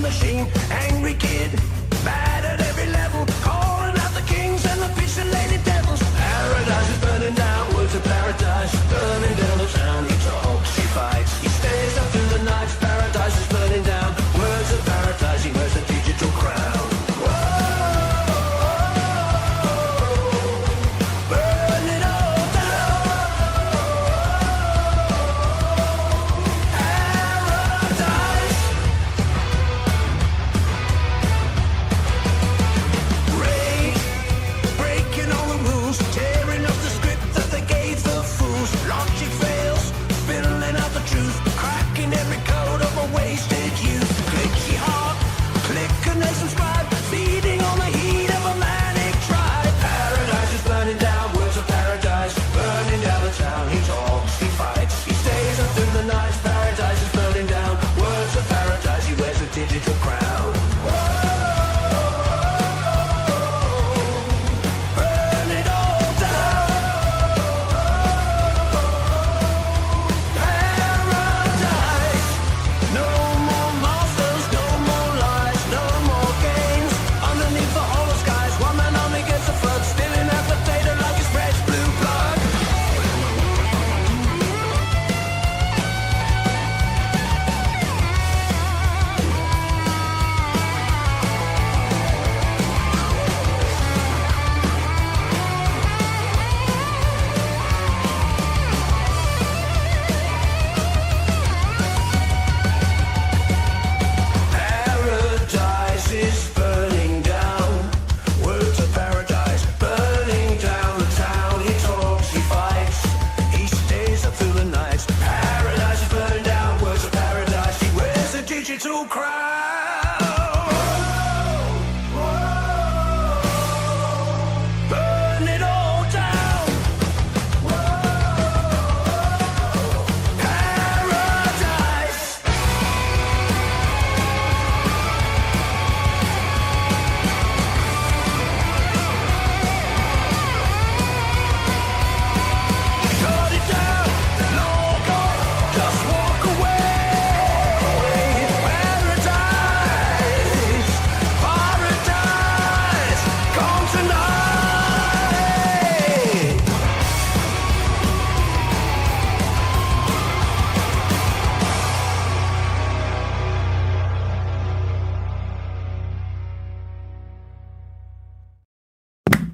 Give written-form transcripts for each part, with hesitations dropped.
machine, angry kid, bad at every level, calling out the kings and the fish and lady devils. Paradise is burning down, words of paradise, burning down the town. He talks, he fights, he stays up through the night. Paradise is burning down, words of paradise, he wears a digital crown.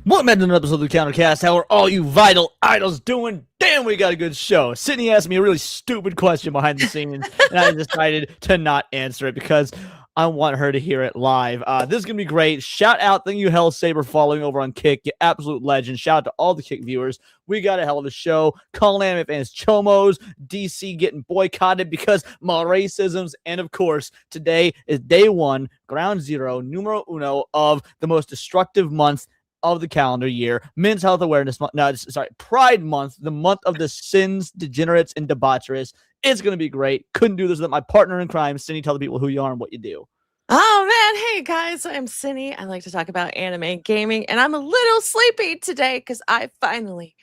Welcome back to another episode of the Countercast. How are all you vital idols doing? Damn, we got a good show. Sydney asked me a really stupid question behind the scenes, and I decided to not answer it because I want her to hear it live. This is going to be great. Shout out, thank you, Hell Saber, following over on Kick. You absolute legend. Shout out to all the Kick viewers. We got a hell of a show. Calling anime fans CHOMOS. DC getting boycotted because more racisms. And of course, today is day one, ground zero, numero uno of the most destructive month of the calendar year, Men's Health Awareness Month. No, sorry, Pride Month, the month of the sins, degenerates, and debaucheries. It's going to be great. Couldn't do this without my partner in crime. Cindy, tell the people who you are and what you do. Oh, man. Hey, guys. I'm Cindy. I like to talk about anime and gaming, and I'm a little sleepy today because I finally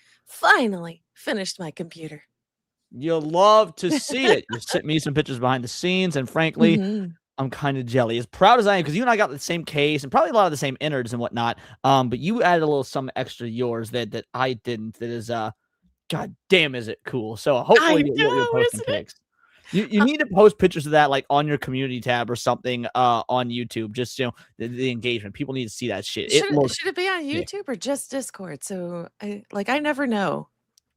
finished my computer. You'll love to see it. You sent me some pictures behind the scenes, and frankly, I'm kind of jelly. As proud as I am, because you and I got the same case and probably a lot of the same innards and whatnot. But you added a little something extra to yours that I didn't. That is, god damn, is it cool? So hopefully you'll post some pics. You need to post pictures of that like on your community tab or something on YouTube. Just the engagement. People need to see that shit. Should it be on YouTube or just Discord? So I never know.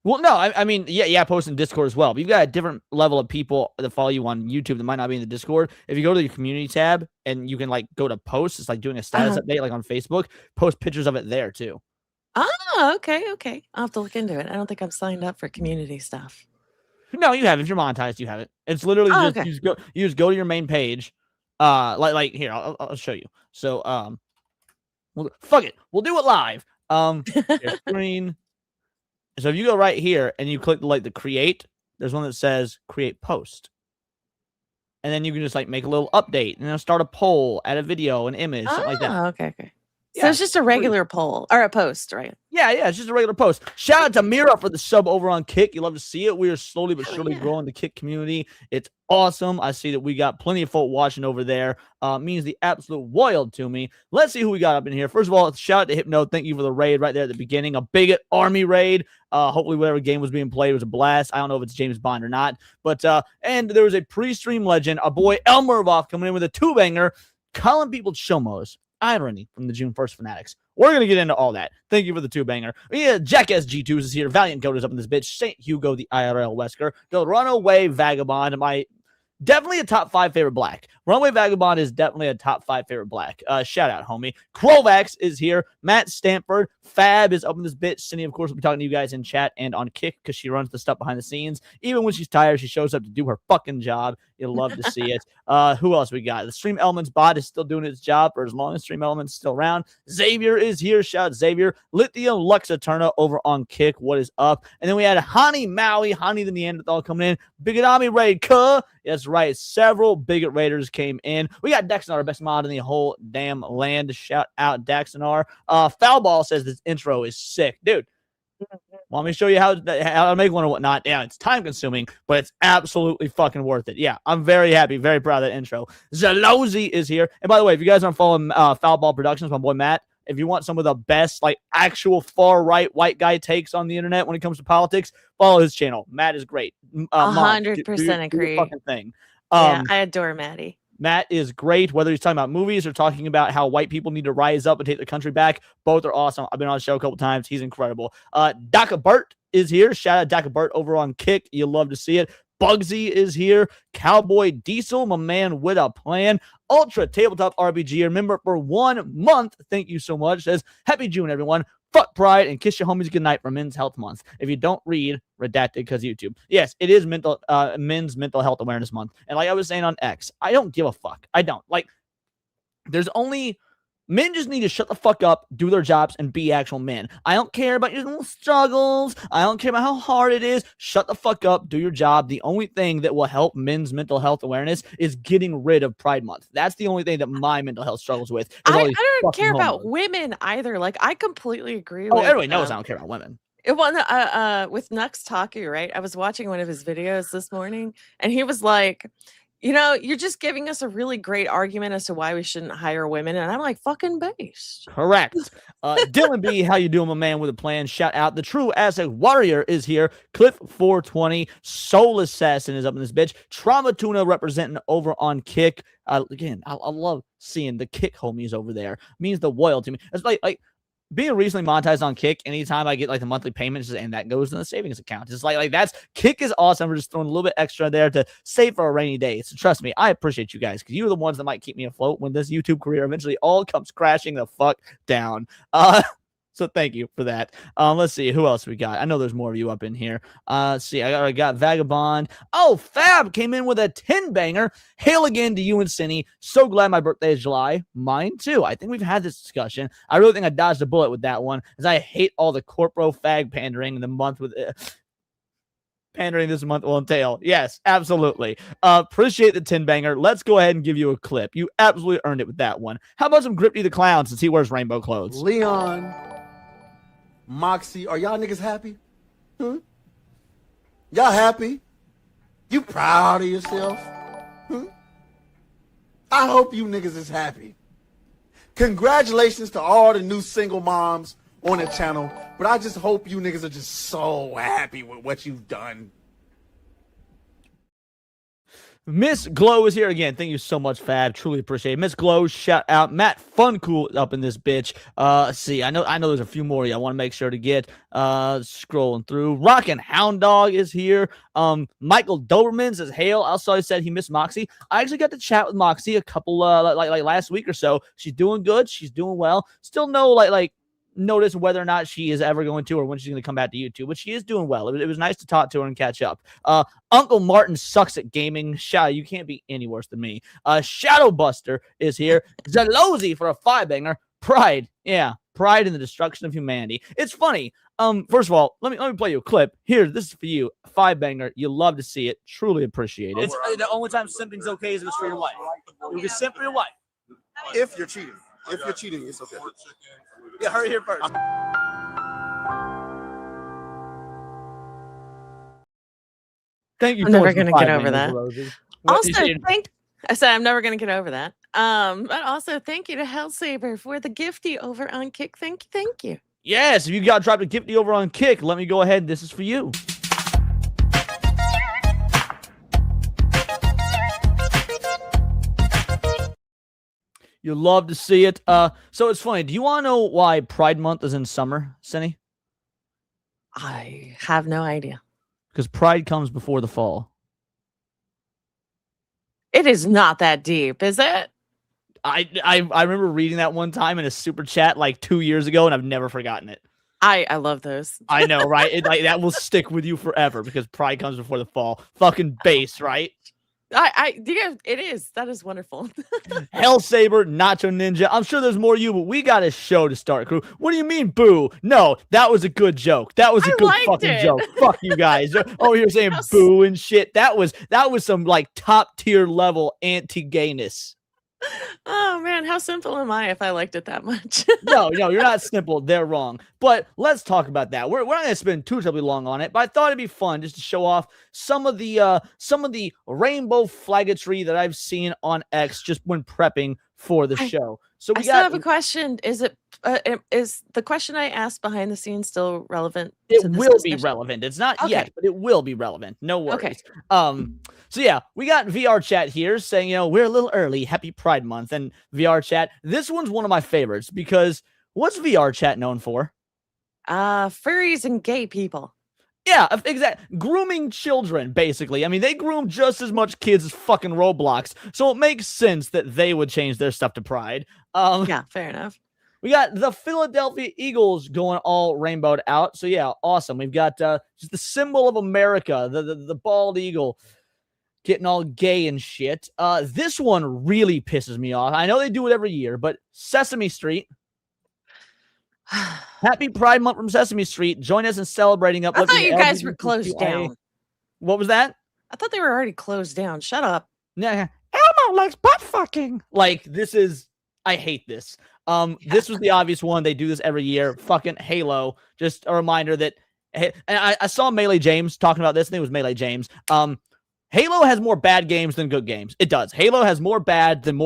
Well, no, I mean, post in Discord as well. But you've got a different level of people that follow you on YouTube that might not be in the Discord. If you go to the community tab and you can like go to posts, it's like doing a status update like on Facebook, post pictures of it there too. Oh, okay. I'll have to look into it. I don't think I'm signed up for community stuff. No, you have. If you're monetized, you have it. It's literally you just go to your main page. Like here, I'll show you. So well, fuck it, we'll do it live. Screen. So if you go right here and you click the create, there's one that says create post. And then you can just like make a little update and then start a poll, add a video, an image, something like that. Okay. So it's just a regular poll or a post, right? Yeah, it's just a regular post. Shout out to Mira for the sub over on Kick. You love to see it. We are slowly but surely growing the Kick community. It's awesome. I see that we got plenty of folk watching over there. Means the absolute wild to me. Let's see who we got up in here. First of all, shout out to Hypno. Thank you for the raid right there at the beginning. A Bigot Army raid. Hopefully whatever game was being played was a blast. I don't know if it's James Bond or not. But and there was a pre-stream legend, our boy Elmervoff, coming in with a 2-banger, calling people chomos. Irony from the June 1st fanatics. We're going to get into all that. Thank you for the 2-banger. Yeah, Jack SG2s is here. Valiant Goat is up in this bitch. St. Hugo, the IRL Wesker. The Runaway Vagabond. Definitely a top 5 favorite black. Runaway Vagabond is definitely a top 5 favorite black. Shout out, homie. Krovax is here. Matt Stanford. Fab is up in this bitch. Cindy, of course, will be talking to you guys in chat and on Kick because she runs the stuff behind the scenes. Even when she's tired, she shows up to do her fucking job. You'll love to see it. Who else we got? The Stream Elements bot is still doing its job for as long as Stream Elements is still around. Xavier is here. Shout out Xavier. Lithium Lux Eterna over on Kick. What is up? And then we had Hani Maui, Hani the Neanderthal coming in. Bigot Army raid. That's right. Several Bigot Raiders came in. We got Dexonar, our best mod in the whole damn land. Shout out Dexonar. Foulball says this intro is sick. Dude, want me to show you how to make one or whatnot? Yeah, it's time consuming, but it's absolutely fucking worth it. Yeah, I'm very happy, very proud of that intro. Zalozi is here. And by the way, if you guys aren't following Foulball Productions, my boy Matt, if you want some of the best, like, actual far-right white guy takes on the internet when it comes to politics, follow his channel. Matt is great. 100% agree. Fucking thing. Yeah, I adore Maddie. Matt is great, whether he's talking about movies or talking about how white people need to rise up and take the country back. Both are awesome. I've been on the show a couple times. He's incredible. Daka Burt is here. Shout out Daka Burt over on Kick. You'll love to see it. Bugsy is here. Cowboy Diesel, my man with a plan. Ultra Tabletop RPG. Remember, for 1 month, thank you so much. Says, happy June, everyone. Fuck pride and kiss your homies goodnight for Men's Health Month. If you don't read, redacted because YouTube. Yes, it is Men's Mental Health Awareness Month. And like I was saying on X, I don't give a fuck. I don't. Like, there's only... Men just need to shut the fuck up, do their jobs, and be actual men. I don't care about your little struggles. I don't care about how hard it is. Shut the fuck up, do your job. The only thing that will help men's mental health awareness is getting rid of Pride Month. That's the only thing that my mental health struggles with. I don't care about women either. Like, I completely agree with... everybody knows I don't care about women. With Nux Taku, right? I was watching one of his videos this morning, and he was like... You know, you're just giving us a really great argument as to why we shouldn't hire women. And I'm like, fucking based. Correct. Dylan B, how you doing, my man with a plan? Shout out. The True Aztec Warrior is here. Cliff 420. Soul Assassin is up in this bitch. Trauma Tuna representing over on Kick. Again, I love seeing the Kick homies over there. It means the world to me. It's like being recently monetized on Kick, anytime I get like the monthly payments and that goes in the savings account. It's like that's Kick is awesome. We're just throwing a little bit extra there to save for a rainy day. So trust me, I appreciate you guys because you're the ones that might keep me afloat when this YouTube career eventually all comes crashing the fuck down. So thank you for that. Let's see who else we got. I know there's more of you up in here. Let's see. I got Vagabond. Oh, Fab came in with a 10-banger. Hail again to you and Cindy. So glad my birthday is July. Mine too. I think we've had this discussion. I really think I dodged a bullet with that one, as I hate all the corporo fag pandering in the month with pandering this month will entail. Yes, absolutely. Appreciate the 10-banger. Let's go ahead and give you a clip. You absolutely earned it with that one. How about some Gripty the Clown since he wears rainbow clothes? Leon, Moxie, are y'all niggas happy? Y'all happy? You proud of yourself? I hope you niggas is happy. Congratulations to all the new single moms on the channel, but I just hope you niggas are just so happy with what you've done. Miss Glow is here again. Thank you so much, Fab. Truly appreciate it. Miss Glow, shout out. Matt Funcool up in this bitch. Let's see. I know there's a few more. I want to make sure to get scrolling through. Rockin' Hound Dog is here. Michael Doberman says, hail. Also, he said he missed Moxie. I actually got to chat with Moxie a couple like last week or so. She's doing good. She's doing well. Still no like notice whether or not she is ever going to or when she's going to come back to YouTube, but she is doing well. It was nice to talk to her and catch up. Uncle Martin sucks at gaming. You can't be any worse than me. Shadow Buster is here. Zalozi for a 5-banger. Pride. Yeah. Pride in the destruction of humanity. It's funny. First of all, let me play you a clip. Here, this is for you. 5-banger. You love to see it. Truly appreciate it. It's the only time something's okay is if it's for your wife. You can simp for your wife. If you're cheating. If you're cheating, it's okay. Yeah, hurry here first. Thank you. I'm so never much for gonna get 5 over mangoes, that. Roses. What, you Also, said- I said I'm never gonna get over that. But also thank you to Hellsaber for the gifty over on Kick. Thank you. yes, if you got dropped a gifty over on Kick, let me go ahead. This is for you. You'll love to see it. So it's funny. Do you want to know why Pride Month is in summer, Cindy? I have no idea. Because Pride comes before the fall. It is not that deep, is it? I remember reading that one time in a super chat like 2 years ago, and I've never forgotten it. I love those. I know, right? That will stick with you forever because Pride comes before the fall. Fucking base, right? Yeah, it is. That is wonderful. Hellsaber, Nacho Ninja. I'm sure there's more of you, but we got a show to start, crew. What do you mean, boo? No, that was a good joke. That was a I good liked fucking it. joke. Fuck you guys. Oh, you're saying How s- boo and shit. That was some like top tier level anti-gayness. Oh man, how simple am I if I liked it that much? No, you're not simple. They're wrong. But let's talk about that. We're not gonna spend too terribly long on it, but I thought it'd be fun just to show off some of the rainbow flaggetry that I've seen on X just when prepping for the show. So I we still got have a question. Is the question I asked behind the scenes still relevant? it to this will be discussion? relevant. It's not Okay. yet, but it will be relevant. No worries. Okay. So yeah, we got VR chat here saying, we're a little early. Happy Pride Month. And VR chat, this one's one of my favorites because what's VR chat known for? Furries and gay people. Yeah, exactly. Grooming children, basically. I mean, they groom just as much kids as fucking Roblox, so it makes sense that they would change their stuff to Pride. Yeah, fair enough. We got the Philadelphia Eagles going all rainbowed out. So yeah, awesome. We've got just the symbol of America, the bald eagle, getting all gay and shit. This one really pisses me off. I know they do it every year, but Sesame Street. Happy Pride Month from Sesame Street. Join us in celebrating I uplifting thought you guys were closed LGBTQIA. down. What was that? I thought they were already closed down. Shut up. Yeah, Elmo likes butt fucking. Like, this is, I hate this. This was the obvious one. They do this every year. Fucking Halo. Just a reminder that, and I saw Melee James talking about this. I think it was Melee James. Halo has more bad games than good games. It does. Halo has more bad than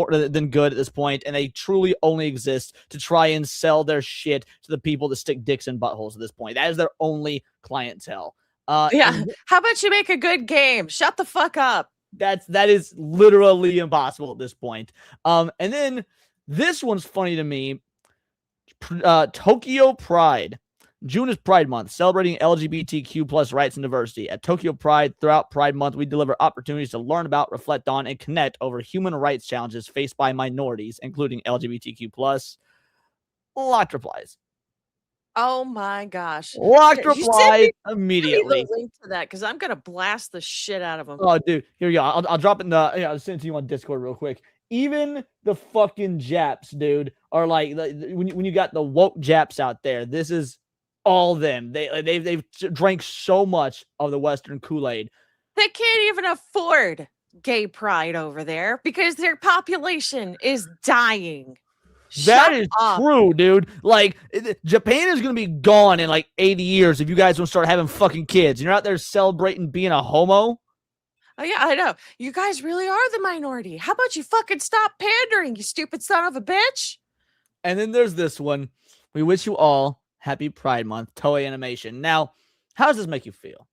good at this point, and they truly only exist to try and sell their shit to the people that stick dicks in buttholes at this point. That is their only clientele. Yeah. and How about you make a good game? Shut the fuck up. that is literally impossible at this point. And then this one's funny to me. Tokyo Pride. June is Pride Month, celebrating LGBTQ plus rights and diversity. At Tokyo Pride, throughout Pride Month, we deliver opportunities to learn about, reflect on, and connect over human rights challenges faced by minorities, including LGBTQ plus. Locked replies. Oh my gosh. Locked You send replies me immediately. the link to that because I'm gonna blast the shit out of them. Oh, dude, here you go. I'll drop it in the. I'll send it to you on Discord real quick. Even the fucking Japs, dude, are like when you got the woke Japs out there. This is all them. They've drank so much of the Western Kool-Aid. They can't even afford gay pride over there because their population is dying. That Shut is up. true, dude. Like, Japan is gonna be gone in like 80 years if you guys don't start having fucking kids. You're out there celebrating being a homo. Oh yeah, I know. You guys really are the minority. How about you fucking stop pandering, you stupid son of a bitch? And then there's this one. We wish you all happy Pride Month, Toei Animation. Now, how does this make you feel?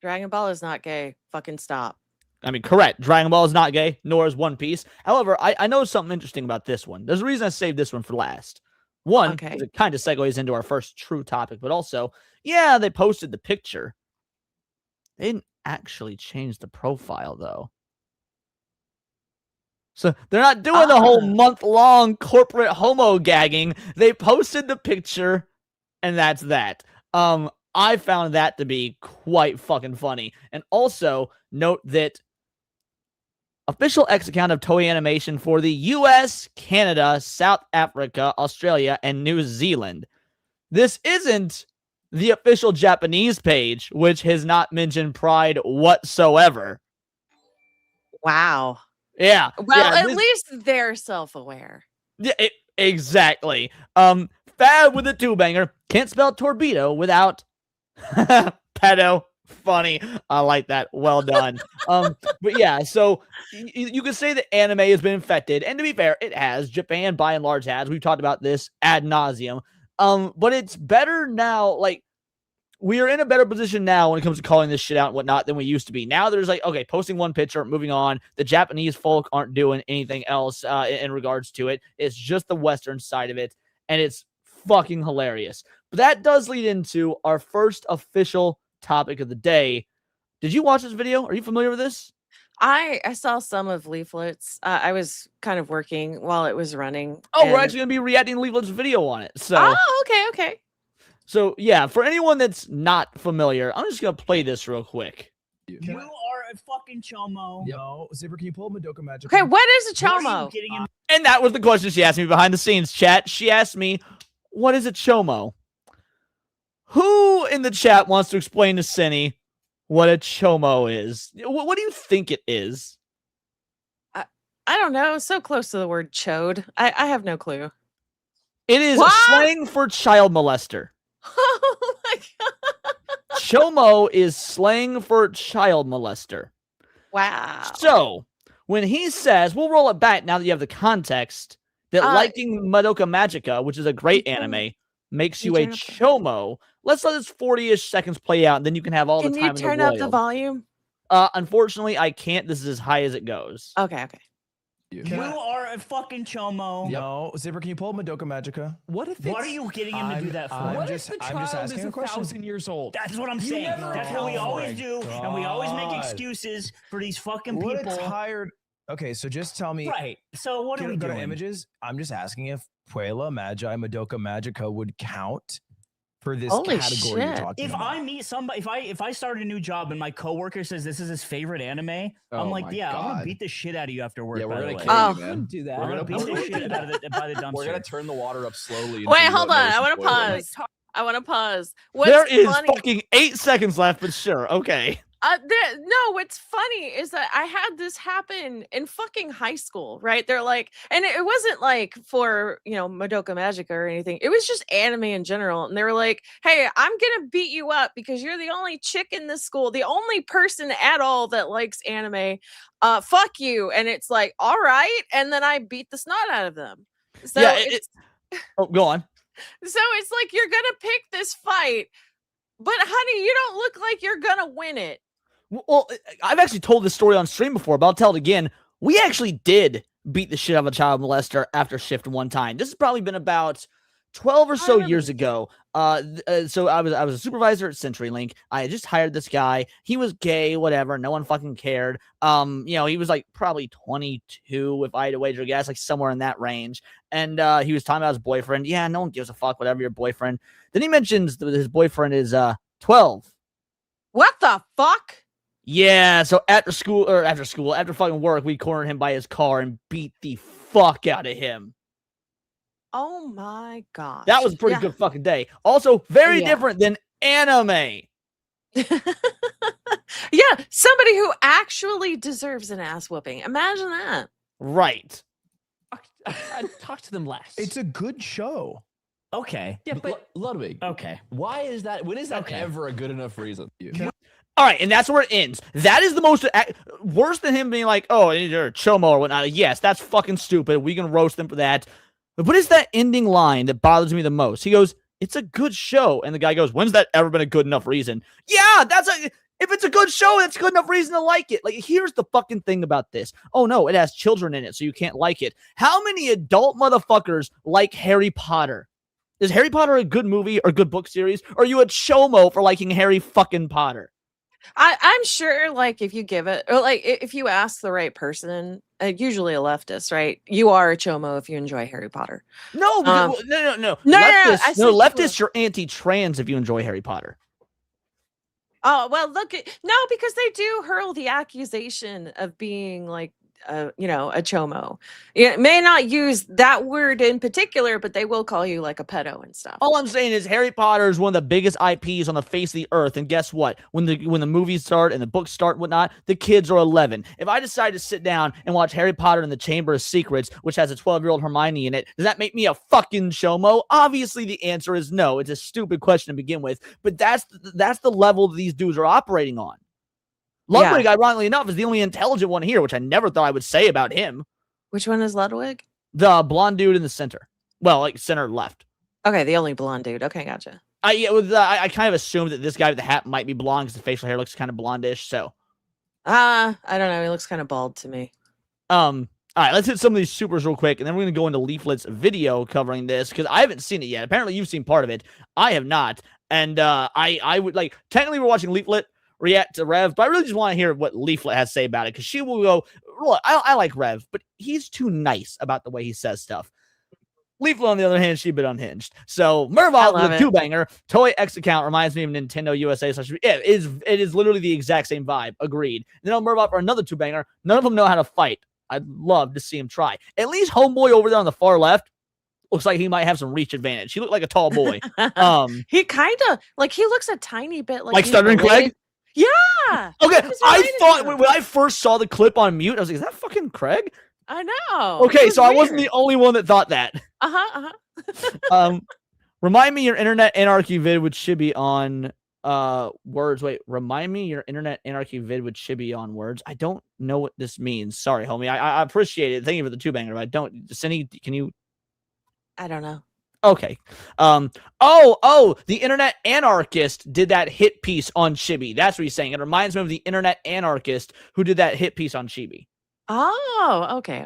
Dragon Ball is not gay. Fucking stop. I mean, correct. Dragon Ball is not gay, nor is One Piece. However, I know something interesting about this one. There's a reason I saved this one for last. One, Okay. 'cause it kind of segues into our first true topic, but also, yeah, they posted the picture. They didn't actually change the profile, though. So they're not doing the whole month-long corporate homo gagging. They posted the picture, and that's that. I found that to be quite fucking funny. And also, note that official X account of Toei Animation for the US, Canada, South Africa, Australia, and New Zealand. This isn't the official Japanese page, which has not mentioned Pride whatsoever. Wow. Yeah. Well, yeah, at this- least they're self-aware. Yeah, exactly. Fab with a two-banger. Can't spell torpedo without pedo. Funny. I like that. Well done. But yeah, so you could say that anime has been infected, and to be fair, it has. Japan, by and large, has. We've talked about this ad nauseum. But it's better now. Like, we are in a better position now when it comes to calling this shit out and whatnot than we used to be. Now there's like, okay, posting one picture, moving on. The Japanese folk aren't doing anything else in regards to it. It's just the Western side of it, and it's fucking hilarious. But that does lead into our first official topic of the day. Did you watch this video? Are you familiar with this? I saw some of Leaflit's. I was kind of working while it was running. Oh, we're and- actually going to be reacting to Leaflet's video on it. So, Oh, okay. so yeah, for anyone that's not familiar, I'm just going to play this real quick. You are a fucking chomo. Yep. No, Zipper, can you pull Madoka Magica? Okay, what is a What are you chomo? getting in- And that was the question she asked me behind the scenes, chat. She asked me, what is a chomo? Who in the chat wants to explain to Cinny what a chomo is? What do you think it is? I don't know. So close to the word chode. I have no clue. It is What? slang for child molester. Oh my god! Chomo is slang for child molester. Wow. So, when he says, we'll roll it back now that you have the context, that liking Madoka Magica, which is a great anime, makes you a turn up the- chomo. Let's let this 40-ish seconds play out, and then you can have all Can the you time turn in the up world. the volume? Unfortunately, I can't. This is as high as it goes. Okay. You are a fucking chomo. No, Zipper, can you pull Madoka Magica? What if What are you getting him to do that for? I'm What just, if the I'm child just asking is a question. 1,000 years old? That's what I'm You saying. never That's what we know. always Oh do, my and we always make God. excuses for these fucking What people. a tired. Okay, so just tell me. Right. So what are Can we we go doing? to images? I'm just asking if Puella Magi Madoka Magica would count for this Holy category you're shit. talking If about. I meet somebody, if I start a new job and my coworker says this is his favorite anime, I'm like, my yeah, I'm gonna God. beat the shit out of you after work. Yeah, by we're the gonna way. kill Oh. you, man. Wouldn't do that. We're gonna beat the shit out of the by the dumpster. We're gonna turn the water up slowly. until Wait, you hold let on. us I want to spoil it. pause. I want to pause. What's There is funny? fucking 8 seconds left, but sure. Okay. No, what's funny is that I had this happen in fucking high school, right? They're like, and it wasn't like for, Madoka Magica or anything. It was just anime in general. And they were like, hey, I'm going to beat you up because you're the only chick in this school, the only person at all that likes anime. Fuck you. And it's like, all right. And then I beat the snot out of them. So Yeah, it's, Oh, go on. so it's like, you're going to pick this fight, but honey, you don't look like you're going to win it. Well, I've actually told this story on stream before, but I'll tell it again. We actually did beat the shit out of a child molester after shift one time. This has probably been about 12 or so remember years this. ago. So I was a supervisor at CenturyLink. I had just hired this guy. He was gay, whatever. No one fucking cared. He was like probably 22, if I had to wager a guess, like somewhere in that range. And he was talking about his boyfriend. Yeah, no one gives a fuck, whatever, your boyfriend. Then he mentions that his boyfriend is 12. What the fuck? Yeah, so after fucking work, we cornered him by his car and beat the fuck out of him. Oh my god. That was a pretty good fucking day. Also, very Yeah. different than anime. Yeah, somebody who actually deserves an ass whooping. Imagine that. Right. I'd talk to them less. It's a good show. Okay. yeah, but Ludwig, Okay. why is that? When is that Okay. ever a good enough reason? All right, and that's where it ends. That is the most worse than him being like, oh, you're a chomo or whatnot. Yes, that's fucking stupid. We can roast them for that. But what is that ending line that bothers me the most? He goes, it's a good show. And the guy goes, when's that ever been a good enough reason? Yeah, if it's a good show, that's a good enough reason to like it. Like, here's the fucking thing about this. Oh, no, it has children in it, so you can't like it. How many adult motherfuckers like Harry Potter? Is Harry Potter a good movie or good book series? Or are you a chomo for liking Harry fucking Potter? I'm sure, like, if you give it, or like, if you ask the right person, usually a leftist, right? You are a chomo if you enjoy Harry Potter. No, because, no. No, Leftists, I said leftists, you're anti-trans if you enjoy Harry Potter. Oh, well, no, because they do hurl the accusation of being like you know, a chomo. It may not use that word in particular, but they will call you like a pedo and stuff. All I'm saying is Harry Potter is one of the biggest IPs on the face of the earth, and guess what? When the movies start and the books start and whatnot, the kids are 11. If I decide to sit down and watch Harry Potter and the Chamber of Secrets, which has a 12-year-old Hermione in it, does that make me a fucking chomo? Obviously, the answer is no. It's a stupid question to begin with, but that's the level these dudes are operating on. Ludwig, ironically enough, is the only intelligent one here, which I never thought I would say about him. Which one is Ludwig? The blonde dude in the center. Well, like center left. Okay, the only blonde dude. Okay, gotcha. I kind of assumed that this guy with the hat might be blonde because the facial hair looks kind of blondish. So, I don't know. He looks kind of bald to me. all right, let's hit some of these supers real quick, and then we're gonna go into Leaflit's video covering this because I haven't seen it yet. Apparently, you've seen part of it. I have not, and I would like technically we're watching Leaflit react to Rev, but I really just want to hear what Leaflit has to say about it because she will go, look, I like Rev, but he's too nice about the way he says stuff. Leaflit, on the other hand, she's a bit unhinged. So Mervot with a 2-banger. Toy X account reminds me of Nintendo USA. It is literally the exact same vibe. Agreed. And then on Mervot for another 2-banger. None of them know how to fight. I'd love to see him try. At least Homeboy over there on the far left looks like he might have some reach advantage. He looked like a tall boy. He kind of like he looks a tiny bit like Stuttering Craig. Yeah. Okay, I thought when I first saw the clip on mute, I was like, is that fucking Craig? I know. Okay, so weird. I wasn't the only one that thought that. Remind me your internet anarchy vid with Chibi on words. Wait, remind me your internet anarchy vid with Chibi on words. I don't know what this means. Sorry, homie. I appreciate it. Thank you for the 2-banger. But I don't. Cindy, can you? I don't know. Okay. The internet anarchist did that hit piece on Chibi. That's what he's saying. It reminds me of the internet anarchist who did that hit piece on Chibi. Oh, okay.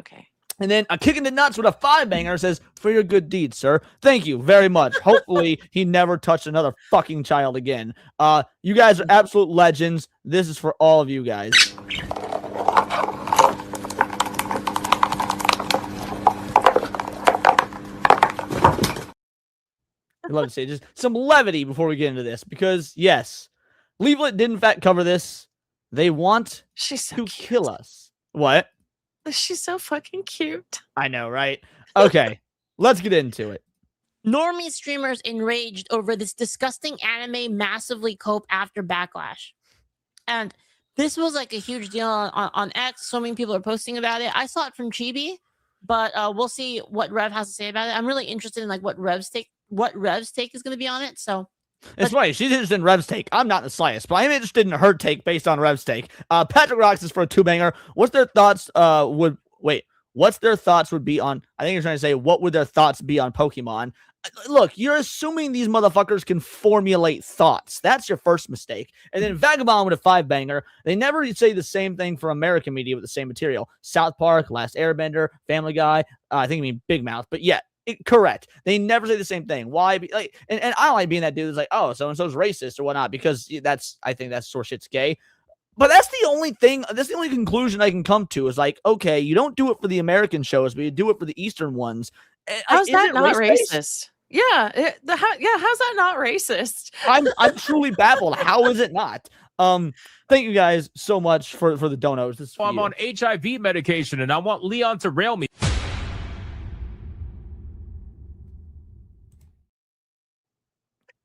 And then a kick in the nuts with a 5-banger says, for your good deeds, sir. Thank you very much. Hopefully he never touched another fucking child again. You guys are absolute legends. This is for all of you guys. I'd love to say just some levity before we get into this because, yes, Leaflit did in fact cover this. They want to kill us. What? She's so fucking cute. I know, right? Okay, let's get into it. Normie streamers enraged over this disgusting anime massively cope after backlash. And this was like a huge deal on X. So many people are posting about it. I saw it from Chibi, but we'll see what Rev has to say about it. I'm really interested in like what Rev's take is going to be on it. So it's funny. She's interested in Rev's take. I'm not in the slightest, but I'm interested in her take based on Rev's take. Patrick Rocks is for a 2-banger. What's their thoughts would be on, I think you're trying to say, what would their thoughts be on Pokemon? Look, you're assuming these motherfuckers can formulate thoughts. That's your first mistake. And then Vagabond with a 5-banger. They never say the same thing for American media with the same material. South Park, Last Airbender, Family Guy. I think you mean Big Mouth, but yeah. Correct. They never say the same thing. Why? Like, and I don't like being that dude that's like, oh, so and so's racist or whatnot, because I think that's sort of shit's gay. But that's the only thing. That's the only conclusion I can come to is like, okay, you don't do it for the American shows, but you do it for the Eastern ones. How's that not racist? Yeah, how's that not racist? I'm truly baffled. How is it not? Thank you guys so much for the donos. I'm on HIV medication and I want Leon to rail me.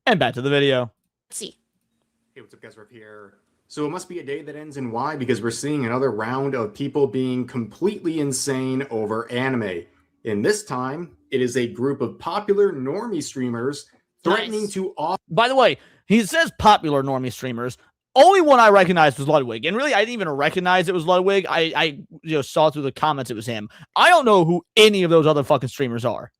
And back to the video. Let's see. Hey, what's up, guys? We're here. So it must be a day that ends in Y because we're seeing another round of people being completely insane over anime. And this time, it is a group of popular normie streamers threatening to off. By the way, he says popular normie streamers. Only one I recognized was Ludwig. And really, I didn't even recognize it was Ludwig. I saw through the comments it was him. I don't know who any of those other fucking streamers are.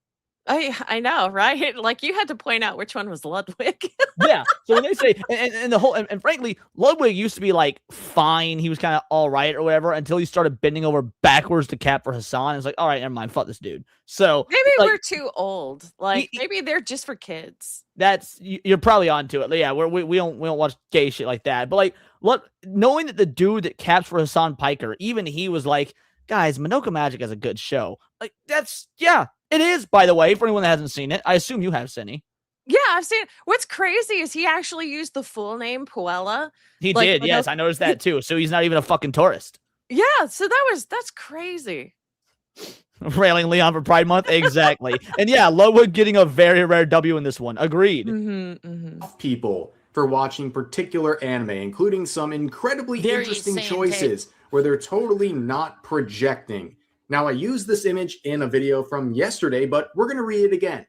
I know, right? Like you had to point out which one was Ludwig. Yeah. So when they say and the whole and frankly, Ludwig used to be like fine. He was kind of all right or whatever until he started bending over backwards to cap for Hassan. It's like, all right, never mind, fuck this dude. So maybe like, we're too old. Like maybe they're just for kids. That's you're probably onto it. Yeah, we don't watch gay shit like that. But like, look, knowing that the dude that caps for Hassan Piker, even he was like, guys, Madoka Magica is a good show. Like that's it is, by the way, for anyone that hasn't seen it. I assume you have, Cindy. Yeah, I've seen it. What's crazy is he actually used the full name Puella. He did, yes. I noticed that too. So he's not even a fucking tourist. Yeah, so that's crazy. Railing Leon for Pride Month, exactly. And yeah, Lowood getting a very rare W in this one. Agreed. People for watching particular anime, including some incredibly Very interesting same choices where they're totally not projecting. Now, I used this image in a video from yesterday, but we're going to read it again.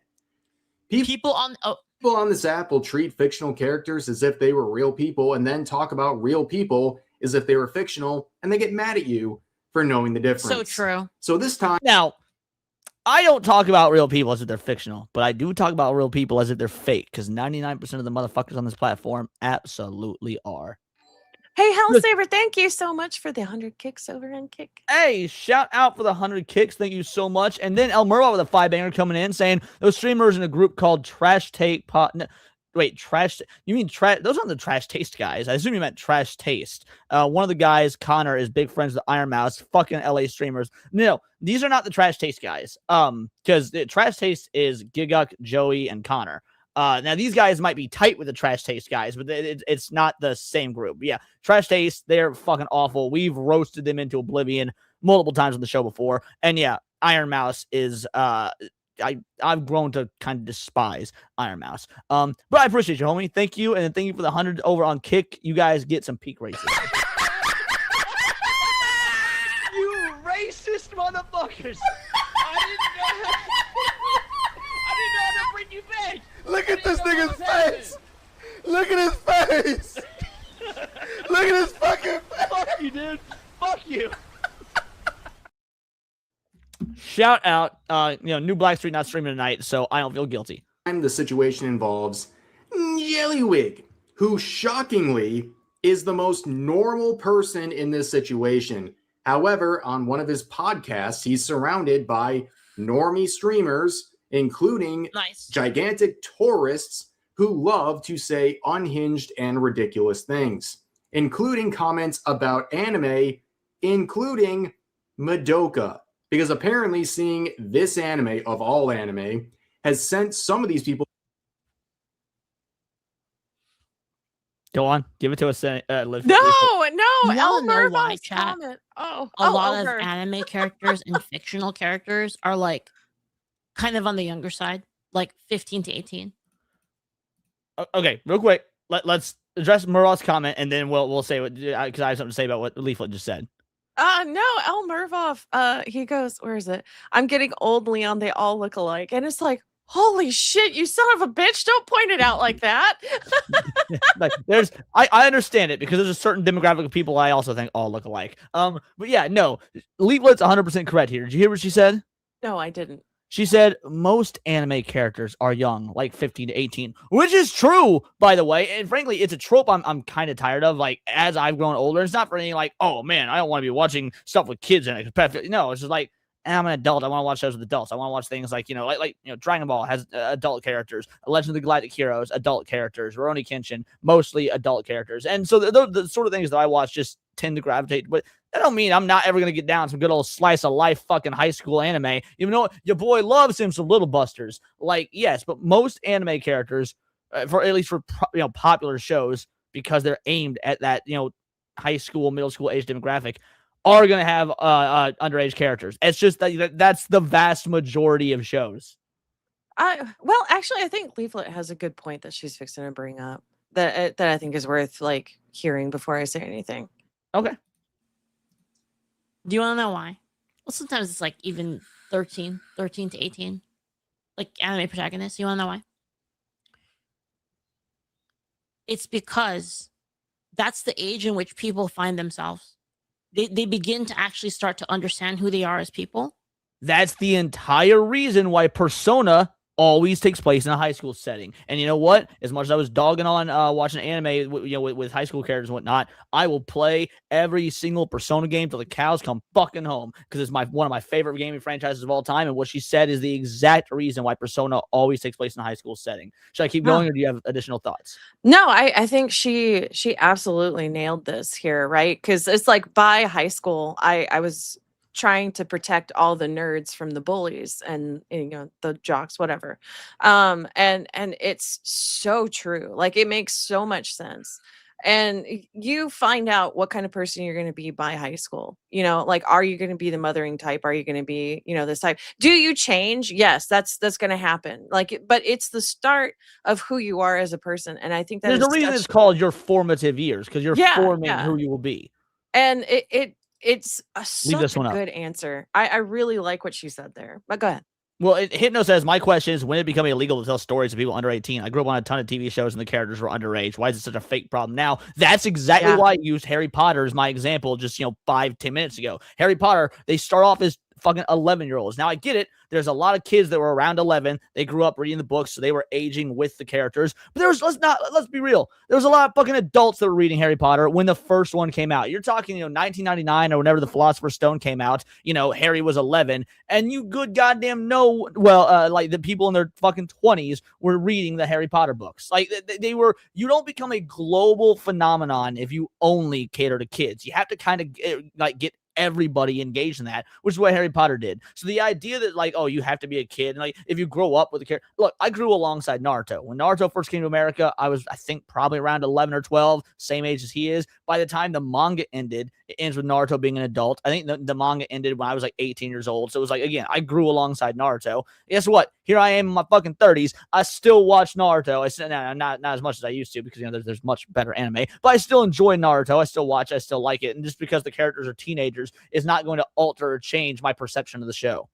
People on this app will treat fictional characters as if they were real people and then talk about real people as if they were fictional, and they get mad at you for knowing the difference. So true. So this time... Now, I don't talk about real people as if they're fictional, but I do talk about real people as if they're fake, because 99% of the motherfuckers on this platform absolutely are. Hey, Hellsaver, thank you so much for the 100 kicks over and kick. Hey, shout out for the 100 kicks. Thank you so much. And then El Murwa with a 5-banger coming in saying those streamers in a group called Trash Take Pot. Wait, Trash. You mean Trash? Those aren't the Trash Taste guys. I assume you meant Trash Taste. One of the guys, Connor, is big friends with Iron Mouse. Fucking LA streamers. No, these are not the Trash Taste guys. Because Trash Taste is Giguk, Joey, and Connor. Now these guys might be tight with the Trash Taste guys, but it's not the same group. But yeah, Trash Taste, they're fucking awful. We've roasted them into oblivion multiple times on the show before. And yeah, Iron Mouse is I've grown to kind of despise Iron Mouse. But I appreciate you, homie. Thank you, and thank you for the 100 over on Kick. You guys get some peak races. You racist motherfuckers! I didn't know how to bring you back. Look at this nigga's face. Look at his face. Look at his fucking face. Fuck you, dude. Fuck you. Shout out, New Blackstreet not streaming tonight, so I don't feel guilty. And the situation involves Jellywig, who shockingly is the most normal person in this situation. However, on one of his podcasts, he's surrounded by normie streamers, including gigantic tourists who love to say unhinged and ridiculous things, including comments about anime, including Madoka. Because apparently seeing this anime, of all anime, has sent some of these people... Go on. Give it to us. No, El why, chat? comment. A lot of anime characters and fictional characters are like kind of on the younger side, like 15 to 18. Okay, real quick. Let's address Murrah's comment, and then we'll say what, because I have something to say about what Leaflet just said. No, El Mervov, he goes, where is it? I'm getting old, Leon. They all look alike. And it's like, holy shit, you son of a bitch. Don't point it out like that. Like, I understand it because there's a certain demographic of people I also think all look alike. But yeah, no, Leaflet's 100% correct here. Did you hear what she said? No, I didn't. She said most anime characters are young, like 15 to 18, which is true, by the way. And frankly, it's a trope I'm kind of tired of. Like, as I've grown older, it's not for anything like, oh man, I don't want to be watching stuff with kids in it. No, it's just like, I'm an adult. I want to watch shows with adults. I want to watch things like, Dragon Ball has adult characters, Legend of the Galactic Heroes, adult characters, Rurouni Kenshin, mostly adult characters. And so the sort of things that I watch just tend to gravitate. But that don't mean I'm not ever going to get down some good old slice of life fucking high school anime. Even though your boy loves him some Little Busters. Like, yes, but most anime characters, for at least for popular shows, because they're aimed at that, high school, middle school age demographic, are going to have underage characters. It's just that's the vast majority of shows. Well, actually, I think Leaflet has a good point that she's fixing to bring up that I think is worth hearing before I say anything. Okay. Do you want to know why? Well, sometimes it's like even 13 to 18, like anime protagonists. You want to know why? It's because that's the age in which people find themselves. They begin to actually start to understand who they are as people. That's the entire reason why Persona always takes place in a high school setting. And you know what? As much as I was dogging on watching anime, with high school characters and whatnot, I will play every single Persona game till the cows come fucking home because it's one of my favorite gaming franchises of all time. And what she said is the exact reason why Persona always takes place in a high school setting. Should I keep going, or do you have additional thoughts? No, I think she absolutely nailed this here, right? Because it's like by high school, I was trying to protect all the nerds from the bullies and the jocks, whatever. And it's so true. Like, it makes so much sense. and you find out what kind of person you're going to be by high school. You know, like, are you going to be the mothering type? Are you going to be, you know, this type? Do you change? Yes, that's going to happen. Like, but it's the start of who you are as a person, and I think that There's is a reason such- it's called your formative years, because you're Yeah, forming yeah. who you will be. And it's such this a one up. good answer. I really like what she said there. But go ahead. Well, Hypno says, my question is, when did it become illegal to tell stories to people under 18? I grew up on a ton of TV shows and the characters were underage. Why is it such a fake problem now? That's exactly why I used Harry Potter as my example just, 5-10 minutes ago. Harry Potter, they start off as fucking 11-year-olds. Now, I get it. There's a lot of kids that were around 11. They grew up reading the books, so they were aging with the characters. But let's be real. There was a lot of fucking adults that were reading Harry Potter when the first one came out. You're talking, 1999 or whenever the Philosopher's Stone came out. Harry was 11, and you good goddamn know, like the people in their fucking 20s were reading the Harry Potter books. Like they were. You don't become a global phenomenon if you only cater to kids. You have to kind of get everybody engaged in that, which is what Harry Potter did. So the idea that you have to be a kid, and if you grow up with a character, look, I grew alongside Naruto. When Naruto first came to America, I was, I think, probably around 11 or 12, same age as he is. By the time the manga ended, it ends with Naruto being an adult. I think the manga ended when I was 18 years old. So it was again, I grew alongside Naruto. Guess what? Here I am in my fucking 30s. I still watch Naruto. I still not as much as I used to, because there's much better anime, but I still enjoy Naruto. I still watch. I still like it. And just because the characters are teenagers is not going to alter or change my perception of the show.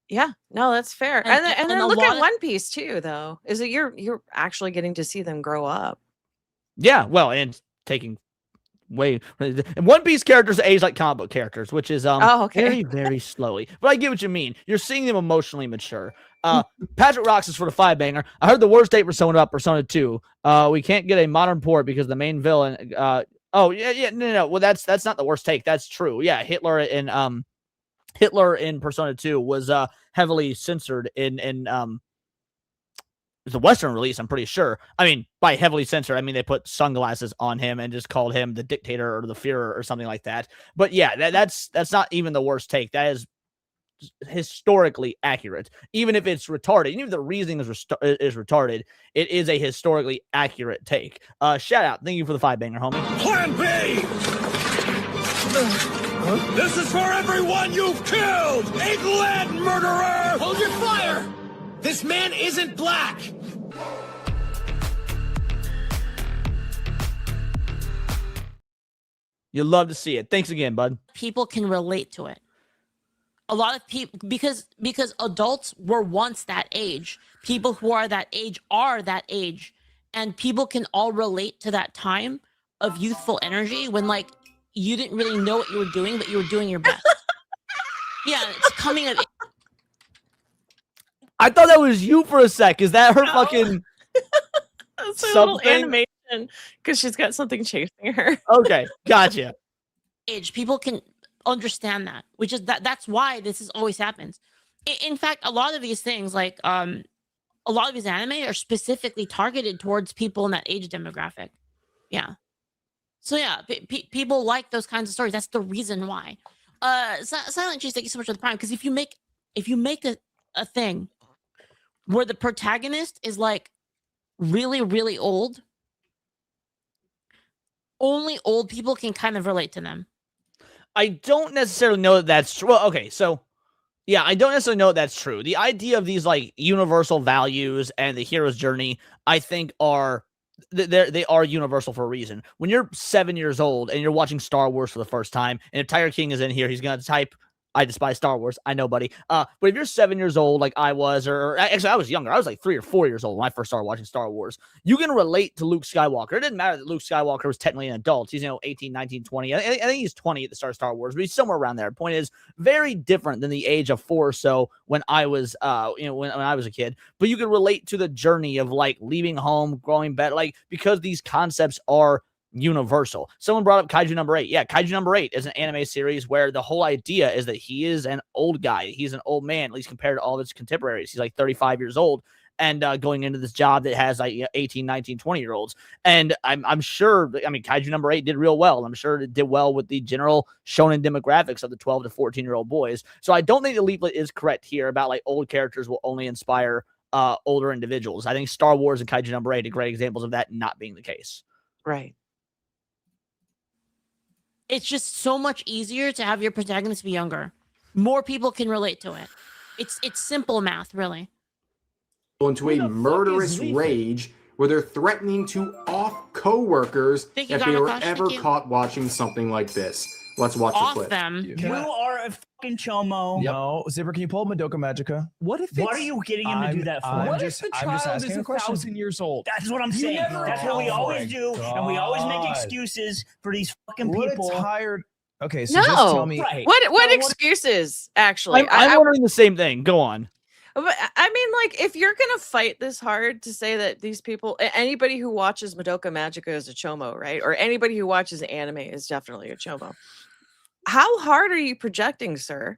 Yeah, no, that's fair. And- And and then a look lot at of- One Piece too, though. Is that you're actually getting to see them grow up. Yeah, well, and taking way and One Piece characters age like comic book characters, which is very, very slowly. But I get what you mean. You're seeing them emotionally mature. Patrick Rocks is for the 5-banger. I heard the worst date Persona about Persona 2. We can't get a modern port because the main villain no. Well, that's not the worst take. That's true. Yeah, Hitler in Persona 2 was heavily censored in the Western release, I'm pretty sure. I mean, by heavily censored, I mean they put sunglasses on him and just called him the dictator or the Führer or something like that. But yeah, that's not even the worst take. That is historically accurate, even if it's retarded. Even if the reasoning is retarded, it is a historically accurate take. Shout out, thank you for the 5-banger, homie. Plan B! This is for everyone you've killed! England, murderer! Hold your fire! This man isn't black! You'll love to see it. Thanks again, bud. People can relate to it. A lot of people, because adults were once that age. People who are that age, and people can all relate to that time of youthful energy when you didn't really know what you were doing, but you were doing your best. Yeah, it's coming of. I thought that was you for a sec. Is that her fucking That's a little something? animation because she's got something chasing her. Okay, gotcha. Age, people can understand that, which is that's why this is always happens. In fact, a lot of these things, a lot of these anime are specifically targeted towards people in that age demographic. Yeah. So yeah, people like those kinds of stories. That's the reason why. Silent Cheese, thank you so much for the prime. Because if you make a thing where the protagonist is really, really old, only old people can kind of relate to them. I don't necessarily know that that's true. Well, okay, so yeah, I don't necessarily know that that's true. The idea of these universal values and the hero's journey, I think, they are universal for a reason. When you're 7 years old and you're watching Star Wars for the first time, and if Tiger King is in here, he's gonna type, "I despise Star Wars." I know, buddy. But if you're 7 years old, like I was, or actually I was younger, I was 3 or 4 years old when I first started watching Star Wars. You can relate to Luke Skywalker. It didn't matter that Luke Skywalker was technically an adult. He's 18, 19, 20. I think he's 20 at the start of Star Wars, but he's somewhere around there. Point is, very different than the age of 4 or so when I was, when I was a kid. But you can relate to the journey of leaving home, growing better, because these concepts are universal. Someone brought up Kaiju number 8. Yeah, Kaiju number 8 is an anime series where the whole idea is that he is an old guy. He's an old man, at least compared to all of his contemporaries. He's 35 years old and going into this job that has 18, 19, 20-year-olds. And I'm sure, Kaiju number 8 did real well. I'm sure it did well with the general shonen demographics of the 12 to 14-year-old boys. So I don't think the leaflet is correct here about old characters will only inspire older individuals. I think Star Wars and Kaiju number 8 are great examples of that not being the case. Right. It's just so much easier to have your protagonist be younger. More people can relate to it. It's simple math, really. Into a murderous rage where they're threatening to off co-workers Thank you, if they were Garnakosh. ever Thank you. caught watching something like this. Let's watch the Off clip. them. You are a fucking chomo. No, Zipper, can you pull Madoka Magica? What if What are you getting him to do that for? I'm What just, if the I'm just child asking is a question. 1,000 years old? That's what I'm You saying. never That's what we know. always do, and we always make God. excuses for these fucking What people. a tired. Okay, so just No. tell me. Right. What excuses? Actually, I'm wondering the same thing. Go on. But I mean, like, if you're gonna fight this hard to say that these people, anybody who watches Madoka Magica is a chomo, right? Or anybody who watches anime is definitely a chomo. How hard are you projecting, sir?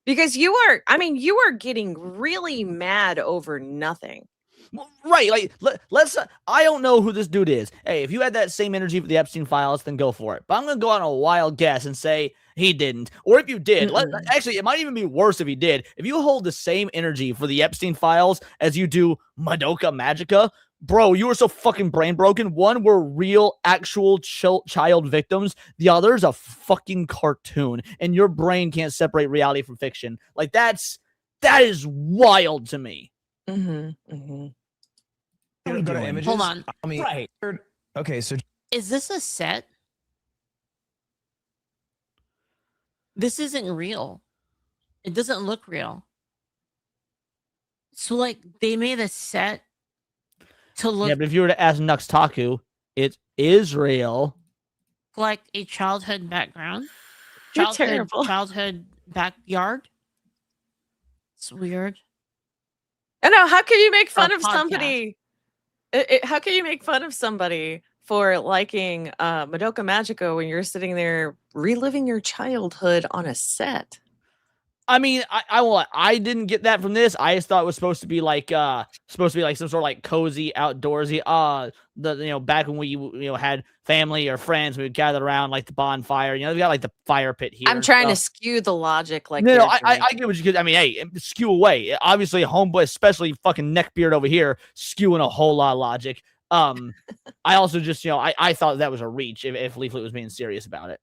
Because you are getting really mad over nothing. Well, right, like let's. I don't know who this dude is. Hey, if you had that same energy for the Epstein files, then go for it. But I'm gonna go on a wild guess and say he didn't. Or if you did, actually, it might even be worse if he did. If you hold the same energy for the Epstein files as you do Madoka Magica, bro, you are so fucking brain broken. One were real, actual child victims. The other's a fucking cartoon, and your brain can't separate reality from fiction. Like that is wild to me. Mm-hmm. Mm-hmm. Go to images. Hold on. Tell me. Right. Okay, so Is this a set? This isn't real. It doesn't look real. So, like, they made a set to look Yeah, but if you were to ask Nux Taku, it is real. like a childhood background. You're terrible. Childhood backyard. It's weird. I know. How can you make fun Or of podcast. somebody? How can you make fun of somebody for liking Madoka Magica when you're sitting there reliving your childhood on a set? I mean, I didn't get that from this. I just thought it was supposed to be like some sort of like cozy, outdoorsy. Back when we had family or friends, we would gather around like the bonfire. We got like the fire pit here. I'm trying to skew the logic. Like, No, they're I doing. get what you could. I mean, hey, skew away. Obviously, homeboy, especially fucking neckbeard over here, skewing a whole lot of logic. I also just, I thought that was a reach if Leaflit was being serious about it.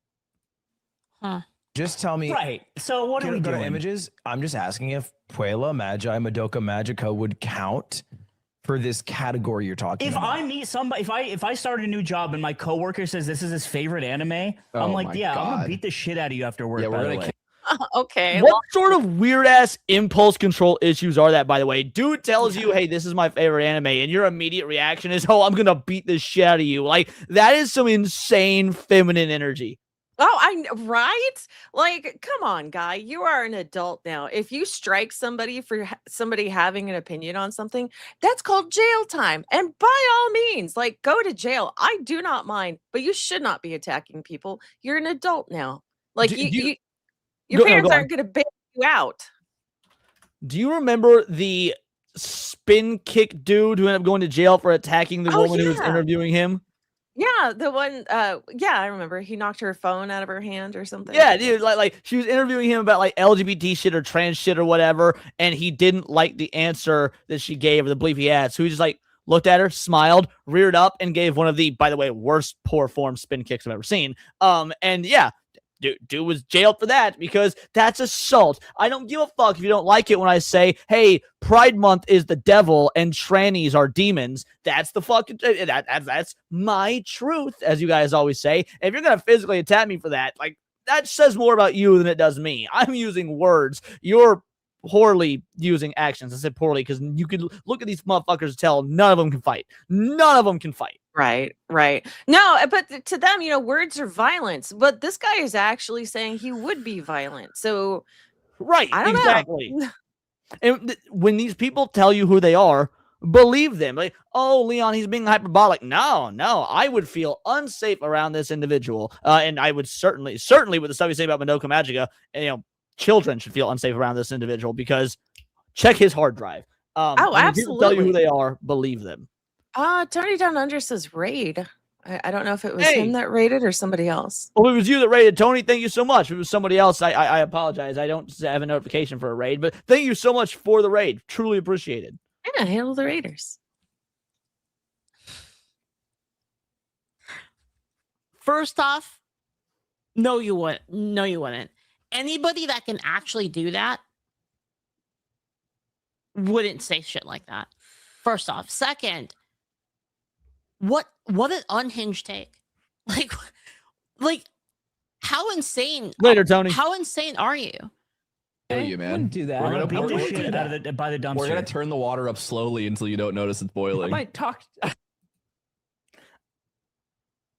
Huh. just tell me. Right. So what are we Go to doing? images. I'm just asking if Puella Magi Madoka Magica would count for this category you're talking If about. I meet somebody, if I start a new job and my coworker says this is his favorite anime, I'm like, my yeah, I'm God. gonna beat the shit out of you after work. Yeah, we're by the gonna way. Okay. What Well, sort of weird ass impulse control issues are that, by the way? Dude tells you, hey, this is my favorite anime, and your immediate reaction is, oh, I'm gonna beat the shit out of you. Like, that is some insane feminine energy. right? Like, come on, guy. You are an adult now. If you strike somebody for somebody having an opinion on something, that's called jail time. And by all means, like, go to jail. I do not mind, but you should not be attacking people. You're an adult now. Like, your parents go on. aren't going to bail you out. Do you remember the spin kick dude who ended up going to jail for attacking the Oh, woman who was yeah. interviewing him? Yeah, the one. Yeah, I remember. He knocked her phone out of her hand or something. Yeah, dude, like she was interviewing him about like LGBT shit or trans shit or whatever, and he didn't like the answer that she gave or the belief he had. So he just like looked at her, smiled, reared up, and gave one of the, by the way, worst poor form spin kicks I've ever seen. And yeah, dude was jailed for that because that's assault. I don't give a fuck if you don't like it when I say, hey, Pride Month is the devil and trannies are demons. That's the fucking that's my truth, as you guys always say. And if you're gonna physically attack me for that, like that says more about you than it does me. I'm using words. You're poorly using actions. I said poorly because you could look at these motherfuckers and tell none of them can fight. None of them can fight. Right. No, but to them, words are violence. But this guy is actually saying he would be violent. So, Right. I don't Exactly. know. And when these people tell you who they are, believe them. Like, oh, Leon, he's being hyperbolic. No, I would feel unsafe around this individual. And I would certainly with the stuff you say about Madoka Magica, children should feel unsafe around this individual because check his hard drive. When people tell you who absolutely. they are, believe them. Tony Down Under says raid. I don't know if it was Hey. him that raided or somebody else. Well, if it was you that raided, Tony, thank you so much. If it was somebody else, I apologize. I don't have a notification for a raid, but thank you so much for the raid. Truly appreciated. Yeah, handle the raiders. First off, no, you wouldn't. No, you wouldn't. Anybody that can actually do that wouldn't say shit like that. First off. Second, what an unhinged take. Like how insane Later, Tony. How insane are you? Kill you, man. Wouldn't do that. We're gonna Beat the shit out of by the dumpster. We're gonna turn the water up slowly until you don't notice it's I boiling. might talk.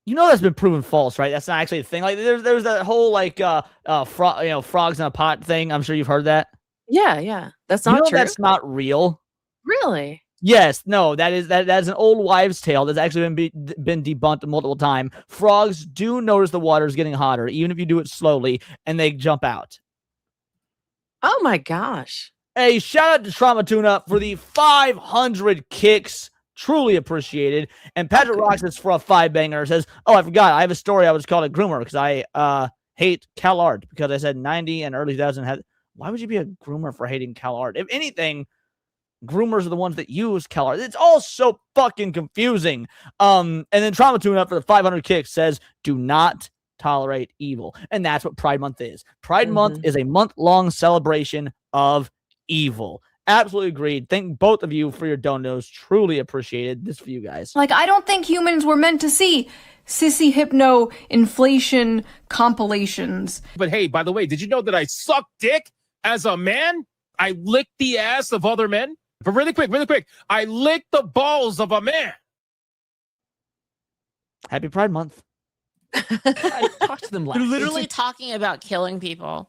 You know that's been proven false, right? That's not actually a thing. Like there's that whole frogs in a pot thing. I'm sure you've heard that. Yeah. That's You not know true. that's not real. Really? Yes, no, that's an old wives' tale that's actually been debunked multiple times. Frogs do notice the water is getting hotter, even if you do it slowly, and they jump out. Oh my gosh. Hey, shout out to Trauma Tune Up for the 500 kicks. Truly appreciated. And Patrick Rocks is for a 5-banger. Says, oh, I forgot. I have a story. I was called a groomer because I hate CalArt because I said 90 and early 2000 had. Why would you be a groomer for hating CalArt? If anything, groomers are the ones that use CalArt. It's all so fucking confusing. And then Trauma Tune Up for the 500 kicks says, do not tolerate evil. And that's what Pride Month is. Pride Month is a month-long celebration of evil. Absolutely agreed. Thank both of you for your donos. Truly appreciated. This for you guys. Like, I don't think humans were meant to see sissy hypno inflation compilations. But hey, by the way, did you know that I suck dick as a man? I lick the ass of other men. But really quick, I lick the balls of a man. Happy Pride Month. I talked to them last. You're literally talking about killing people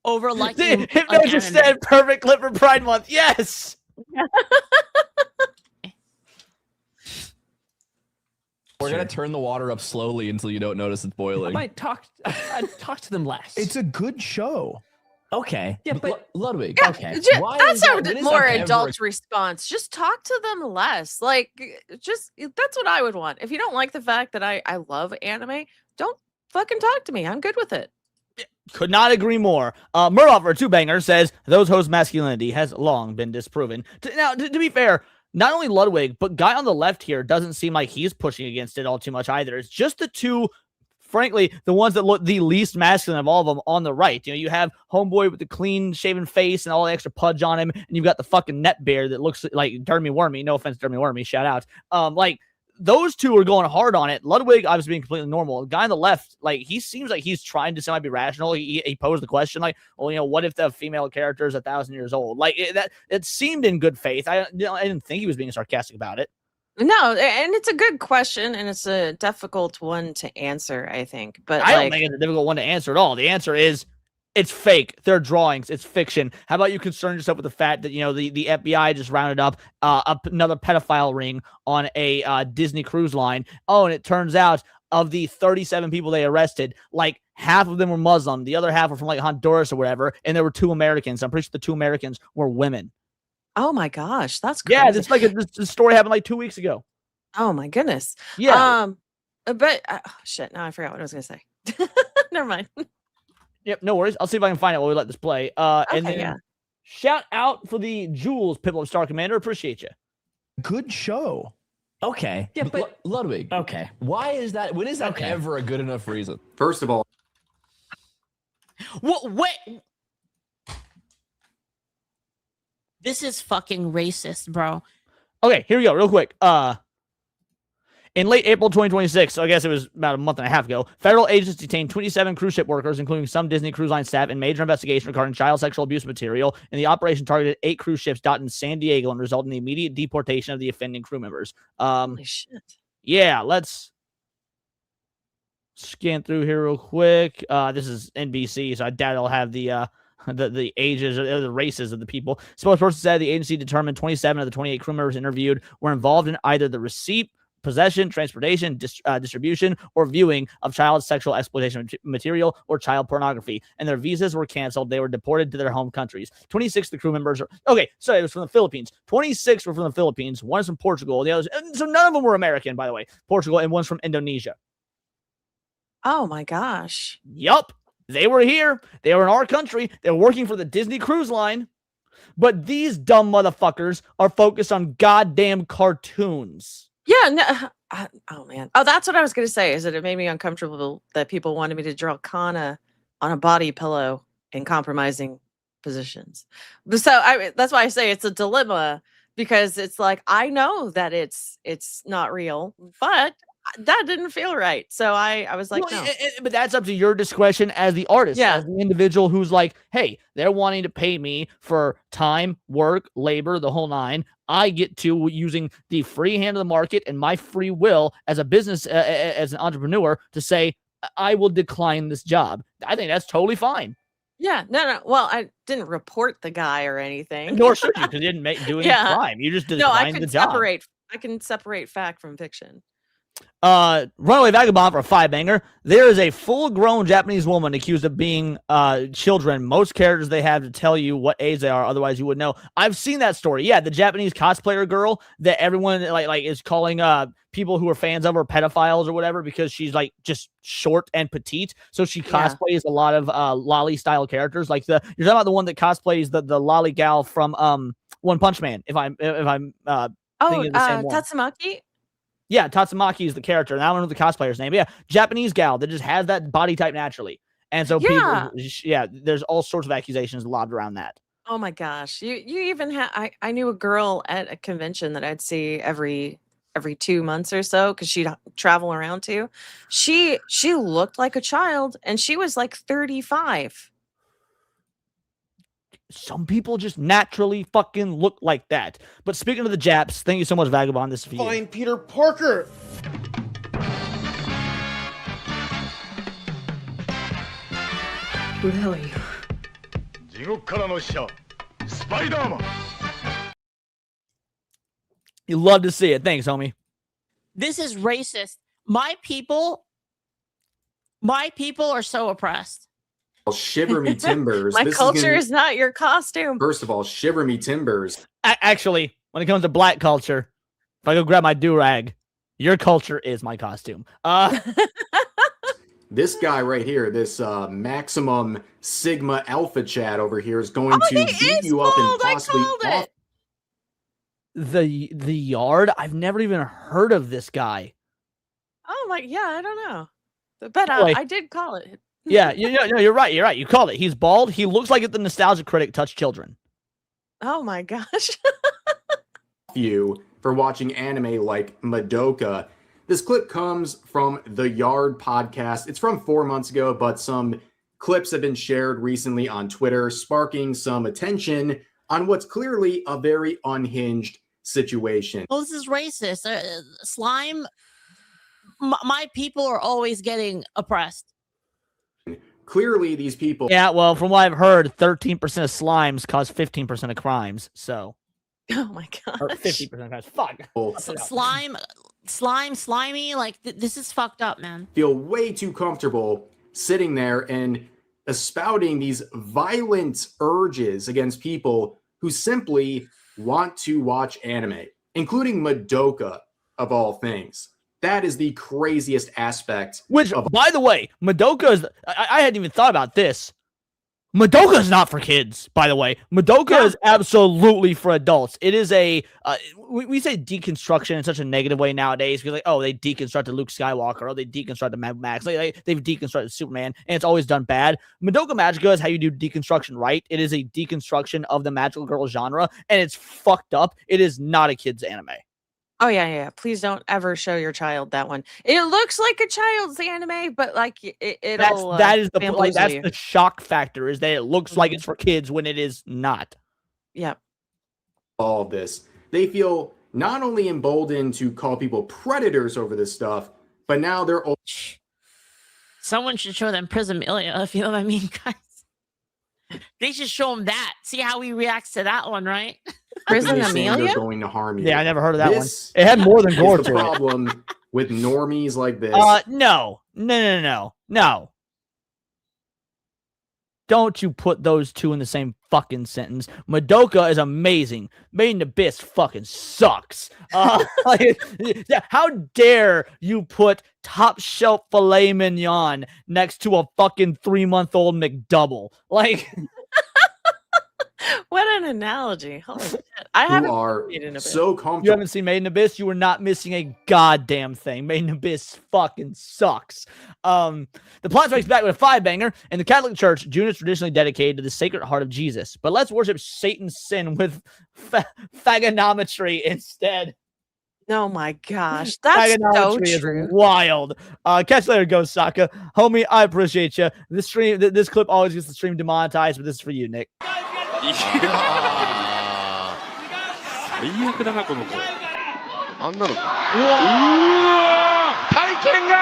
over liking Hypno just said perfect clip for Pride Month. Yes. We're gonna turn the water up slowly until you don't notice it's I boiling. might talk. I talked to them last. It's a good show. Okay. Yeah, but Ludwig. okay. Why That's is that- when a is more that ever adult response. Just talk to them less. Like, just that's what I would want. If you don't like the fact that I love anime, don't fucking talk to me. I'm good with it. Could not agree more. Murdoch for a 2-banger says those host masculinity has long been disproven. To be fair, not only Ludwig, but guy on the left here doesn't seem like he's pushing against it all too much either. It's just the two, frankly, the ones that look the least masculine of all of them on the right. You know, you have homeboy with the clean shaven face and all the extra pudge on him, and you've got the fucking net bear that looks like Dermy Wormy. No offense, Dermy Wormy. Shout out. Like those two are going hard on it. Ludwig obviously being completely normal. The guy on the left, like he seems like he's trying to semi be rational. He posed the question like, well, you know, what if the female character is 1,000 years old? Like it seemed in good faith. I didn't think he was being sarcastic about it. No, and it's a good question, and it's a difficult one to answer, I think. But I don't think it's a difficult one to answer at all. The answer is it's fake. They're drawings. It's fiction. How about you concern yourself with the fact that, you know, the FBI just rounded up another pedophile ring on a Disney cruise line. Oh, and it turns out of the 37 people they arrested, like half of them were Muslim. The other half were from like Honduras or whatever. And there were 2 Americans. I'm pretty sure the 2 Americans were women. oh my gosh, that's crazy. Yeah, it's like this story happened like 2 weeks ago. Oh my goodness. Yeah. But shit. Now I forgot what I was gonna say. Never mind. Yep, no worries. I'll see if I can find it while we let this play. And then yeah. shout out for the Jules Piplup Star Commander. Appreciate you. Good show. okay. Yeah, but Ludwig. okay. Why is that? When is that Okay. ever a good enough reason? First of all, Wait. This is fucking racist, bro. Okay, here we go, real quick. In late April 2026, so I guess it was about a month and a half ago, federal agents detained 27 cruise ship workers, including some Disney Cruise Line staff, in major investigation regarding child sexual abuse material. And the operation targeted 8 cruise ships docked in San Diego and resulted in the immediate deportation of the offending crew members. Holy shit. Yeah, let's scan through here real quick. This is NBC, so I doubt it'll have the ages or the races of the people. Spokesperson said the agency determined 27 of the 28 crew members interviewed were involved in either the receipt, possession, transportation, distribution, or viewing of child sexual exploitation material or child pornography, and their visas were canceled. They were deported to their home countries. 26 of the crew members are okay. So it was from the Philippines. 26 were from the Philippines. One is from Portugal. The others, so none of them were American, by the way. Portugal, and one's from Indonesia. Oh my gosh. Yup. They were here. They were in our country. They were working for the Disney Cruise Line. But these dumb motherfuckers are focused on goddamn cartoons. Yeah, no, Oh man. Oh, that's what I was going to say. Is that it made me uncomfortable that people wanted me to draw Kana on a body pillow in compromising positions. So that's why I say it's a dilemma, because it's like I know that it's not real, but that didn't feel right. So I was like, Well, no. but that's up to your discretion as the artist, Yeah. as the individual who's like, hey, they're wanting to pay me for time, work, labor, the whole nine. I get to, using the free hand of the market and my free will as a business, as an entrepreneur, to say, I will decline this job. I think that's totally fine. Yeah, no. Well, I didn't report the guy or anything. Nor should you, because you didn't do any Yeah. crime. You just No, I declined the can job. I can separate fact from fiction. Runaway Vagabond for a 5-banger. There is a full-grown Japanese woman accused of being children. Most characters they have to tell you what age they are, otherwise you would know. I've seen that story. Yeah, the Japanese cosplayer girl that everyone like is calling people who are fans of her pedophiles or whatever, because she's like just short and petite. So she cosplays a lot of lolly style characters. Like you're talking about the one that cosplays the lolly gal from One Punch Man. If I'm thinking of the same one. Tatsumaki. Yeah, Tatsumaki is the character, and I don't know the cosplayer's name. But yeah, Japanese gal that just has that body type naturally. And so people, there's all sorts of accusations lobbed around that. Oh my gosh. You even had I knew a girl at a convention that I'd see every 2 months or so, because she'd travel around to. She looked like a child, and she was like 35. Some people just naturally fucking look like that. But speaking of the Japs, thank you so much, Vagabond. This is for you. Find Peter Parker. Who the hell are you? You love to see it. Thanks, homie. This is racist. My people are so oppressed. Well, shiver me timbers. My This culture gonna- is not your costume. First of all, shiver me timbers. Actually, when it comes to black culture, if I go grab my do-rag, your culture is my costume. This guy right here, this maximum sigma alpha chat over here, is going to beat you up and possibly off. The Yard? I've never even heard of this guy. Oh my, yeah, I don't know. But Anyway. I did call it. Yeah, no, you're right. You're right. You called it. He's bald. He looks like the nostalgia critic touched children. Oh my gosh. You for watching anime like Madoka. This clip comes from the Yard podcast. It's from 4 months ago, but some clips have been shared recently on Twitter, sparking some attention on what's clearly a very unhinged situation. Well, this is racist. Slime. My people are always getting oppressed. Clearly, these people. Yeah, well, from what I've heard, 13% of slimes cause 15% of crimes. So. Oh my god. Or 50% of crimes. Fuck. Slimy. Like this is fucked up, man. Feel way too comfortable sitting there and espouting these violent urges against people who simply want to watch anime, including Madoka, of all things. That is the craziest aspect. Which, by the way, Madoka is. I hadn't even thought about this. Madoka is not for kids, by the way. Madoka is absolutely for adults. It is a. We say deconstruction in such a negative way nowadays, because, like, oh, they deconstructed Luke Skywalker, or they deconstructed Mad Max. They've deconstructed Superman, and it's always done bad. Madoka Magica is how you do deconstruction right. It is a deconstruction of the magical girl genre, and it's fucked up. It is not a kid's anime. Oh yeah. Please don't ever show your child that one. It looks like a child's anime, but like it'll. That is the like, that's you. the shock factor, is that it looks like it's for kids when it is not. Yep. All of this, they feel not only emboldened to call people predators over this stuff, but now they're. Someone should show them Prismilia, if you know what I mean, guys. They should show him that. See how he reacts to that one, right? They're going to harm you. Yeah, I never heard of that This one. It had more than gore is the to it. problem with normies like this. No. Don't you put those two in the same fucking sentence. Madoka is amazing. Made in Abyss fucking sucks. How dare you put top shelf filet mignon next to a fucking 3-month-old McDouble? Like... What an analogy. Holy shit. I who haven't are Made in Abyss. so You comfortable. haven't seen Made in Abyss? You are not missing a goddamn thing. Made in Abyss fucking sucks. The plot strikes back with a five-banger. In the Catholic Church, June is traditionally dedicated to the Sacred Heart of Jesus. But let's worship Satan's sin with phagonometry instead. Oh my gosh, that's so Phagonometry is true. wild. Catch you later, Ghost Sokka. Homie, I appreciate you. This stream, this clip always gets the stream demonetized, but this is for you, Nick. 最悪だなこの子あんなのうわー体験が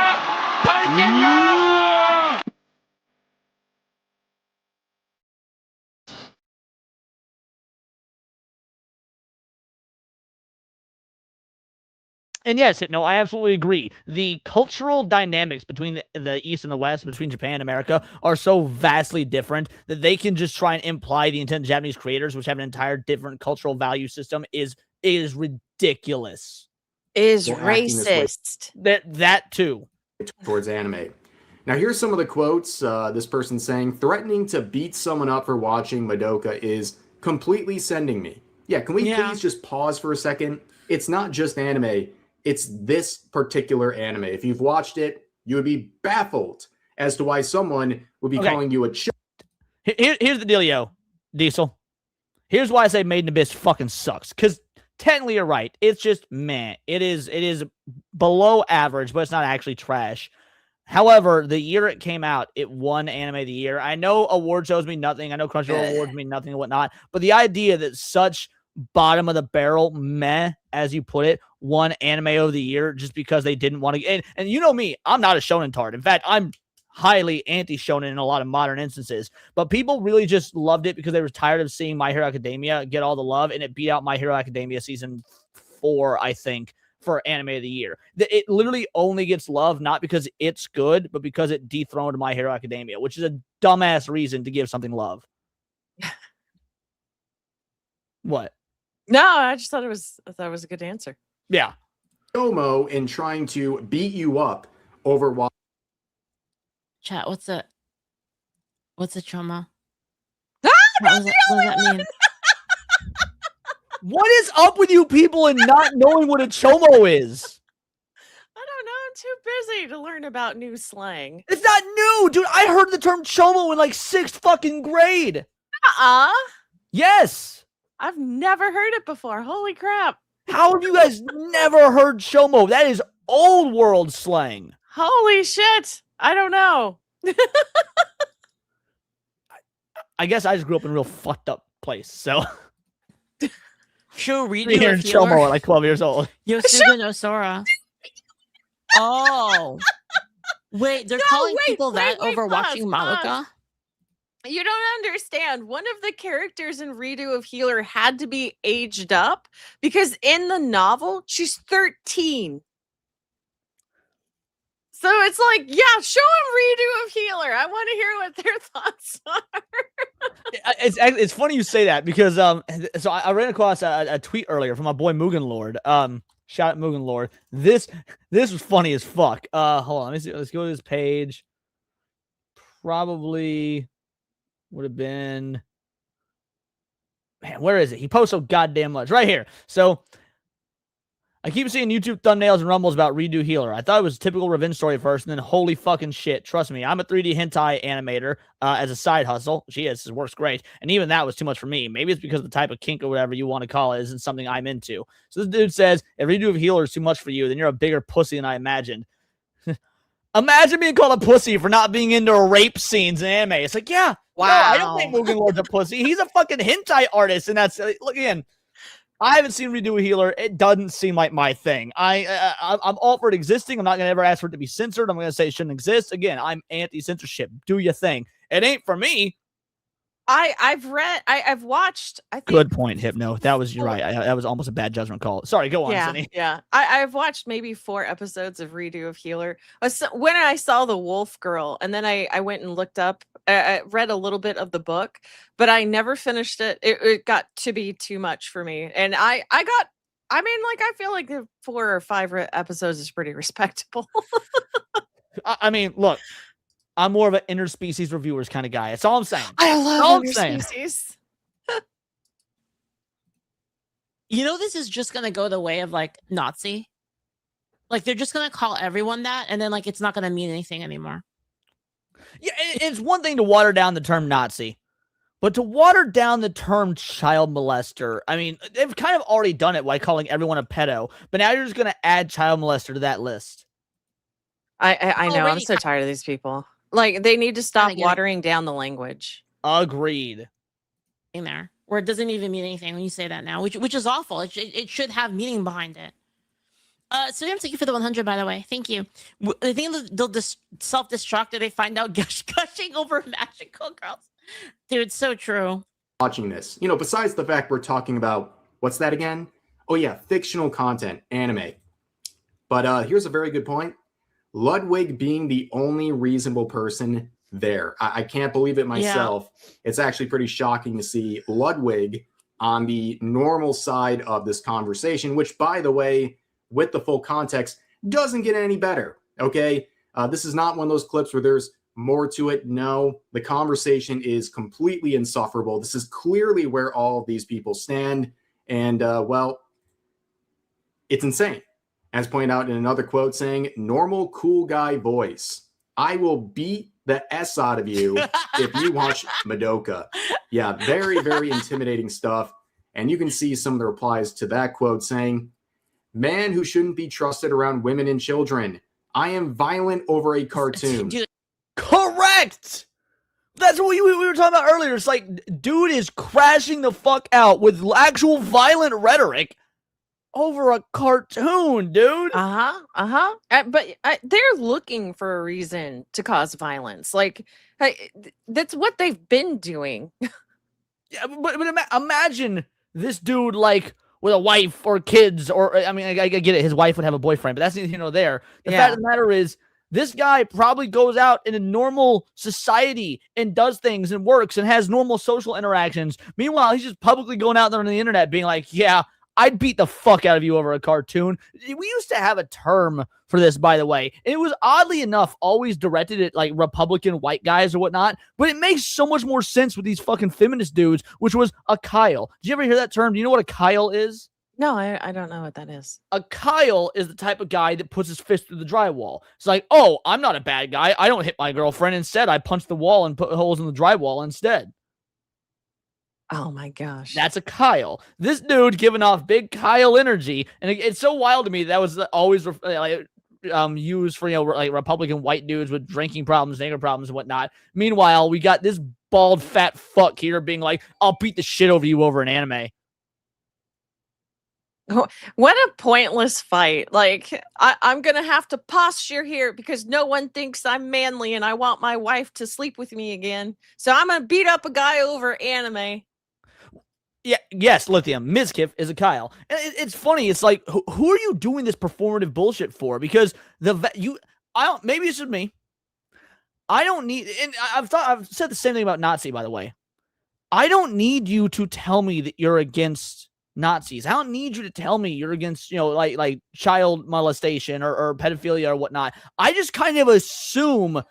And yes, no, I absolutely agree. The cultural dynamics between the East and the West, between Japan and America, are so vastly different that they can just try and imply the intent of Japanese creators, which have an entire different cultural value system, is ridiculous. Is They're acting this way. racist. That too. Towards anime. Now, here's some of the quotes. This person saying, threatening to beat someone up for watching Madoka is completely sending me. Yeah, can we please just pause for a second? It's not just anime. It's this particular anime. If you've watched it, you would be baffled as to why someone would be calling you a Here's the dealio, Diesel. Here's why I say Made in Abyss fucking sucks. Because technically you're right. It's just meh. It is below average, but it's not actually trash. However, the year it came out, it won Anime of the Year. I know award shows mean nothing. I know Crunchyroll awards mean nothing and whatnot. But the idea that such bottom of the barrel meh, as you put it, won Anime of the Year just because they didn't want to. And you know me, I'm not a shonen tard. In fact, I'm highly anti-shonen in a lot of modern instances. But people really just loved it because they were tired of seeing My Hero Academia get all the love, and it beat out My Hero Academia season 4, I think, for Anime of the Year. It literally only gets love not because it's good, but because it dethroned My Hero Academia, which is a dumbass reason to give something love. What? No, I just thought it was a good answer. Yeah. Chomo in trying to beat you up over why. Chat, what's a chomo? Ah, What does that mean? What is up with you people and not knowing what a chomo is? I don't know. I'm too busy to learn about new slang. It's not new, dude. I heard the term chomo in like 6th fucking grade. Yes. I've never heard it before. Holy crap. How have you guys never heard chomo? That is old world slang. Holy shit. I don't know. I guess I just grew up in a real fucked up place, so. Sure, read Hearing chomo at like 12 years old. Yosuga no Sora. Oh. Wait, they're calling people that over watching Madoka? You don't understand. One of the characters in Redo of Healer had to be aged up because in the novel, she's 13. So it's like, yeah, show him Redo of Healer. I want to hear what their thoughts are. It's funny you say that because so I ran across a tweet earlier from my boy Mugen Lord. Shout out Mugen Lord. This was funny as fuck. Hold on, let me see. Let's go to this page. Probably would have been, man, where is it? He posts so goddamn much. Right here. So I keep seeing YouTube thumbnails and rumbles about Redo Healer. I thought it was a typical revenge story at first, and then holy fucking shit. Trust me, I'm a 3D hentai animator as a side hustle. She is. It works great. And even that was too much for me. Maybe it's because the type of kink or whatever you want to call it isn't something I'm into. So this dude says, if Redo Healer is too much for you, then you're a bigger pussy than I imagined. Imagine being called a pussy for not being into rape scenes in anime. It's like, yeah, wow. No, I don't think Mugen Lord's a pussy. He's a fucking hentai artist, and that's look again. I haven't seen Redo a Healer. It doesn't seem like my thing. I'm all for it existing. I'm not gonna ever ask for it to be censored. I'm gonna say it shouldn't exist. Again, I'm anti-censorship. Do your thing. It ain't for me. I've watched. I think Good point, Hypno. That was you're right. That was almost a bad judgment call. Sorry, go on, yeah, Sunny. Yeah. I've watched maybe 4 episodes of Redo of Healer. When I saw the Wolf Girl, and then I went and looked up. I read a little bit of the book, but I never finished it. It got to be too much for me, and I feel like the 4 or 5 episodes is pretty respectable. I mean, look. I'm more of an interspecies reviewers kind of guy. That's all I'm saying. I love interspecies. You know, this is just gonna go the way of like Nazi. Like they're just gonna call everyone that, and then like it's not gonna mean anything anymore. Yeah, it's one thing to water down the term Nazi, but to water down the term child molester, I mean, they've kind of already done it by calling everyone a pedo, but now you're just going to add child molester to that list. I know. I'm so tired of these people. Like, they need to stop get it. watering down the language. Agreed. In there, where it doesn't even mean anything when you say that now, which is awful. It should have meaning behind it. So thank you for the 100, by the way. Thank you. I think they'll just self-destruct if they find out gushing over magical girls. Dude, it's so true. Watching this, you know, besides the fact we're talking about, what's that again? Oh yeah, fictional content, anime. But here's a very good point. Ludwig being the only reasonable person there. I can't believe it myself. Yeah. It's actually pretty shocking to see Ludwig on the normal side of this conversation, which, by the way, with the full context, doesn't get any better, okay? This is not one of those clips where there's more to it. No, the conversation is completely insufferable. This is clearly where all of these people stand, and, well, it's insane. As pointed out in another quote saying, normal cool guy voice. I will beat the S out of you if you watch Madoka. Yeah, very, very intimidating stuff. And you can see some of the replies to that quote saying, man who shouldn't be trusted around women and children. I am violent over a cartoon. Correct! That's what we were talking about earlier. It's like, dude is crashing the fuck out with actual violent rhetoric over a cartoon, dude. But they're looking for a reason to cause violence. Like, that's what they've been doing. Yeah, but imagine this dude, like, with a wife or kids, or, I mean, I get it, his wife would have a boyfriend, but that's neither here nor there. The fact of the matter is, this guy probably goes out in a normal society and does things and works and has normal social interactions. Meanwhile, he's just publicly going out there on the internet being like, yeah, I'd beat the fuck out of you over a cartoon. We used to have a term for this, by the way. It was oddly enough always directed at like Republican white guys or whatnot, but it makes so much more sense with these fucking feminist dudes, which was a Kyle. Did you ever hear that term? Do you know what a Kyle is? No, I don't know what that is. A Kyle is the type of guy that puts his fist through the drywall. It's like, oh, I'm not a bad guy. I don't hit my girlfriend. Instead, I punch the wall and put holes in the drywall instead. Oh my gosh. That's a Kyle. This dude giving off big Kyle energy. And it's so wild to me that was always used for, you know, like Republican white dudes with drinking problems, anger problems, and whatnot. Meanwhile, we got this bald fat fuck here being like, I'll beat the shit over you over an anime. What a pointless fight. Like, I'm going to have to posture here because no one thinks I'm manly and I want my wife to sleep with me again. So I'm going to beat up a guy over anime. Yeah, yes, Lithium. Mizkif is a Kyle. And it's funny. It's like, who are you doing this performative bullshit for? Because maybe it's just me. I don't need, and I've said the same thing about Nazi, by the way. I don't need you to tell me that you're against Nazis. I don't need you to tell me you're against, you know, like child molestation or pedophilia or whatnot. I just kind of assume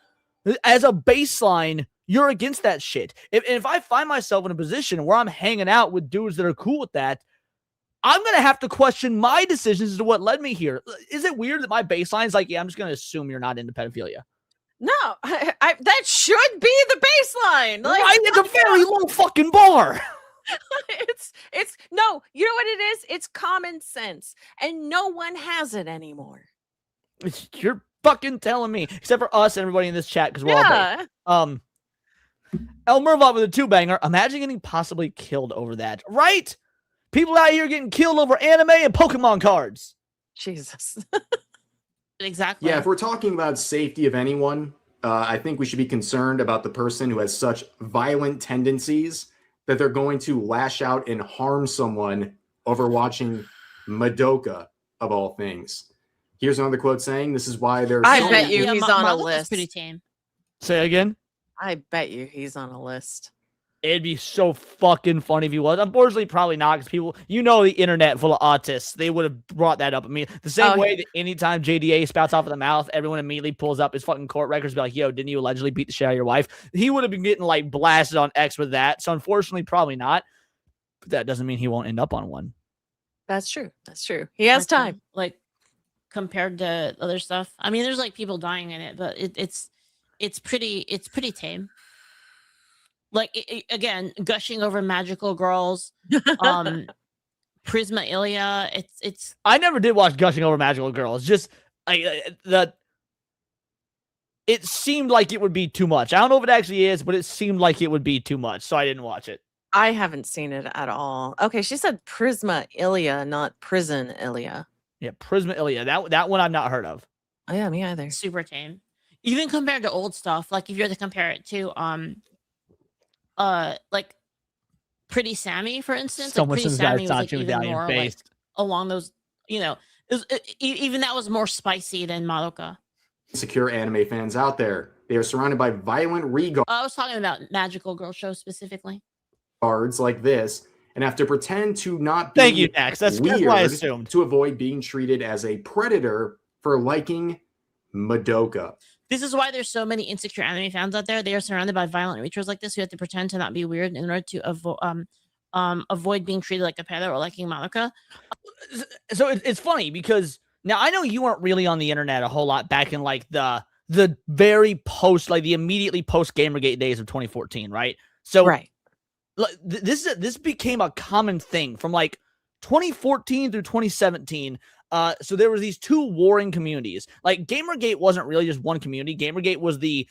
as a baseline you're against that shit. If I find myself in a position where I'm hanging out with dudes that are cool with that, I'm going to have to question my decisions as to what led me here. Is it weird that my baseline is like, yeah, I'm just going to assume you're not into pedophilia? No, that should be the baseline. Like, right? It's a very low fucking bar. it's no, you know what it is? It's common sense, and no one has it anymore. You're fucking telling me, except for us and everybody in this chat, because we're all big. El Mervot with a 2-banger. Imagine getting possibly killed over that, right? People out here getting killed over anime and Pokemon cards. Jesus. Exactly. Yeah, if we're talking about safety of anyone, I think we should be concerned about the person who has such violent tendencies that they're going to lash out and harm someone over watching Madoka, of all things. Here's another quote saying, this is why there's... I bet you he's on a list. Pretty tame. Say again? I bet you he's on a list. It'd be so fucking funny if he was. Unfortunately, probably not, because people, you know, the internet full of autists, they would have brought that up. I mean, the same way that anytime JDA spouts off of the mouth, everyone immediately pulls up his fucking court records and be like, yo, didn't you allegedly beat the shit out of your wife? He would have been getting, like, blasted on X with that. So, unfortunately, probably not. But that doesn't mean he won't end up on one. That's true. That's true. He has time. Like compared to other stuff. I mean, there's like people dying in it, but it's pretty tame. Like again, gushing over magical girls, Prisma Ilia. It's. I never did watch Gushing Over Magical Girls. Just that. It seemed like it would be too much. I don't know if it actually is, but it seemed like it would be too much, so I didn't watch it. I haven't seen it at all. Okay, she said Prisma Ilia, not Prison Ilia. Yeah, Prisma Ilia. That one I've not heard of. Oh yeah, me either. Super tame. Even compared to old stuff, like if you were to compare it to like Pretty Sammy, for instance. So like much Pretty of Sammy was that like even Italian more based. like along those, you know, even that was more spicy than Madoka. Secure anime fans out there. They are surrounded by violent regards. I was talking about magical girl shows specifically. Like this, and have to pretend to not be Thank you, Dax. That's weird what I assumed. to avoid being treated as a predator for liking Madoka. This is why there's so many insecure anime fans out there. They are surrounded by violent creatures like this who have to pretend to not be weird in order to avoid being treated like a predator or liking Madoka. So it's funny because now I know you weren't really on the internet a whole lot back in like the very post, like the immediately post Gamergate days of 2014, right? So right. This became a common thing from like 2014 through 2017. So there were these two warring communities. Like Gamergate wasn't really just one community. Gamergate was the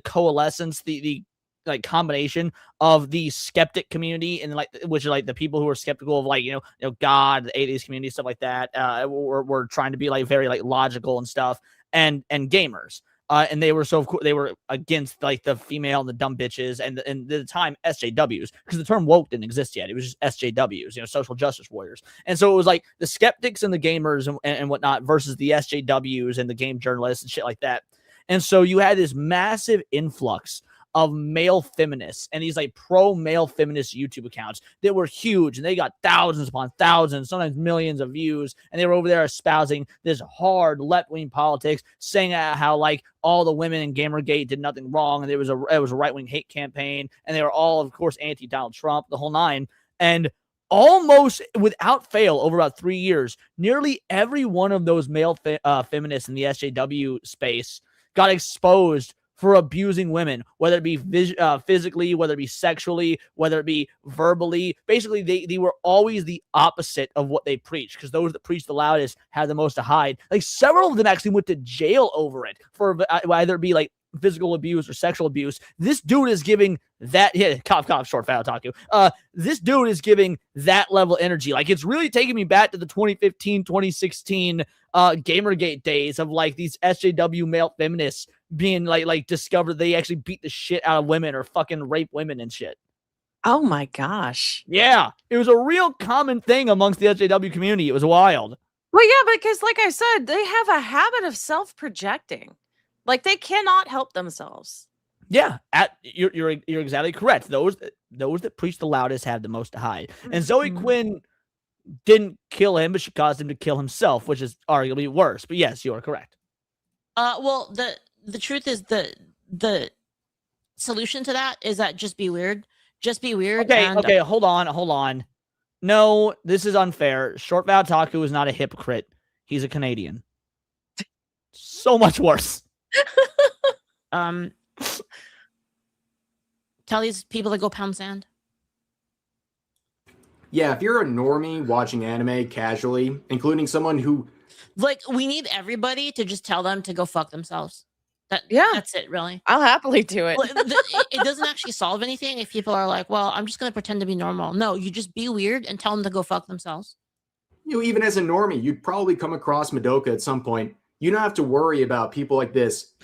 coalescence, the like combination of the skeptic community and like which are like the people who are skeptical of like you know God, the atheist community, stuff like that. Were trying to be like very like logical and stuff, and gamers. And they were against like the female and the dumb bitches and at the time SJWs, because the term woke didn't exist yet. It was just SJWs, you know, social justice warriors. And so it was like the skeptics and the gamers and whatnot versus the SJWs and the game journalists and shit like that. And so you had this massive influx of male feminists and these like pro male feminist YouTube accounts that were huge, and they got thousands upon thousands, sometimes millions of views, and they were over there espousing this hard left-wing politics, saying how like all the women in Gamergate did nothing wrong, and it was a right-wing hate campaign, and they were all of course anti-Donald Trump, the whole nine. And almost without fail, over about 3 years, nearly every one of those male feminists in the SJW space got exposed for abusing women, whether it be physically, whether it be sexually, whether it be verbally. Basically, they were always the opposite of what they preached, because those that preached the loudest had the most to hide. Like several of them actually went to jail over it, for either it be like physical abuse or sexual abuse. This dude is giving that, yeah, cough, short fat otaku. This dude is giving that level of energy. Like it's really taking me back to the 2015, 2016 Gamergate days of like these SJW male feminists being like discovered they actually beat the shit out of women or fucking rape women and shit. Oh my gosh. Yeah, it was a real common thing amongst the SJW community. It was wild. Well, yeah, because like I said, they have a habit of self-projecting. Like they cannot help themselves. Yeah, you're exactly correct. Those that preach the loudest have the most to hide. And Zoe Quinn didn't kill him, but she caused him to kill himself, which is arguably worse. But yes, you are correct. Well, the truth is the solution to that is that just be weird. Just be weird. Okay, hold on. No, this is unfair. Short Vow Taku is not a hypocrite. He's a Canadian. So much worse. Tell these people to go pound sand. Yeah, if you're a normie watching anime casually, including someone who... Like, we need everybody to just tell them to go fuck themselves. That's it, really. I'll happily do it. It doesn't actually solve anything if people are like, well, I'm just going to pretend to be normal. No, you just be weird and tell them to go fuck themselves. You know, even as a normie, you'd probably come across Madoka at some point. You don't have to worry about people like this.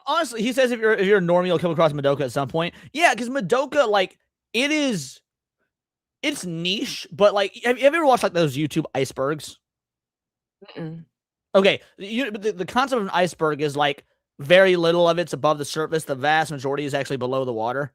Honestly, he says if you're a normie, you'll come across Madoka at some point. Yeah, because Madoka, like, it's niche, but like, have you ever watched like those YouTube icebergs? Mm-mm. Okay, the concept of an iceberg is like very little of it's above the surface. The vast majority is actually below the water.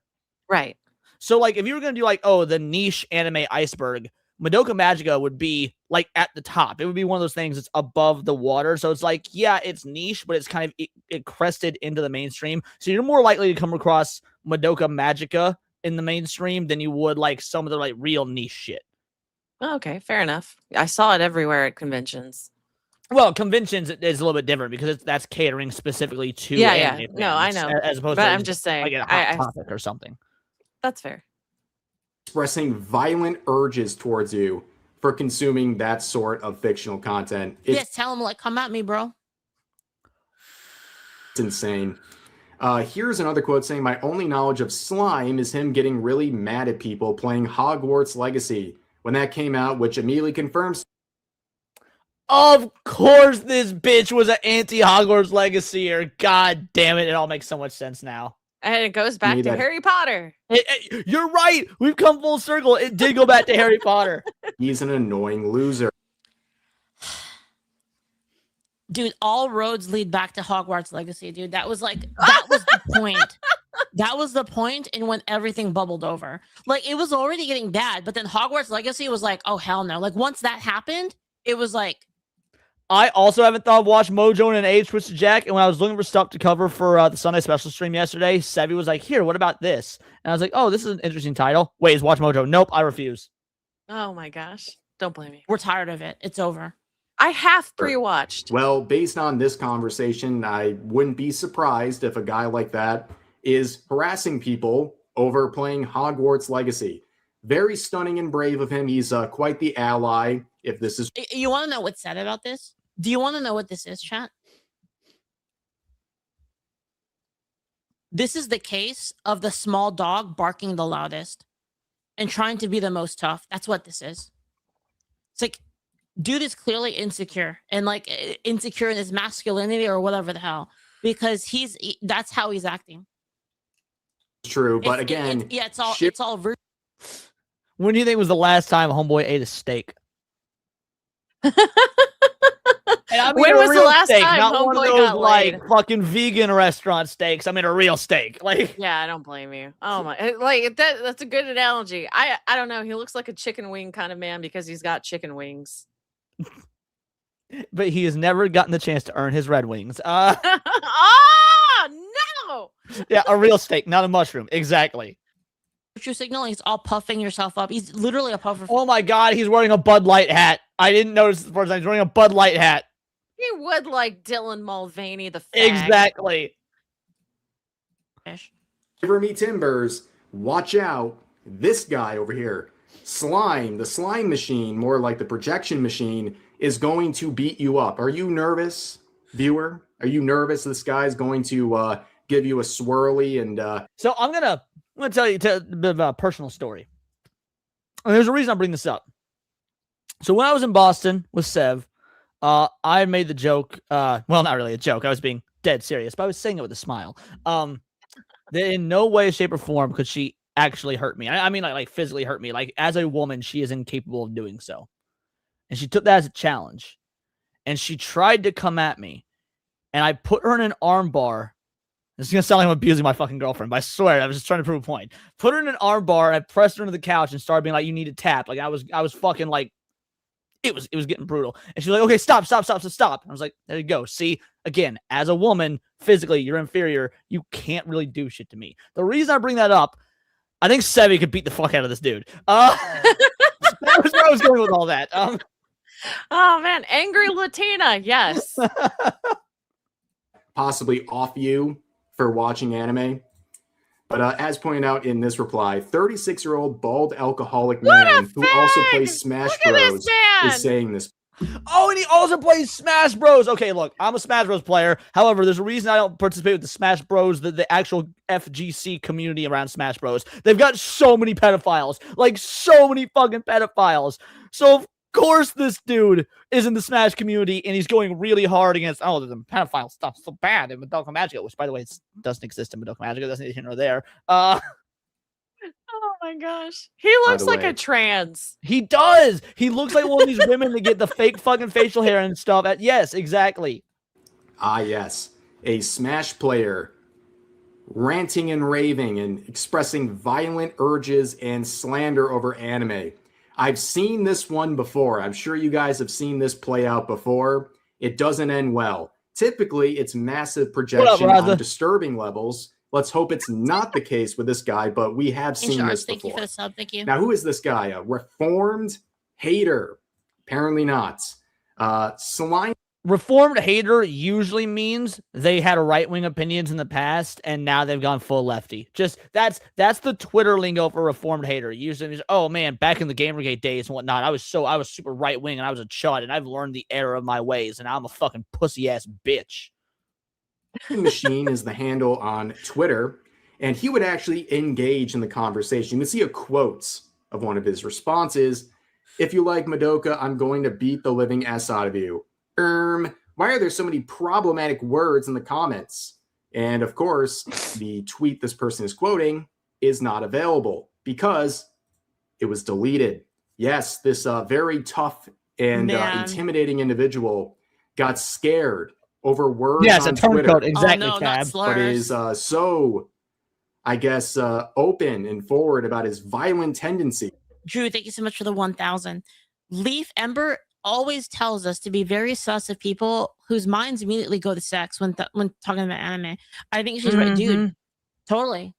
Right. So like, if you were gonna do like, the niche anime iceberg, Madoka Magica would be like at the top. It would be one of those things that's above the water. So it's like, yeah, it's niche, but it's kind of it crested into the mainstream. So you're more likely to come across Madoka Magica in the mainstream than you would like some of the like real niche shit. Okay, fair enough. I saw it everywhere at conventions. Well, conventions is a little bit different because that's catering specifically to Yeah, anime no, I fans, know. as opposed But to I'm just saying, like a hot I topic or something. that's fair. Expressing violent urges towards you for consuming that sort of fictional content. It's Yes, tell him like, come at me, bro. insane. Here's another quote saying, "My only knowledge of slime is him getting really mad at people playing Hogwarts Legacy when that came out, which immediately confirms." Of course, this bitch was an anti-Hogwarts Legacy-er. God damn it! It all makes so much sense now. And it goes back to Harry Potter. You're right. We've come full circle. It did go back to Harry Potter. He's an annoying loser. Dude, all roads lead back to Hogwarts Legacy, dude. That was the point. That was the point, and when everything bubbled over. Like, it was already getting bad, but then Hogwarts Legacy was like, oh, hell no. Like, once that happened, it was like... I also haven't thought of watch Mojo and an Age Twisted Jack, and when I was looking for stuff to cover for the Sunday special stream yesterday, Sevi was like, here, what about this? And I was like, oh, this is an interesting title. Wait, is Watch Mojo? Nope, I refuse. Oh my gosh. Don't blame me. We're tired of it. It's over. I have pre-watched. Well, based on this conversation, I wouldn't be surprised if a guy like that is harassing people over playing Hogwarts Legacy. Very stunning and brave of him. He's quite the ally. If this is... You want to know what's sad about this? Do you want to know what this is, chat? This is the case of the small dog barking the loudest and trying to be the most tough. That's what this is. It's like, dude is clearly insecure and like insecure in his masculinity or whatever the hell, because that's how he's acting. True, but again, it's all When do you think was the last time Homeboy ate a steak? And I mean when was the last steak, time not one of Homeboy those got like laid? fucking vegan restaurant steaks. I mean a real steak. Like, yeah, I don't blame you. Oh my, like that's a good analogy. I don't know. He looks like a chicken wing kind of man because he's got chicken wings. But he has never gotten the chance to earn his Red Wings. Oh no! Yeah, a real steak, not a mushroom. Exactly. virtue signaling. He's all puffing yourself up. He's literally a puffer. Oh my god, he's wearing a Bud Light hat. I didn't notice the first time. He's wearing a Bud Light hat. He would like Dylan Mulvaney, the fag. Exactly. Give me timbers. Watch out. This guy over here. Slime, the slime machine, more like the projection machine, is going to beat you up. Are you nervous, viewer? Are you nervous this guy's going to give you a swirly and So I'm gonna tell you a bit of a personal story. And there's a reason I bring this up. So when I was in Boston with Sev, I made the joke, well, not really a joke. I was being dead serious, but I was saying it with a smile. That in no way, shape, or form could she actually hurt me. I mean, like physically hurt me. Like, as a woman, she is incapable of doing so. And she took that as a challenge. And she tried to come at me. And I put her in an arm bar. This is going to sound like I'm abusing my fucking girlfriend, but I swear, I was just trying to prove a point. Put her in an arm bar, and I pressed her into the couch and started being like, you need to tap. Like, I was fucking like, it was getting brutal. And she was like, okay, stop. And I was like, there you go. See, again, as a woman, physically, you're inferior. You can't really do shit to me. The reason I bring that up, I think Sevi could beat the fuck out of this dude. That was where I was going with all that. Oh man, angry Latina, yes. possibly off you for watching anime. But as pointed out in this reply, 36-year-old bald alcoholic man who also plays Smash Bros. Is saying this. Oh, and he also plays Smash Bros. Okay, look, I'm a Smash Bros. Player. However, there's a reason I don't participate with the Smash Bros., the actual FGC community around Smash Bros. They've got so many pedophiles. Like, so many fucking pedophiles. So, of course, this dude is in the Smash community, and he's going really hard against, oh, the pedophile stuff so bad in Madoka Magica, which, by the way, doesn't exist in Madoka Magica. That's neither here nor there. Oh my gosh. He looks like a trans. He does. He looks like one of these women that get the fake fucking facial hair and stuff. Yes, exactly. Ah, yes. A Smash player ranting and raving and expressing violent urges and slander over anime. I've seen this one before. I'm sure you guys have seen this play out before. It doesn't end well. Typically, it's massive projection on disturbing levels. Let's hope it's not the case with this guy, but we have seen this before. Thank you for the sub. Thank you. Now, who is this guy? A reformed hater. Apparently not. Slime. Reformed hater usually means they had right-wing opinions in the past and now they've gone full lefty. Just that's the Twitter lingo for reformed hater. Usually means, oh man, back in the Gamergate days and whatnot, I was super right-wing and I was a chud and I've learned the error of my ways and I'm a fucking pussy-ass bitch. Machine is the handle on Twitter, and he would actually engage in the conversation. You can see a quote of one of his responses. If you like Madoka, I'm going to beat the living S out of you. Why are there so many problematic words in the comments? And of course, the tweet this person is quoting is not available because it was deleted. Yes, this very tough and intimidating individual got scared over words yes, on a turncoat, Twitter. exactly, oh, no, Tab. But is so, I guess, open and forward about his violent tendency. Drew, thank you so much for the 1,000. Leaf Ember always tells us to be very sus of people whose minds immediately go to sex when talking about anime. I think she's right, dude. Totally.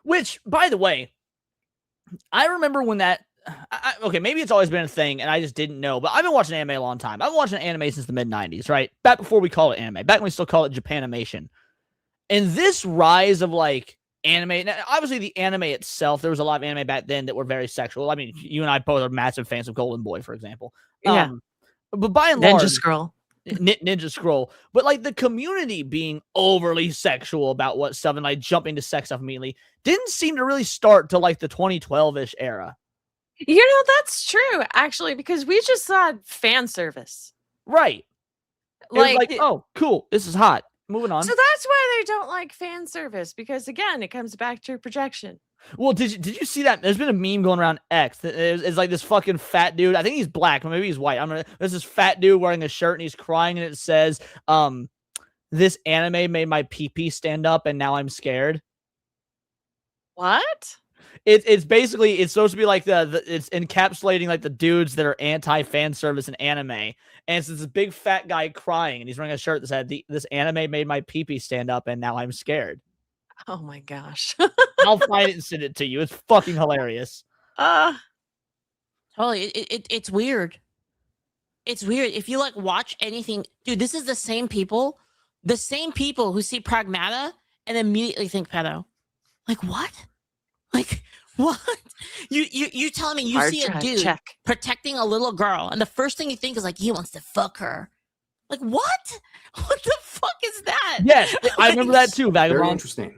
Which, by the way, I remember when that. Okay, maybe it's always been a thing, and I just didn't know. But I've been watching anime a long time. I've been watching anime since the mid-90s, right? Back before we called it anime. Back when we still call it Japanimation. And this rise of like anime. Now, obviously, the anime itself, there was a lot of anime back then that were very sexual. I mean, you and I both are massive fans of Golden Boy, for example. Yeah. But by and large, Ninja Scroll. Ninja Scroll. But like the community being overly sexual about what stuff and like jumping to sex stuff immediately didn't seem to really start till like the 2012-ish era. You know, that's true, actually, because we just saw fan service. Right. It was like, oh, cool. This is hot. Moving on. So that's why they don't like fan service, because again, it comes back to projection. Well, did you see that? There's been a meme going around X. It's like this fucking fat dude. I think he's black, maybe he's white. There's this fat dude wearing a shirt and he's crying, and it says, "This anime made my pee-pee stand up, and now I'm scared." What? It's basically, it's supposed to be like it's encapsulating like the dudes that are anti-fan service in anime, and it's this big fat guy crying, and he's wearing a shirt that said, "This anime made my pee-pee stand up, and now I'm scared." Oh my gosh. I'll find it and send it to you. It's fucking hilarious. Totally. It's weird. It's weird. If you like watch anything, dude, this is the same people who see Pragmata and immediately think pedo. Like what? Like what? You telling me you Hard see a drive dude check. protecting a little girl, and the first thing you think is like he wants to fuck her. Like what? What the fuck is that? Yes, I remember that too. Very interesting.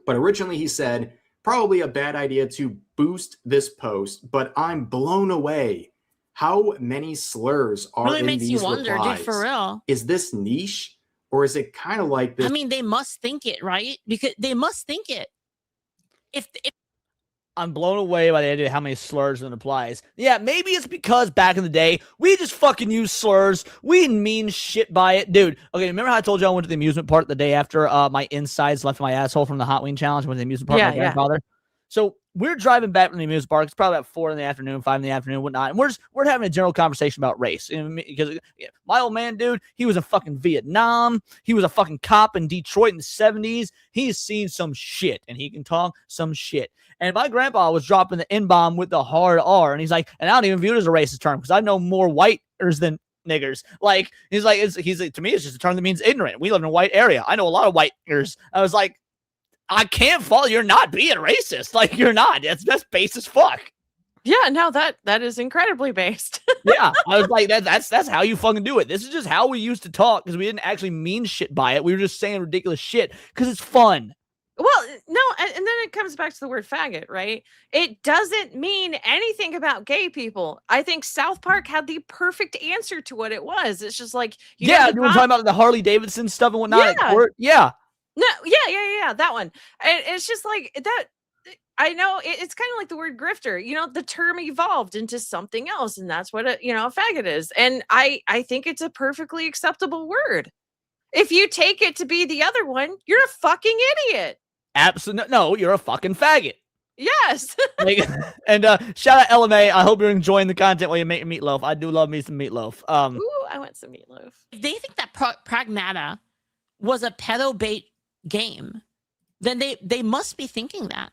But originally he said, probably a bad idea to boost this post, but I'm blown away. How many slurs are Really in makes these you wonder, replies? dude, for real. Is this niche, or is it kind of like this? I mean, they must think it, right? Because they must think it. If I'm blown away by the idea of how many slurs it applies. Yeah, maybe it's because back in the day, we just fucking used slurs. We didn't mean shit by it. Dude, okay, remember how I told you I went to the amusement park the day after my insides left my asshole from the Hot Wing Challenge? Went to the amusement park with my grandfather. So we're driving back from the amusement park. It's probably about 4 in the afternoon, 5 in the afternoon, whatnot. And we're having a general conversation about race. Because my old man, dude, he was in fucking Vietnam. He was a fucking cop in Detroit in the 70s. He's seen some shit, and he can talk some shit. And my grandpa was dropping the N-bomb with the hard R, and he's like, and I don't even view it as a racist term because I know more whiters than niggers. Like, he's like, to me, it's just a term that means ignorant. We live in a white area. I know a lot of whiters. I was like, I can't follow. You're not being racist. Like, you're not. That's base as fuck. Yeah, no, that is incredibly based. Yeah, I was like, that's how you fucking do it. This is just how we used to talk because we didn't actually mean shit by it. We were just saying ridiculous shit because it's fun. Well, no, and then it comes back to the word faggot, right? It doesn't mean anything about gay people. I think South Park had the perfect answer to what it was. It's just like, you were talking about the Harley Davidson stuff and whatnot. Yeah. No, yeah, that one. And it's just like that. I know it's kind of like the word grifter. You know, the term evolved into something else, and that's what a faggot is. And I think it's a perfectly acceptable word. If you take it to be the other one, you're a fucking idiot. Absolutely. No, you're a fucking faggot. Yes. And shout out LMA. I hope you're enjoying the content while you're making meatloaf. I do love me some meatloaf. Ooh, I want some meatloaf. If they think that Pragmata was a pedo bait game, then they must be thinking that.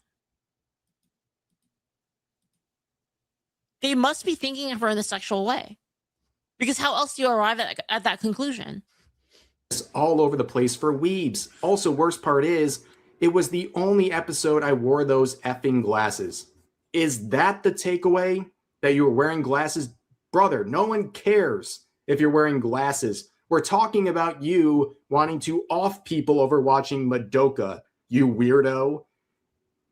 they must be thinking of her in a sexual way. Because how else do you arrive at that conclusion? It's all over the place for weebs. Also, worst part is, it was the only episode I wore those effing glasses. Is that the takeaway? That you were wearing glasses? Brother, no one cares if you're wearing glasses. We're talking about you wanting to off people over watching Madoka, you weirdo.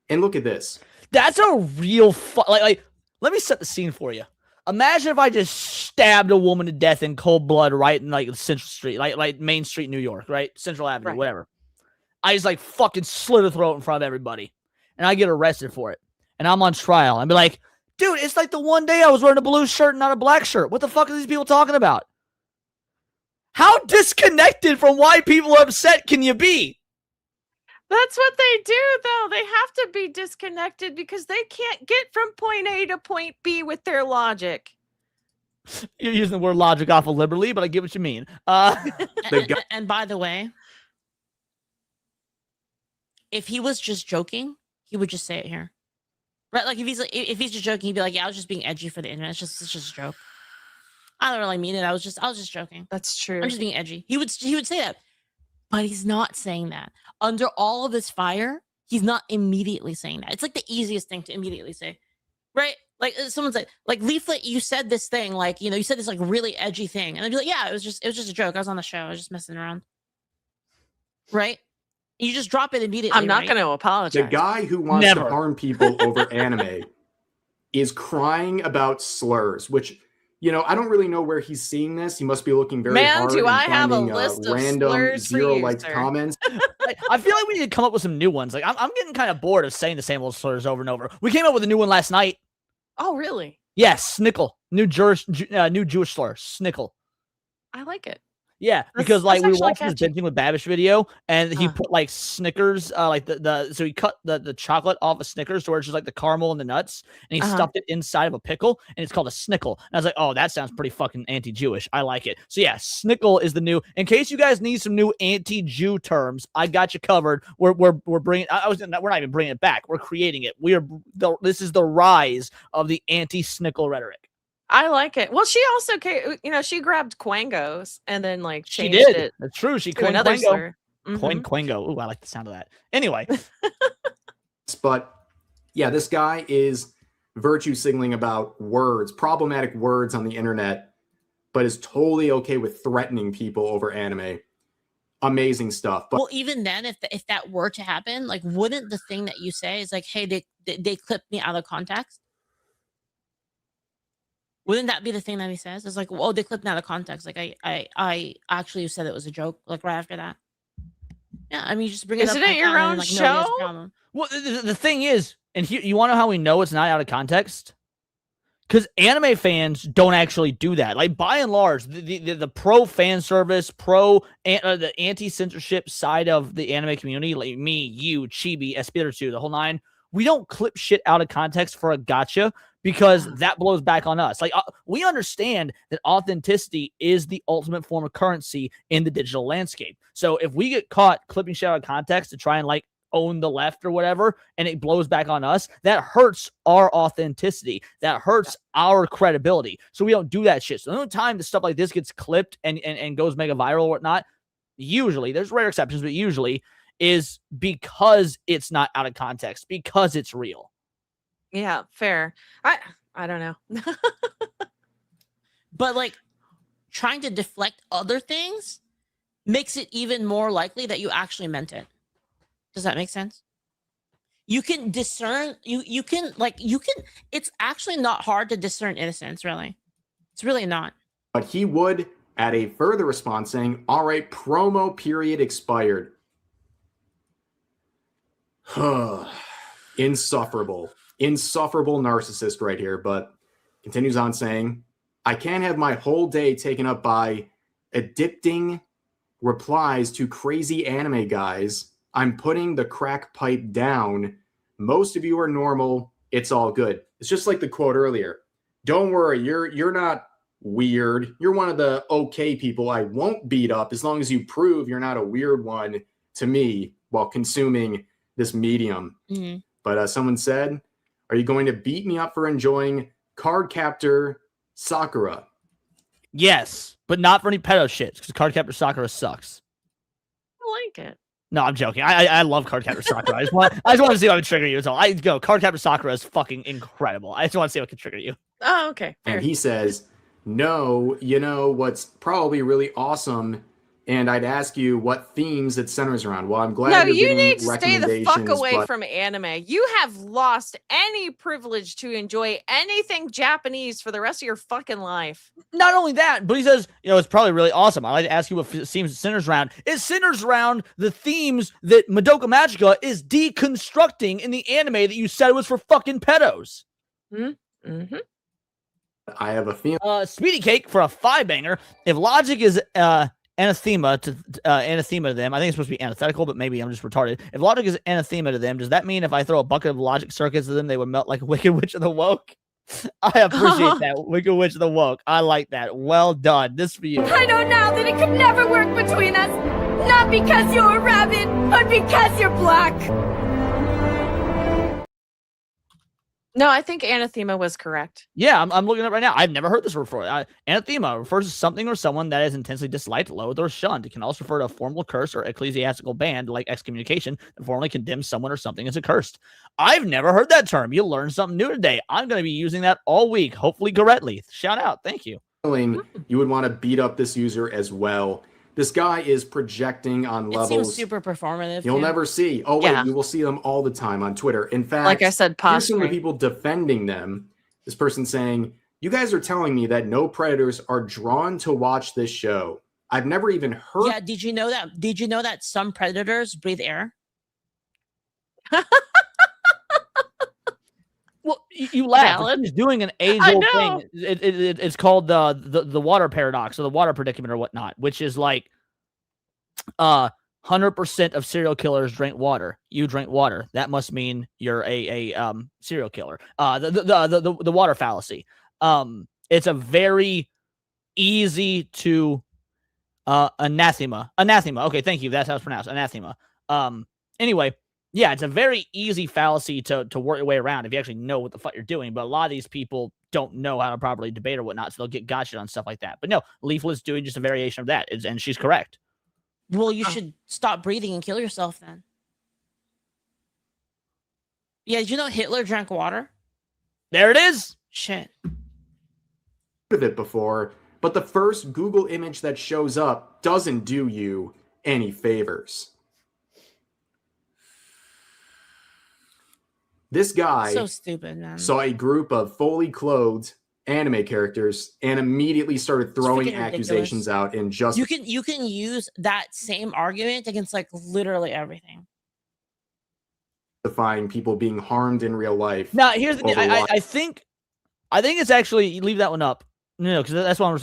And look at this. That's a real like. Let me set the scene for you. Imagine if I just stabbed a woman to death in cold blood right in like Central Street, like Main Street, New York, right? Central Avenue, whatever. I just like fucking slit her throat in front of everybody, and I get arrested for it, and I'm on trial. I'd be like, dude, it's like the one day I was wearing a blue shirt and not a black shirt. What the fuck are these people talking about? How disconnected from why people are upset can you be? That's what they do, though. They have to be disconnected because they can't get from point A to point B with their logic. You're using the word logic awful liberally, but I get what you mean. And by the way, if he was just joking, he would just say it here. Right? Like if he's just joking, he'd be like, yeah, I was just being edgy for the internet. It's just a joke. I don't really mean it. I was just joking. That's true. I'm just being edgy. He would say that. But he's not saying that. Under all of this fire, he's not immediately saying that. It's like the easiest thing to immediately say. Right? Like someone's like Leaflit, you said this thing, like, you said this like really edgy thing. And I'd be like, yeah, it was just a joke. I was on the show. I was just messing around. Right? You just drop it immediately. I'm not going to apologize. The guy who wants to harm people over anime is crying about slurs, which, I don't really know where he's seeing this. He must be looking very hard. Do I have a finding, list of random slurs for you, zero-liked sir? comments. I feel like we need to come up with some new ones. Like I'm getting kind of bored of saying the same old slurs over and over. We came up with a new one last night. Oh, really? Yes, snickle. New Jewish slur, snickle. I like it. Yeah, because like we actually watched this binging with Babish video, and he put like Snickers, like so he cut the chocolate off of Snickers to where it's just like the caramel and the nuts, and he stuffed it inside of a pickle, and it's called a snickle. And I was like, oh, that sounds pretty fucking anti-Jewish. I like it. So yeah, snickle is the new. In case you guys need some new anti-Jew terms, I got you covered. We're bringing. We're not even bringing it back. We're creating it. This is the rise of the anti-snickle rhetoric. I like it. Well, she also, she grabbed Quangos and then like changed she did. it. That's true. She to coined another Quango. slur. Quango. Ooh, I like the sound of that. Anyway. But yeah, this guy is virtue signaling about words, problematic words on the internet, but is totally okay with threatening people over anime. Amazing stuff. But well, even then, if that were to happen, like, wouldn't the thing that you say is like, hey, they clipped me out of context? Wouldn't that be the thing that he says? It's like, oh, they clipped me out of context. Like, I actually said it was a joke. Like right after that. Yeah, I mean, you just bring it up. Isn't it your own show? Well, the thing is, and you want to know how we know it's not out of context? Because anime fans don't actually do that. Like by and large, the pro fan service, the anti-censorship side of the anime community, like me, you, Chibi, Espiritu, the whole nine, we don't clip shit out of context for a gotcha because that blows back on us. Like we understand that authenticity is the ultimate form of currency in the digital landscape. So if we get caught clipping shit out of context to try and like own the left or whatever, and it blows back on us, that hurts our authenticity. That hurts our credibility. So we don't do that shit. So the only time the stuff like this gets clipped and goes mega viral or whatnot, usually, there's rare exceptions, but usually is because it's not out of context, because it's real. Yeah, fair. I don't know. But like trying to deflect other things makes it even more likely that you actually meant it. Does that make sense? You can discern, you can, it's actually not hard to discern innocence, really. It's really not. But he would add a further response saying, all right, promo period expired. Insufferable narcissist right here, but continues on saying, I can't have my whole day taken up by addicting replies to crazy anime guys. I'm putting the crack pipe down. Most of you are normal. It's all good. It's just like the quote earlier. Don't worry, you're not weird. You're one of the okay people I won't beat up as long as you prove you're not a weird one to me while consuming this medium. Mm-hmm. But someone said, are you going to beat me up for enjoying Cardcaptor Sakura. Yes, but not for any pedo shit, because Cardcaptor Sakura sucks. I like it. No, I'm joking. I love Cardcaptor Sakura. I just want to see what can trigger you. So I go. Cardcaptor Sakura is fucking incredible. I just want to see what can trigger you. Oh, okay. Fair. And he says, no, you know what's probably really awesome, and I'd ask you what themes it centers around. Well, I'm glad No, you're you getting need to stay the fuck recommendations, away but from anime. You have lost any privilege to enjoy anything Japanese for the rest of your fucking life. Not only that, but he says, it's probably really awesome. I'd like to ask you what themes it centers around. It centers around the themes that Madoka Magica is deconstructing in the anime that you said was for fucking pedos. Mm-hmm. I have a feeling. Speedy Cake for a 5-banger. If logic is anathema to them, I think it's supposed to be antithetical, but maybe I'm just retarded. If logic is anathema to them, does that mean if I throw a bucket of logic circuits at them, they would melt like a Wicked Witch of the Woke? I appreciate that. Wicked Witch of the Woke. I like that. Well done. This for you. I know now that it could never work between us. Not because you're a rabbit, but because you're black. No, I think anathema was correct. Yeah, I'm looking at it right now. I've never heard this word before. Anathema refers to something or someone that is intensely disliked, loathed, or shunned. It can also refer to a formal curse or ecclesiastical ban, like excommunication, that formally condemns someone or something as accursed. I've never heard that term. You learned something new today. I'm going to be using that all week, hopefully correctly. Shout out. Thank you. You would want to beat up this user as well. This guy is projecting on levels. It seems super performative. You'll too. never see. Oh, wait, you will see them all the time on Twitter. In fact, Like I said, here's some of the posturing. people defending them. This person saying, you guys are telling me that no predators are drawn to watch this show. I've never even heard. Yeah, did you know that? Did you know that some predators breathe air? Well, you laugh. Valid. He's doing an age-old thing. It's called the water paradox or the water predicament or whatnot, which is like 100% of serial killers drink water. You drink water. That must mean you're a serial killer. The water fallacy. It's a very easy to anathema. Okay, thank you. That's how it's pronounced. Anathema. Anyway. Yeah, it's a very easy fallacy to work your way around if you actually know what the fuck you're doing. But a lot of these people don't know how to properly debate or whatnot, so they'll get gotcha on stuff like that. But no, Leaflit's doing just a variation of that, and she's correct. Well, you should stop breathing and kill yourself then. Yeah, did you know Hitler drank water? There it is. Shit. Of it before, but the first Google image that shows up doesn't do you any favors. This guy So stupid, man. saw a group of fully clothed anime characters and immediately started throwing freaking accusations ridiculous. out and just You can use that same argument against like literally everything. justifying people being harmed in real life. Now, here's the thing. over I think it's actually, you leave that one up. No, because that's what I'm.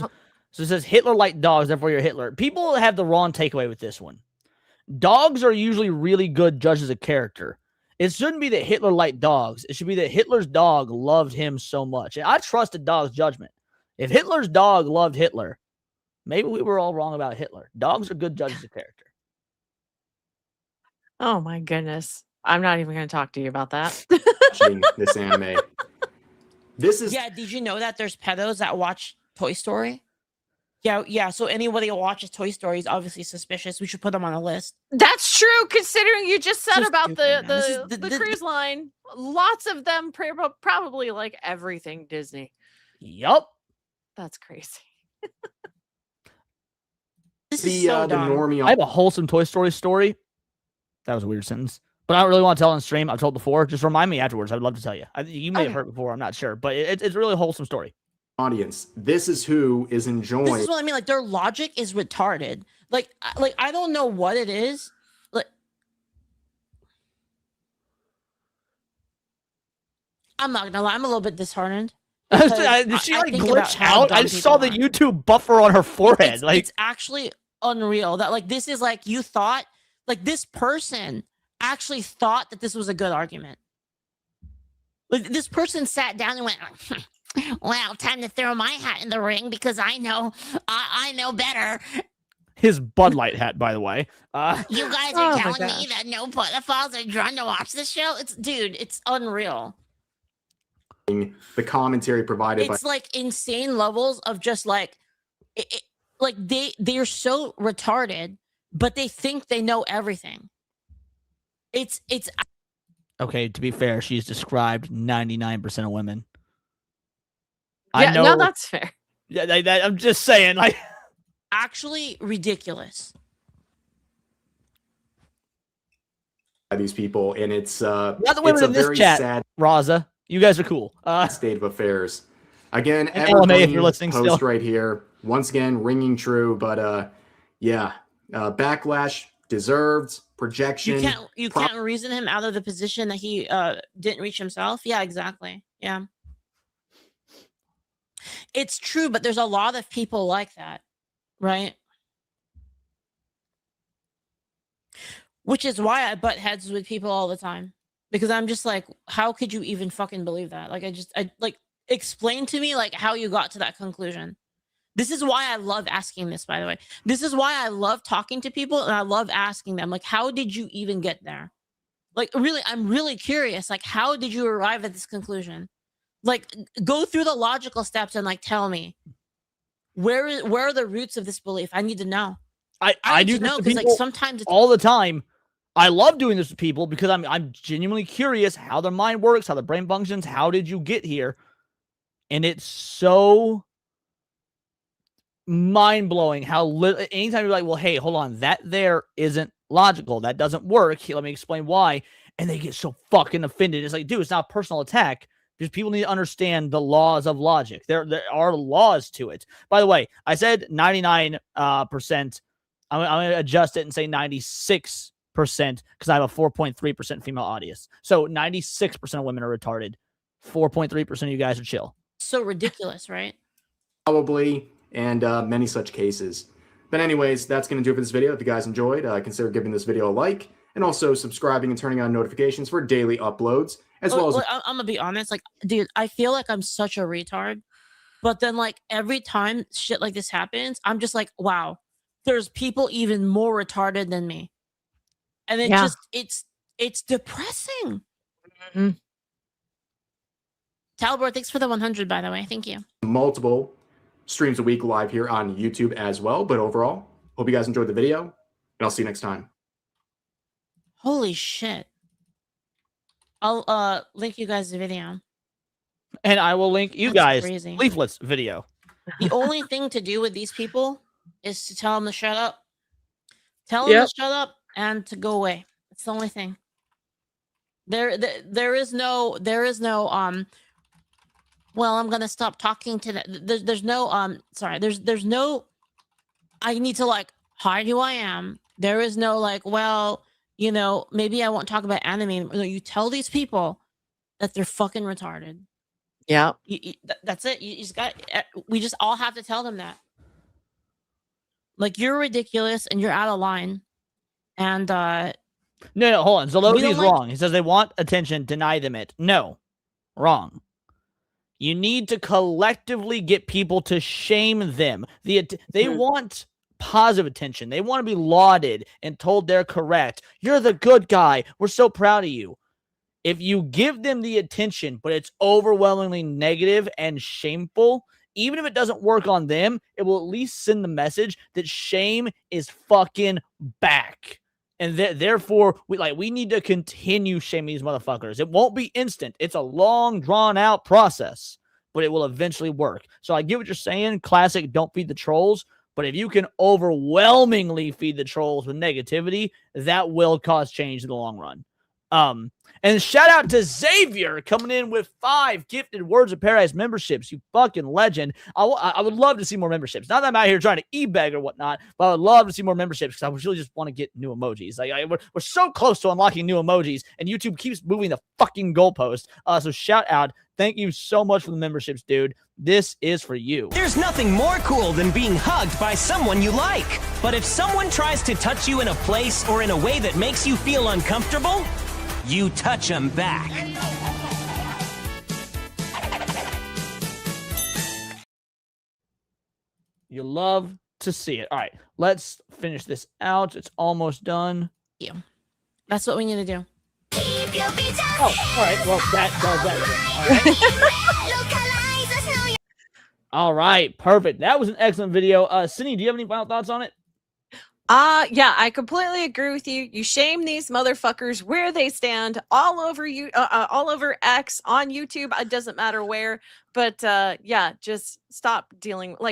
So it says Hitler liked dogs, therefore you're Hitler. People have the wrong takeaway with this one. Dogs are usually really good judges of character. It shouldn't be that Hitler liked dogs. It should be that Hitler's dog loved him so much. And I trust a dog's judgment. If Hitler's dog loved Hitler, maybe we were all wrong about Hitler. Dogs are good judges of character. Oh my goodness. I'm not even going to talk to you about that. watching this anime. This is Yeah, did you know that there's pedos that watch Toy Story? Yeah. So anybody who watches Toy Story is obviously suspicious. We should put them on a list. That's true, considering you just said So about stupid, man. This is the cruise line. Lots of them probably like everything Disney. Yup. That's crazy. This is the so the dumb. normie. I have a wholesome Toy Story story. That was a weird sentence. But I don't really want to tell on stream. I've told before. Just remind me afterwards. I'd love to tell you. You may have heard it before. I'm not sure. But it's a really wholesome story. Audience. This is who is enjoying. This is what I mean. Like their logic is retarded. Like I don't know what it is. Like I'm not gonna lie. I'm a little bit disheartened. Did she like think about glitch how out? I dumb just saw people the are. YouTube buffer on her forehead. It's actually unreal that like this is like you thought like this person actually thought that this was a good argument. Like this person sat down and went, "Well, time to throw my hat in the ring because I know better." His Bud Light hat, by the way. You guys Oh are my telling me gosh. that no pedophiles are drawn to watch this show? It's unreal. the commentary provided by It's like insane levels of just like, like they're so retarded, but they think they know everything. It's Okay, to be fair, she's described 99% of women. Yeah, I know. no, that's fair. Yeah, I'm just saying, like, actually ridiculous. these people, and it's not the women it's a in this very chat. sad Raza, you guys are cool. state of affairs. Again, And LMA, if evergreen you're listening post still. right here. Once again, ringing true, but yeah, backlash deserved. Projection. You can't reason him out of the position that he didn't reach himself. Yeah, exactly. Yeah. It's true, but there's a lot of people like that, right? Which is why I butt heads with people all the time, because I'm just like, how could you even fucking believe that? Like, I like, explain to me like how you got to that conclusion. This is why I love asking this, by the way. This is why I love talking to people, and I love asking them, like, how did you even get there? Like, really, I'm really curious. Like, how did you arrive at this conclusion? Like, go through the logical steps and like tell me where are the roots of this belief? I need to know. I need do to know, this because with like people sometimes it's all the time. I love doing this with people because I'm genuinely curious how their mind works, how their brain functions. How did you get here? And it's so mind-blowing how little. Anytime you're like, well, hey, hold on, that there isn't logical, that doesn't work, let me explain why, and they get so fucking offended. It's like, dude, it's not a personal attack. Just people need to understand the laws of logic. There are laws to it. By the way, I said 99%. I'm going to adjust it and say 96% because I have a 4.3% female audience. So 96% of women are retarded. 4.3% of you guys are chill. so ridiculous, right? Probably, and many such cases. But anyways, that's going to do it for this video. If you guys enjoyed, consider giving this video a like, and also subscribing and turning on notifications for daily uploads, as well as... I'm gonna be honest, like, dude, I feel like I'm such a retard, but then like every time shit like this happens, I'm just like, wow, there's people even more retarded than me, and it just it's depressing. Mm-hmm. Talbot, thanks for the 100, by the way. Thank you. multiple streams a week live here on YouTube as well. But overall, hope you guys enjoyed the video, and I'll see you next time. Holy shit. I'll link you guys the video. And I will link you That's guys crazy. Leaflit's video. The only thing to do with these people is to tell them to shut up. Tell them to shut up and to go away. It's the only thing. There is no well, I'm gonna stop talking to that. There's no sorry, there's no I need to like hide who I am. There is no like, well, you know, maybe I won't talk about anime. No, you tell these people that they're fucking retarded. Yeah. That's it. You just got, we just all have to tell them that. Like, you're ridiculous and you're out of line. And No, hold on. Zology is like- wrong. He says they want attention, deny them it. No, wrong. You need to collectively get people to shame them. They want positive attention. They want to be lauded and told they're correct. You're the good guy. We're so proud of you. If you give them the attention, but it's overwhelmingly negative and shameful, even if it doesn't work on them, it will at least send the message that shame is fucking back. And therefore, we need to continue shaming these motherfuckers. It won't be instant. It's a long, drawn-out process, but it will eventually work. So I get what you're saying. Classic, don't feed the trolls. But if you can overwhelmingly feed the trolls with negativity, that will cause change in the long run. And shout out to Xavier coming in with 5 gifted Words of Paradise memberships. You fucking legend. I would love to see more memberships. Not that I'm out here trying to e-beg or whatnot, but I would love to see more memberships because I really just want to get new emojis. We're so close to unlocking new emojis, and YouTube keeps moving the fucking goalpost. So shout out. Thank you so much for the memberships, dude. This is for you. There's nothing more cool than being hugged by someone you like. But if someone tries to touch you in a place or in a way that makes you feel uncomfortable, you touch them back. You love to see it. All right, let's finish this out. It's almost done. Yeah. That's what we need to do. Oh, all right. Well, that does that. All right. All right, perfect. That was an excellent video. Sydney, do you have any final thoughts on it? Yeah, I completely agree with you. You shame these motherfuckers where they stand, all over you, all over X, on YouTube. It doesn't matter where, but yeah, just stop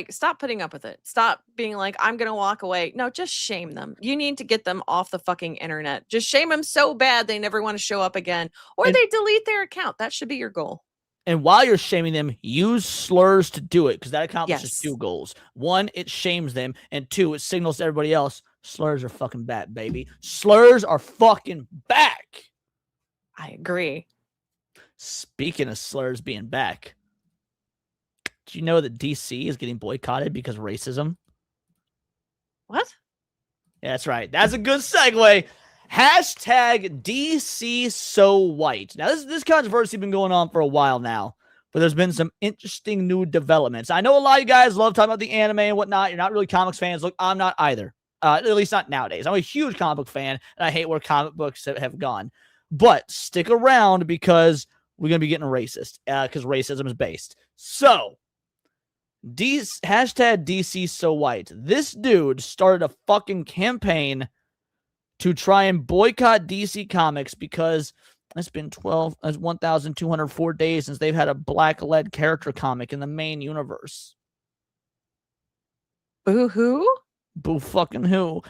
stop putting up with it. Stop being like, I'm gonna walk away. No, just shame them. You need to get them off the fucking internet. Just shame them so bad they never want to show up again, or they delete their account. That should be your goal. And while you're shaming them, use slurs to do it, because that accomplishes two goals. One, it shames them, and two, it signals to everybody else, slurs are fucking back, baby. Slurs are fucking back. I agree. Speaking of slurs being back, do you know that DC is getting boycotted because of racism? What? Yeah, that's right. That's a good segue. Hashtag DC so white. Now, this controversy has been going on for a while now, but there's been some interesting new developments. I know a lot of you guys love talking about the anime and whatnot. You're not really comics fans. Look, I'm not either. At least not nowadays. I'm a huge comic book fan, and I hate where comic books have gone. But stick around, because we're going to be getting racist, because racism is based. So, hashtag DC so white. This dude started a fucking campaign to try and boycott DC Comics because it's been 1,204 days since they've had a black-led character comic in the main universe. Boo-hoo? Boo fucking who.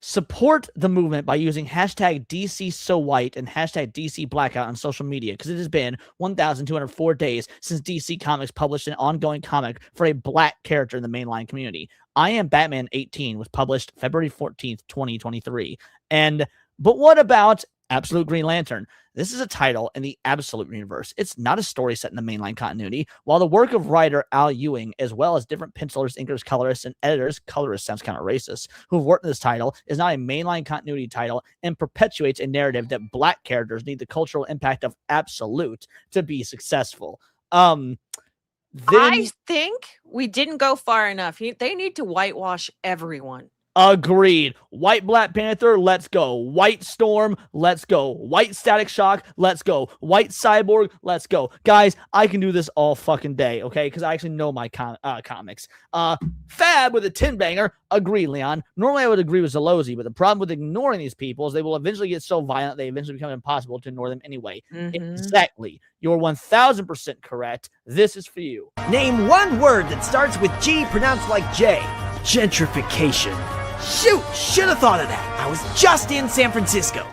Support the movement by using hashtag DC so white and hashtag DC blackout on social media, because it has been 1,204 days since DC Comics published an ongoing comic for a black character in the mainline community. I Am Batman 18 was published February 14th, 2023. But what about Absolute Green Lantern? This is a title in the Absolute universe. It's not a story set in the mainline continuity. While the work of writer Al Ewing, as well as different pencilers, inkers, colorists, and editors, colorist sounds kind of racist, who've worked in this title, is not a mainline continuity title and perpetuates a narrative that black characters need the cultural impact of Absolute to be successful. I think we didn't go far enough. They need to whitewash everyone. Agreed. White Black Panther, let's go. White Storm, let's go. White Static Shock, let's go. White Cyborg, let's go. Guys, I can do this all fucking day, okay? Because I actually know my comics. Fab with a 10-banger, agree, Leon. Normally I would agree with Zalozi, but the problem with ignoring these people is they will eventually get so violent they eventually become impossible to ignore them anyway. Exactly. You're 1,000% correct. This is for you. Name one word that starts with G pronounced like J. Gentrification. Shoot, should have thought of that. I was just in San Francisco.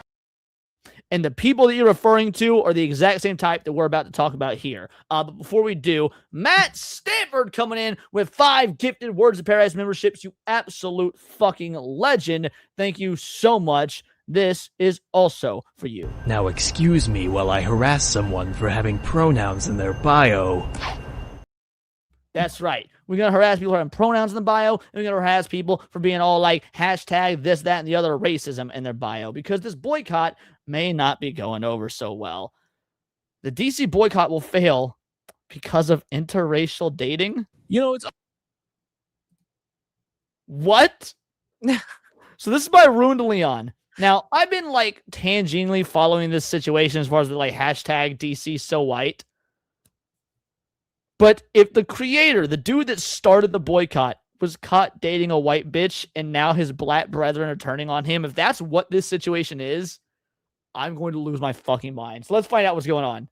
And the people that you're referring to are the exact same type that we're about to talk about here. But before we do, Matt Stanford coming in with 5 gifted Words of Paradise memberships. You absolute fucking legend. Thank you so much. This is also for you. Now excuse me while I harass someone for having pronouns in their bio. That's right. We're going to harass people who have pronouns in the bio, and we're going to harass people for being all like hashtag this, that, and the other racism in their bio, because this boycott may not be going over so well. The DC boycott will fail because of interracial dating. You know, it's... What? So this is by Ruined Leon. Now, I've been like tangentially following this situation as far as the like hashtag DC so white. But if the creator, the dude that started the boycott, was caught dating a white bitch and now his black brethren are turning on him, if that's what this situation is, I'm going to lose my fucking mind. So let's find out what's going on.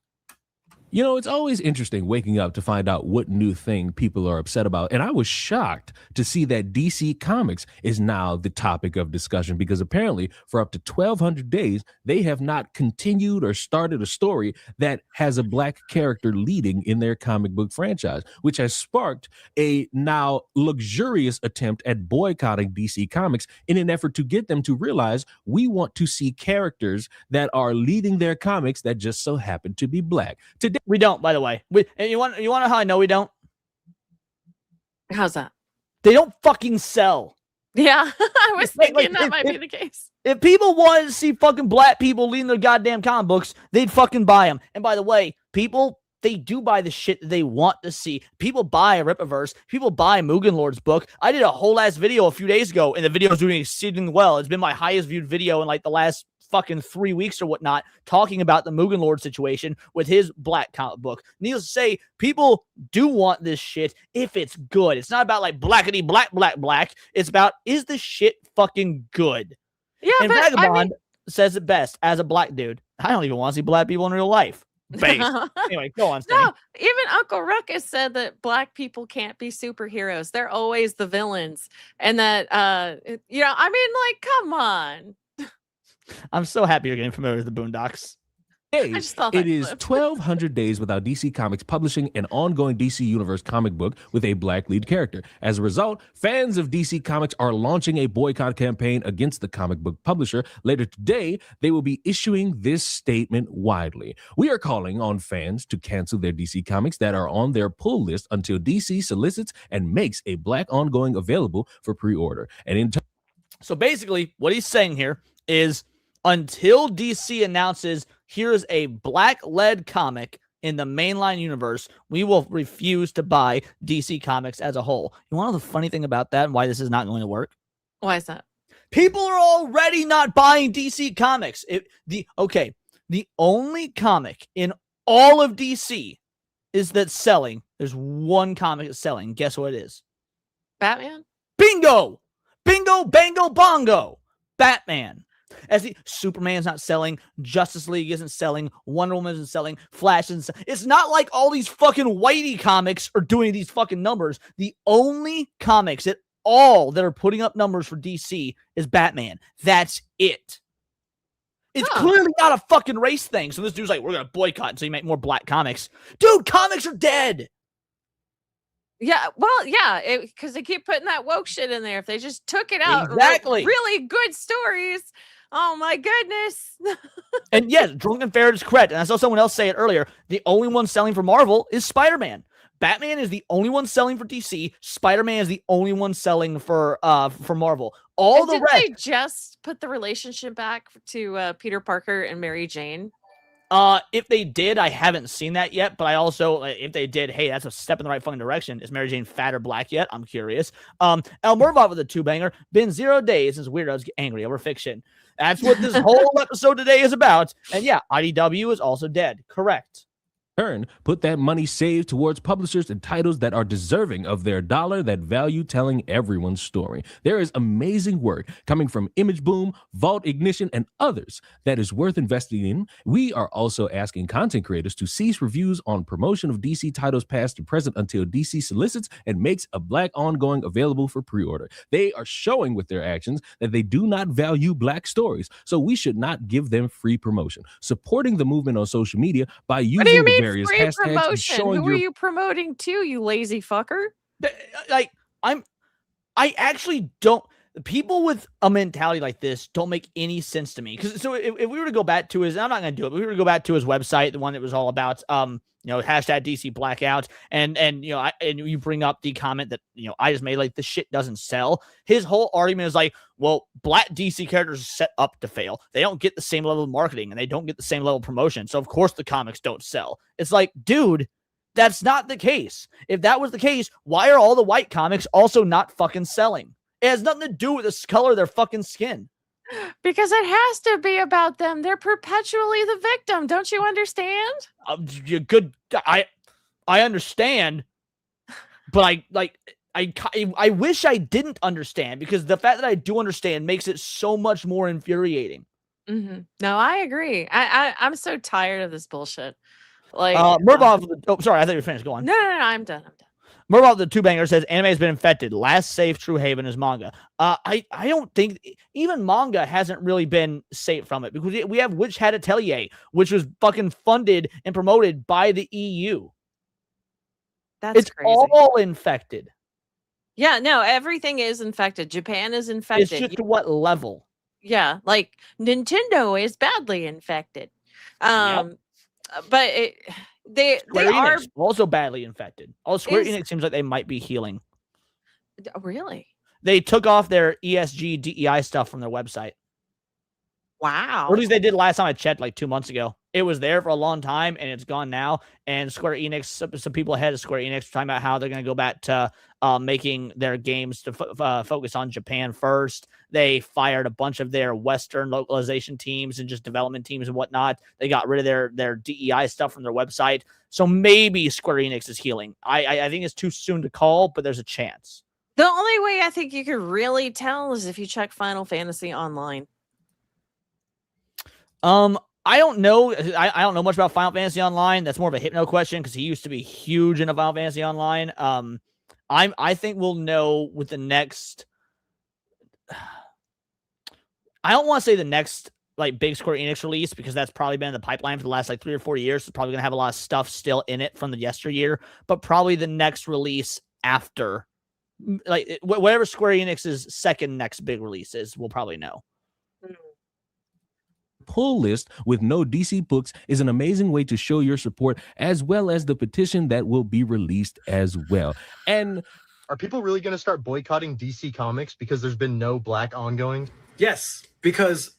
You know, it's always interesting waking up to find out what new thing people are upset about. And I was shocked to see that DC Comics is now the topic of discussion, because apparently for up to 1,200 days, they have not continued or started a story that has a black character leading in their comic book franchise, which has sparked a now luxurious attempt at boycotting DC Comics in an effort to get them to realize we want to see characters that are leading their comics that just so happen to be black. Today, we don't, by the way. And you want to know how I know we don't? How's that? They don't fucking sell. Yeah, I was thinking that might be the case. If people wanted to see fucking black people leading their goddamn comic books, they'd fucking buy them. And by the way, people, they do buy the shit that they want to see. People buy a Rippaverse. People buy Mugen Lord's book. I did a whole ass video a few days ago, and the video is doing exceedingly well. It's been my highest viewed video in like the last fucking 3 weeks or whatnot, talking about the Mugen Lord situation with his black comic book. Needless to say, people do want this shit if it's good. It's not about like blackity black. It's about, is the shit fucking good? Yeah, and but Vagabond says it best as a black dude. I don't even want to see black people in real life. Base. Anyway, go on, Stephanie. No, even Uncle Ruckus said that black people can't be superheroes. They're always the villains. And that, you know, I mean, like, come on. I'm so happy you're getting familiar with the Boondocks. Hey, I just thought it that is clip. 1,200 days without DC Comics publishing an ongoing DC Universe comic book with a black lead character. As a result, fans of DC Comics are launching a boycott campaign against the comic book publisher. Later today, they will be issuing this statement widely. We are calling on fans to cancel their DC Comics that are on their pull list until DC solicits and makes a black ongoing available for pre-order. And so basically, what he's saying here is until DC announces here's a black-led comic in the mainline universe, we will refuse to buy DC Comics as a whole. You want to know the funny thing about that and why this is not going to work? Why is that? People are already not buying DC Comics. The only comic in all of DC is that's selling. There's one comic that's selling. Guess what it is? Batman? Bingo! Bingo, bango, bongo! Batman. As the Superman's not selling, Justice League isn't selling, Wonder Woman isn't selling, Flash isn't selling. It's not like all these fucking whitey comics are doing these fucking numbers. The only comics at all that are putting up numbers for DC is Batman. That's it. It's clearly not a fucking race thing. So this dude's like, we're going to boycott until you make more black comics. Dude, comics are dead. Yeah, well, yeah, because they keep putting that woke shit in there. If they just took it out, Exactly. really good stories. Oh my goodness. And yes, Drunken Ferret is correct. And I saw someone else say it earlier. The only one selling for Marvel is Spider-Man. Batman is the only one selling for DC. Spider-Man is the only one selling for Marvel. All the rest. They just put the relationship back to Peter Parker and Mary Jane. If they did, I haven't seen that yet, but I also, if they did, hey, that's a step in the right fucking direction. Is Mary Jane fat or black yet? I'm curious. El Murvav with a 2-banger. Been 0 days since weirdos get angry over fiction. That's what this whole episode today is about. And yeah, IDW is also dead. Correct. Put that money saved towards publishers and titles that are deserving of their dollar that value telling everyone's story. There is amazing work coming from Image Boom, Vault Ignition, and others that is worth investing in. We are also asking content creators to cease reviews on promotion of DC titles past and present until DC solicits and makes a black ongoing available for pre-order. They are showing with their actions that they do not value black stories, so we should not give them free promotion. Supporting the movement on social media by using the various free hashtags and promotion? showing Who are you promoting to, you lazy fucker? Like, I actually don't. People with a mentality like this don't make any sense to me. Because so if we were to go back to his, I'm not going to do it, but if we were to go back to his website, the one that was all about, hashtag DC blackout, and you bring up the comment that, I just made, like, the shit doesn't sell. His whole argument is like, well, black DC characters are set up to fail. They don't get the same level of marketing and they don't get the same level of promotion. So of course the comics don't sell. It's like, dude, that's not the case. If that was the case, why are all the white comics also not fucking selling? It has nothing to do with the color of their fucking skin. Because it has to be about them. They're perpetually the victim. Don't you understand? You're good. I understand, but I wish I didn't understand, because the fact that I do understand makes it so much more infuriating. Mm-hmm. No, I agree. I'm so tired of this bullshit. Like, Murvav. Sorry, I thought you were finished. Go on. No, I'm done. Murvav the 2-banger says anime has been infected. Last safe true haven is manga. I don't think even manga hasn't really been safe from it, because we have Witch Hat Atelier, which was fucking funded and promoted by the EU. It's crazy. All infected. Yeah, no, everything is infected. Japan is infected. It's just to what level? Yeah, like Nintendo is badly infected. But they are also badly infected. Although Square Enix seems like they might be healing. Really? They took off their ESG DEI stuff from their website. Wow. Or at least they did last time I checked, like 2 months ago. It was there for a long time, and it's gone now. And Square Enix, some people ahead of Square Enix, were talking about how they're going to go back to making their games to focus on Japan first. They fired a bunch of their Western localization teams and just development teams and whatnot. They got rid of their DEI stuff from their website. So maybe Square Enix is healing. I think it's too soon to call, but there's a chance. The only way I think you could really tell is if you check Final Fantasy Online. I don't know. I don't know much about Final Fantasy Online. That's more of a Hypno question because he used to be huge into Final Fantasy Online. I think we'll know with the next. I don't want to say the next like big Square Enix release because that's probably been in the pipeline for the last like 3 or 4 years. It's probably gonna have a lot of stuff still in it from the yesteryear, but probably the next release after, like whatever Square Enix's second next big release is, we'll probably know. Pull list with no DC books is an amazing way to show your support, as well as the petition that will be released as well. And are people really going to start boycotting DC Comics because there's been no black ongoing? Yes, because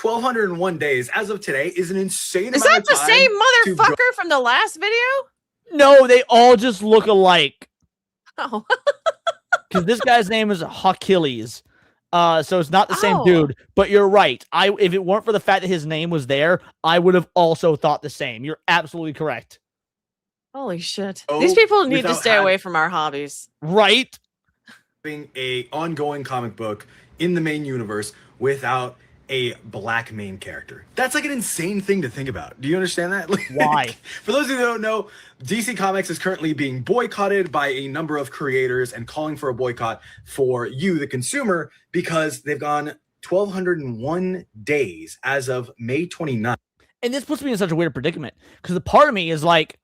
1,201 days as of today is an insane amount Is that of the time same to motherfucker from the last video? No, they all just look alike. Oh. Because this guy's name is Achilles. So it's not the same Oh. dude, but you're right. If it weren't for the fact that his name was there, I would have also thought the same. You're absolutely correct. Holy shit. Oh, These people need to without stay away from our hobbies. Right? having a ongoing comic book in the main universe without a black main character. That's like an insane thing to think about. Do you understand that? Why? For those of you who don't know, DC Comics is currently being boycotted by a number of creators and calling for a boycott for you, the consumer, because they've gone 1,201 days as of May 29th. And this puts me in such a weird predicament because the part of me is like,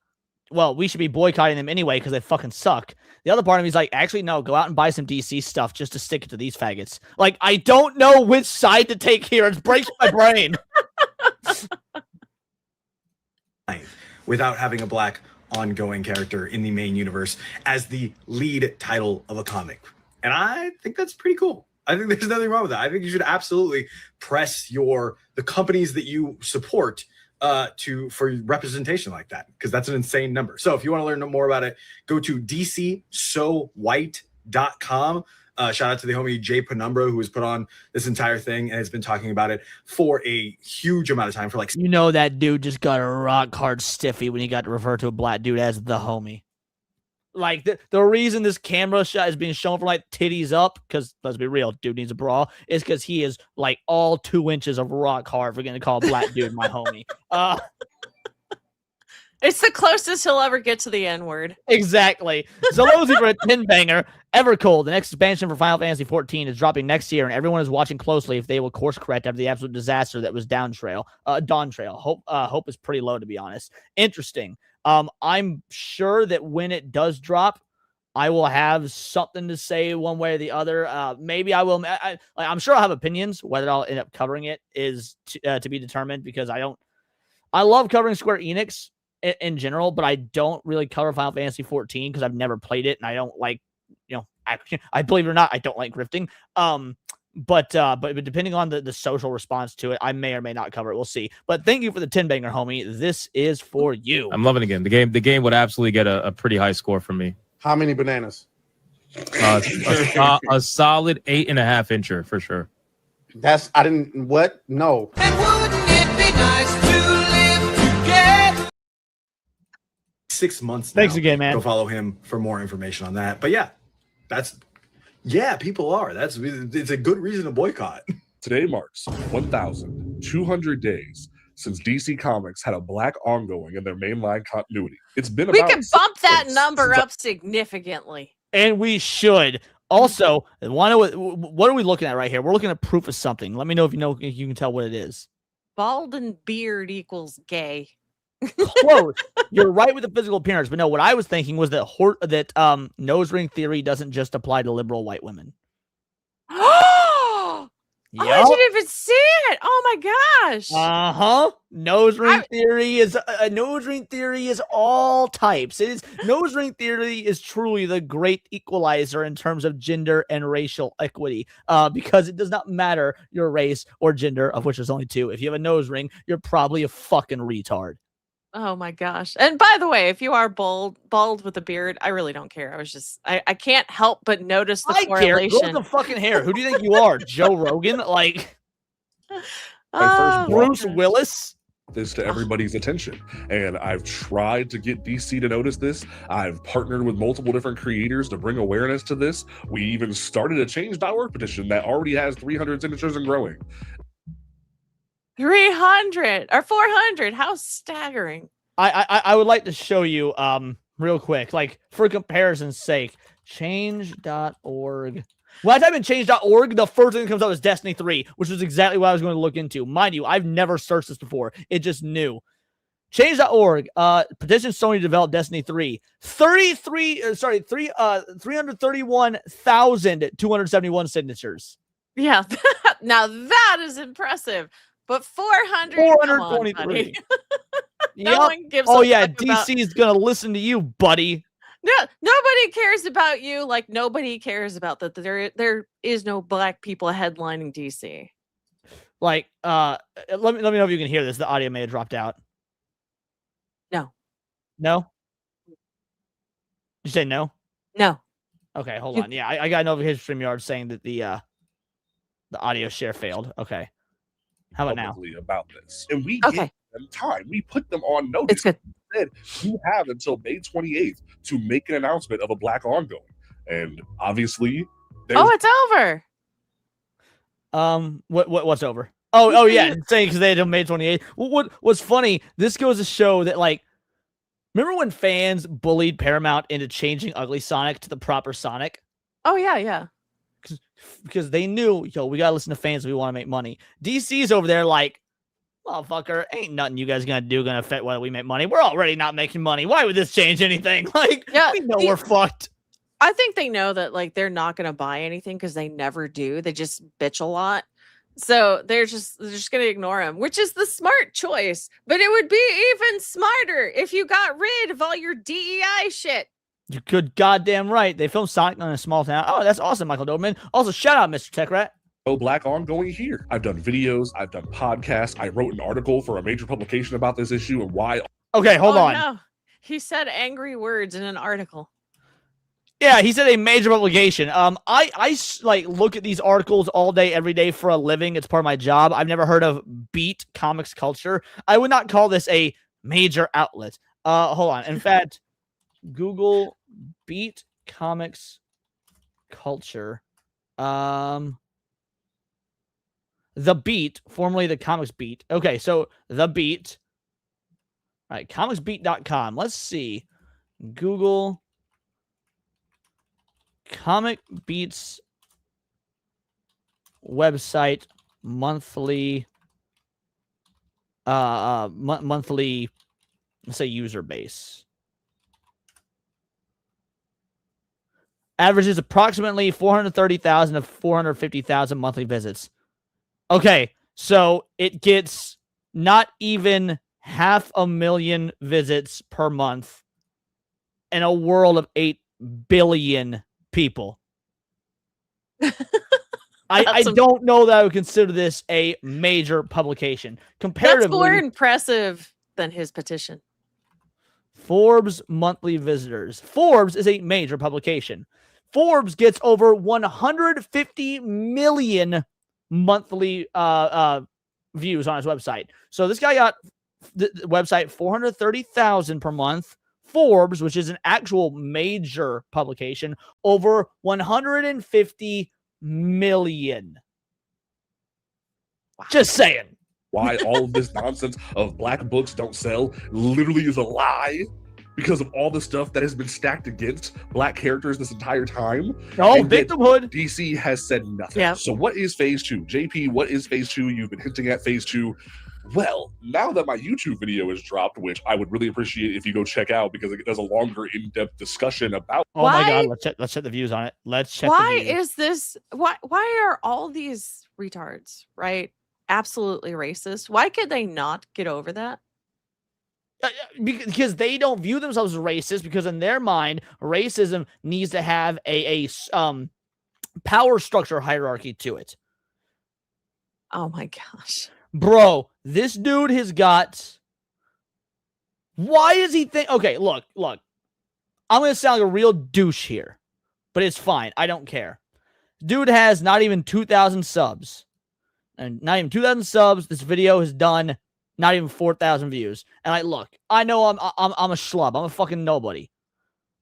well, we should be boycotting them anyway because they fucking suck. The other part of me is like, actually, no, go out and buy some DC stuff just to stick it to these faggots. Like, I don't know which side to take here. It breaks my brain. Without having a black ongoing character in the main universe as the lead title of a comic. And I think that's pretty cool. I think there's nothing wrong with that. I think you should absolutely press the companies that you support for representation like that, because that's an insane number. So if you want to learn more about it, go to dcsowhite.com. Shout out to the homie Jay Penumbra, who has put on this entire thing and has been talking about it for a huge amount of time, for like, you know, that dude just got a rock hard stiffy when he got to refer to a black dude as the homie. Like, the reason this camera shot is being shown from like titties up, because let's be real, dude needs a bra, is because he is like all 2 inches of rock hard for getting to call a black dude my homie. It's the closest he'll ever get to the N-word. Exactly. Zalozy for a 10 banger. Evercold, the next expansion for Final Fantasy 14 is dropping next year, and everyone is watching closely if they will course correct after the absolute disaster that was Dawn Trail. Hope is pretty low, to be honest. Interesting. I'm sure that when it does drop, I will have something to say one way or the other. Maybe I will. I'm sure I'll have opinions. Whether I'll end up covering it is to be determined, because I love covering Square Enix in general, but I don't really cover Final Fantasy 14 because I've never played it, and I don't like, I believe it or not, I don't like grifting. But depending on the social response to it, I may or may not cover it. We'll see. But thank you for the 10 banger, homie. This is for you. I'm loving the game. The game would absolutely get a pretty high score from me. How many bananas? A solid 8.5 incher for sure. No. And wouldn't it be nice to live together? 6 months. Thanks now. again, man. Go follow him for more information on that. But people are. It's a good reason to boycott. Today marks 1,200 days since DC Comics had a black ongoing in their mainline continuity. It's been We about can bump that number up significantly. And we should. Also, what are we looking at right here? We're looking at proof of something. Let me know if you can tell what it is. Bald and beard equals gay. Close. You're right with the physical appearance, but no, what I was thinking was that nose ring theory doesn't just apply to liberal white women. Oh, I didn't even see it. Oh my gosh. Nose ring theory is nose ring theory is all types. It is nose ring theory is truly the great equalizer in terms of gender and racial equity. Because it does not matter your race or gender, of which there's only two. If you have a nose ring, you're probably a fucking retard. Oh my gosh. And by the way, if you are bald with a beard, I really don't care. I can't help but notice the correlation. Grow the fucking hair. Who do you think you are? Joe Rogan? Like I first Bruce Willis? This to everybody's attention, and I've tried to get DC to notice this. I've partnered with multiple different creators to bring awareness to this. We even started a change.org petition that already has 300 signatures and growing. 300 or 400. How staggering. I would like to show you real quick, like for comparison's sake, change.org. When I type in change.org, the first thing that comes up is Destiny 3, which was exactly what I was going to look into. Mind you, I've never searched this before. It just new. Change.org, petition Sony to develop Destiny 3. 331,271 signatures. Yeah. Now that is impressive. But 423. No one gives a fuck DC is going to listen to you, buddy. No, nobody cares about you. Like nobody cares about that. There is no black people headlining DC. Like, let me know if you can hear this. The audio may have dropped out. No. No? Did you say no? No. Okay, hold on. Yeah, I got a notification from StreamYard saying that the audio share failed. Okay. How about now? About this, and we give them time. We put them on notice. It's good. Said, you have until May 28th to make an announcement of a black ongoing, and obviously, it's over. What's over? Oh yeah, saying because they had May 28th. What's funny? This goes to show that, like, remember when fans bullied Paramount into changing Ugly Sonic to the proper Sonic? Oh yeah. Because they knew, we gotta listen to fans if we want to make money. DC's over there like, motherfucker, ain't nothing you guys gonna do gonna affect whether we make money. We're already not making money. Why would this change anything? Like, we know we're fucked. I think they know that, like, they're not gonna buy anything because they never do. They just bitch a lot. So they're just gonna ignore him, which is the smart choice. But it would be even smarter if you got rid of all your DEI shit. You're good goddamn right. They filmed Sonic in a small town. Oh, that's awesome, Michael Doberman. Also, shout out, Mr. Tech Rat. No black ongoing here. I've done videos. I've done podcasts. I wrote an article for a major publication about this issue and why. Okay, hold on. No. He said angry words in an article. Yeah, he said a major publication. I like look at these articles all day, every day for a living. It's part of my job. I've never heard of Beat Comics Culture. I would not call this a major outlet. Hold on. In fact, Google Beat Comics Culture. The Beat, formerly the Comics Beat. Okay, so The Beat. All right, comicsbeat.com. Let's see. Google Comic Beat's website monthly monthly, let's say, user base. Averages approximately 430,000 to 450,000 monthly visits. Okay, so it gets not even 500,000 visits per month in a world of 8 billion people. I don't know that I would consider this a major publication. Comparatively, that's more impressive than his petition. Forbes monthly visitors. Forbes is a major publication. Forbes gets over 150 million monthly views on his website. So this guy got the website 430,000 per month. Forbes, which is an actual major publication, over 150 million. Wow. Just saying. Why all of this nonsense of black books don't sell literally is a lie, because of all the stuff that has been stacked against black characters this entire time. Oh, victimhood. DC has said nothing. Yeah. So what is phase 2? JP, what is phase 2? You've been hinting at phase 2. Well, now that my YouTube video is dropped, which I would really appreciate if you go check out because it does a longer, in-depth discussion about. Oh my God, let's check the views on it. Let's check. Why the views. is this? Why are all these retards, right, absolutely racist? Why could they not get over that? Because they don't view themselves as racist, because in their mind, racism needs to have a power structure hierarchy to it. Oh my gosh. Bro, this dude has got... Why does he think... Okay, look. I'm going to sound like a real douche here, but it's fine. I don't care. Dude has not even 2,000 subs. And not even 2,000 subs. This video has done not even 4,000 views. And I know I'm a schlub. I'm a fucking nobody.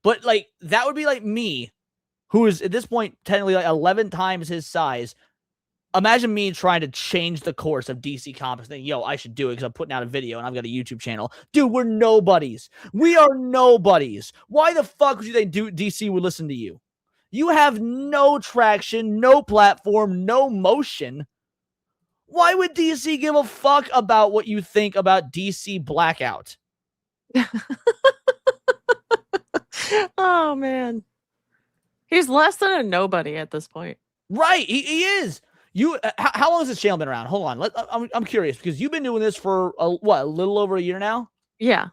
But, like, that would be like me, who is, at this point, technically like 11 times his size. Imagine me trying to change the course of DC Comics, thinking, yo, I should do it because I'm putting out a video and I've got a YouTube channel. Dude, we're nobodies. We are nobodies. Why the fuck would you think DC would listen to you? You have no traction, no platform, no motion. Why would DC give a fuck about what you think about DC Blackout? Oh, man. He's less than a nobody at this point. Right, he is. How long has this channel been around? Hold on. I'm curious because you've been doing this for a little over a year now? Yeah.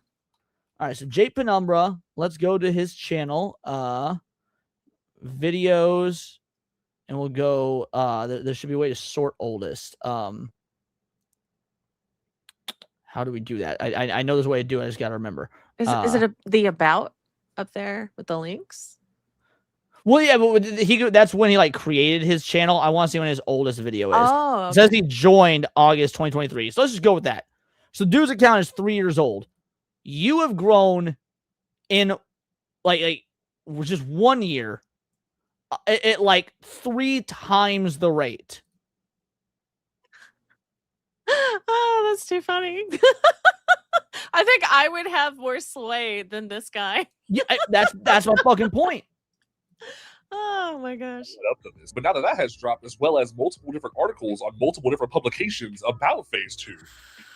All right, so Jay Penumbra, let's go to his channel. Videos, and we'll go, there should be a way to sort oldest. How do we do that? I know there's a way to do it, I just got to remember. Is it the about up there with the links? Well, yeah, but that's when he created his channel. I want to see when his oldest video is. Oh, okay. It says he joined August 2023. So let's just go with that. So dude's account is 3 years old. You have grown in just 1 year at 3 times the rate. Oh, that's too funny. I think I would have more sway than this guy. Yeah, that's my fucking point. Oh my gosh. Up to this. But now that has dropped, as well as multiple different articles on multiple different publications about Phase 2,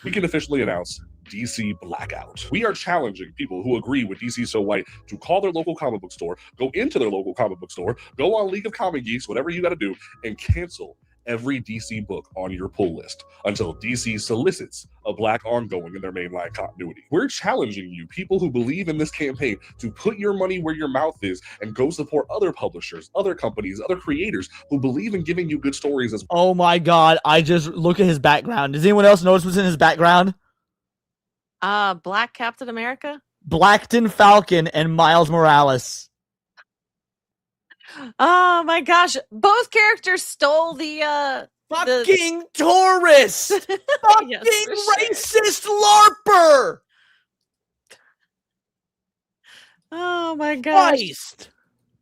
we can officially announce DC Blackout. We are challenging people who agree with DC So White to call their local comic book store, go into their local comic book store, go on League of Comic Geeks, whatever you got to do, and cancel every DC book on your pull list until DC solicits a Black ongoing in their mainline continuity. We're challenging you, people who believe in this campaign, to put your money where your mouth is and go support other publishers, other companies, other creators who believe in giving you good stories as well. Oh my God, I just look at his background. Does anyone else notice what's in his background? Black Captain America? Blackton Falcon and Miles Morales. Oh my gosh, both characters stole the fucking tourist. Fucking yes, racist LARPer. Oh my gosh. Christ.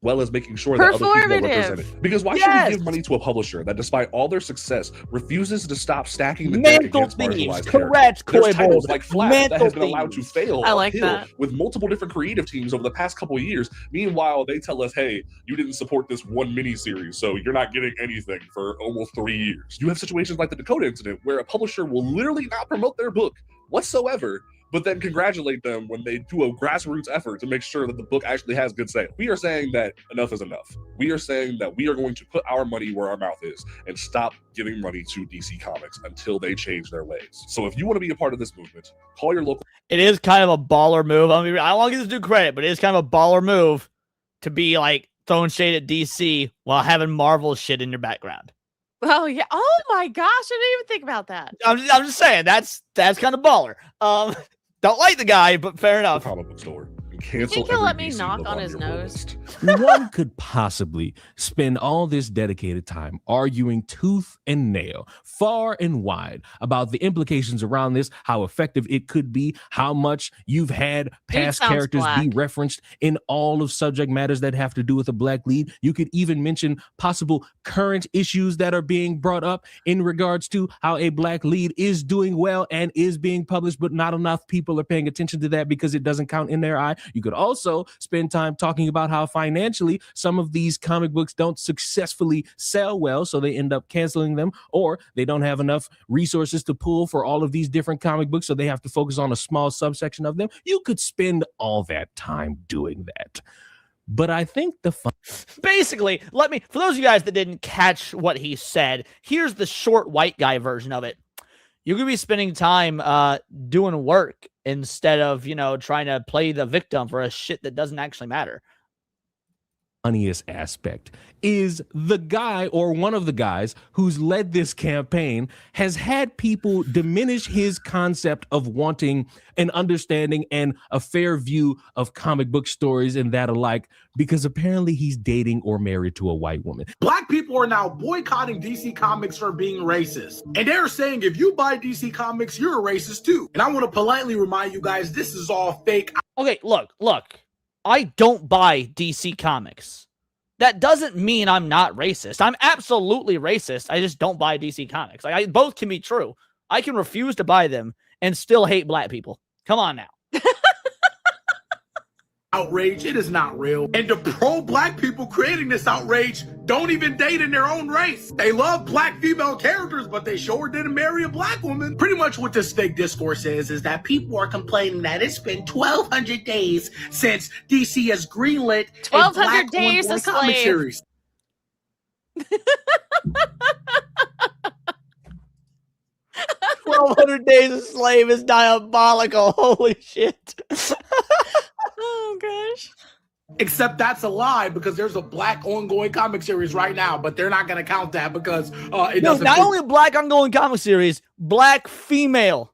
Well as making sure that other people are represented. Because why should we give money to a publisher that, despite all their success, refuses to stop stacking the deck against marginalized characters? There's titles like Flash that has been allowed to fail uphill with multiple different creative teams over the past couple of years. Meanwhile, they tell us, hey, you didn't support this one miniseries, so you're not getting anything for almost 3 years. You have situations like the Dakota incident where a publisher will literally not promote their book whatsoever, but then congratulate them when they do a grassroots effort to make sure that the book actually has good sales. We are saying that enough is enough. We are saying that we are going to put our money where our mouth is and stop giving money to DC Comics until they change their ways. So if you want to be a part of this movement, call your local... It is kind of a baller move. I mean, I don't want to give this dude credit, but it is kind of a baller move to be throwing shade at DC while having Marvel shit in your background. Oh yeah. Oh my gosh, I didn't even think about that. I'm just saying that's kind of baller. Don't like the guy, but fair enough. Comic book store. You think he'll let me knock on his nose? One could possibly spend all this dedicated time arguing tooth and nail, far and wide, about the implications around this, how effective it could be, how much you've had past characters be referenced in all of subject matters that have to do with a Black lead. You could even mention possible current issues that are being brought up in regards to how a Black lead is doing well and is being published, but not enough people are paying attention to that because it doesn't count in their eye. You could also spend time talking about how financially some of these comic books don't successfully sell well, so they end up canceling them, or they don't have enough resources to pull for all of these different comic books, so they have to focus on a small subsection of them. You could spend all that time doing that. But I think the fun... Basically, for those of you guys that didn't catch what he said, here's the short white guy version of it. You're going to be spending time doing work instead of, trying to play the victim for a shit that doesn't actually matter. Funniest aspect is the guy, or one of the guys who's led this campaign, has had people diminish his concept of wanting an understanding and a fair view of comic book stories and that alike, because apparently he's dating or married to a white woman. Black people are now boycotting DC Comics for being racist. And they're saying if you buy DC Comics, you're a racist too. And I want to politely remind you guys, this is all fake. Okay, look. I don't buy DC Comics. That doesn't mean I'm not racist. I'm absolutely racist. I just don't buy DC Comics. Both can be true. I can refuse to buy them and still hate black people. Come on now. Outrage, it is not real. And the pro-black people creating this outrage don't even date in their own race. They love black female characters, but they sure didn't marry a black woman. Pretty much what this fake discourse is that people are complaining that it's been 1,200 days since DC has greenlit 1,200 days a comic slave. series. 1,200 Days a Slave is diabolical. Holy shit. Oh, gosh. Except that's a lie, because there's a black ongoing comic series right now, but they're not going to count that because it doesn't. Not only a black ongoing comic series, black female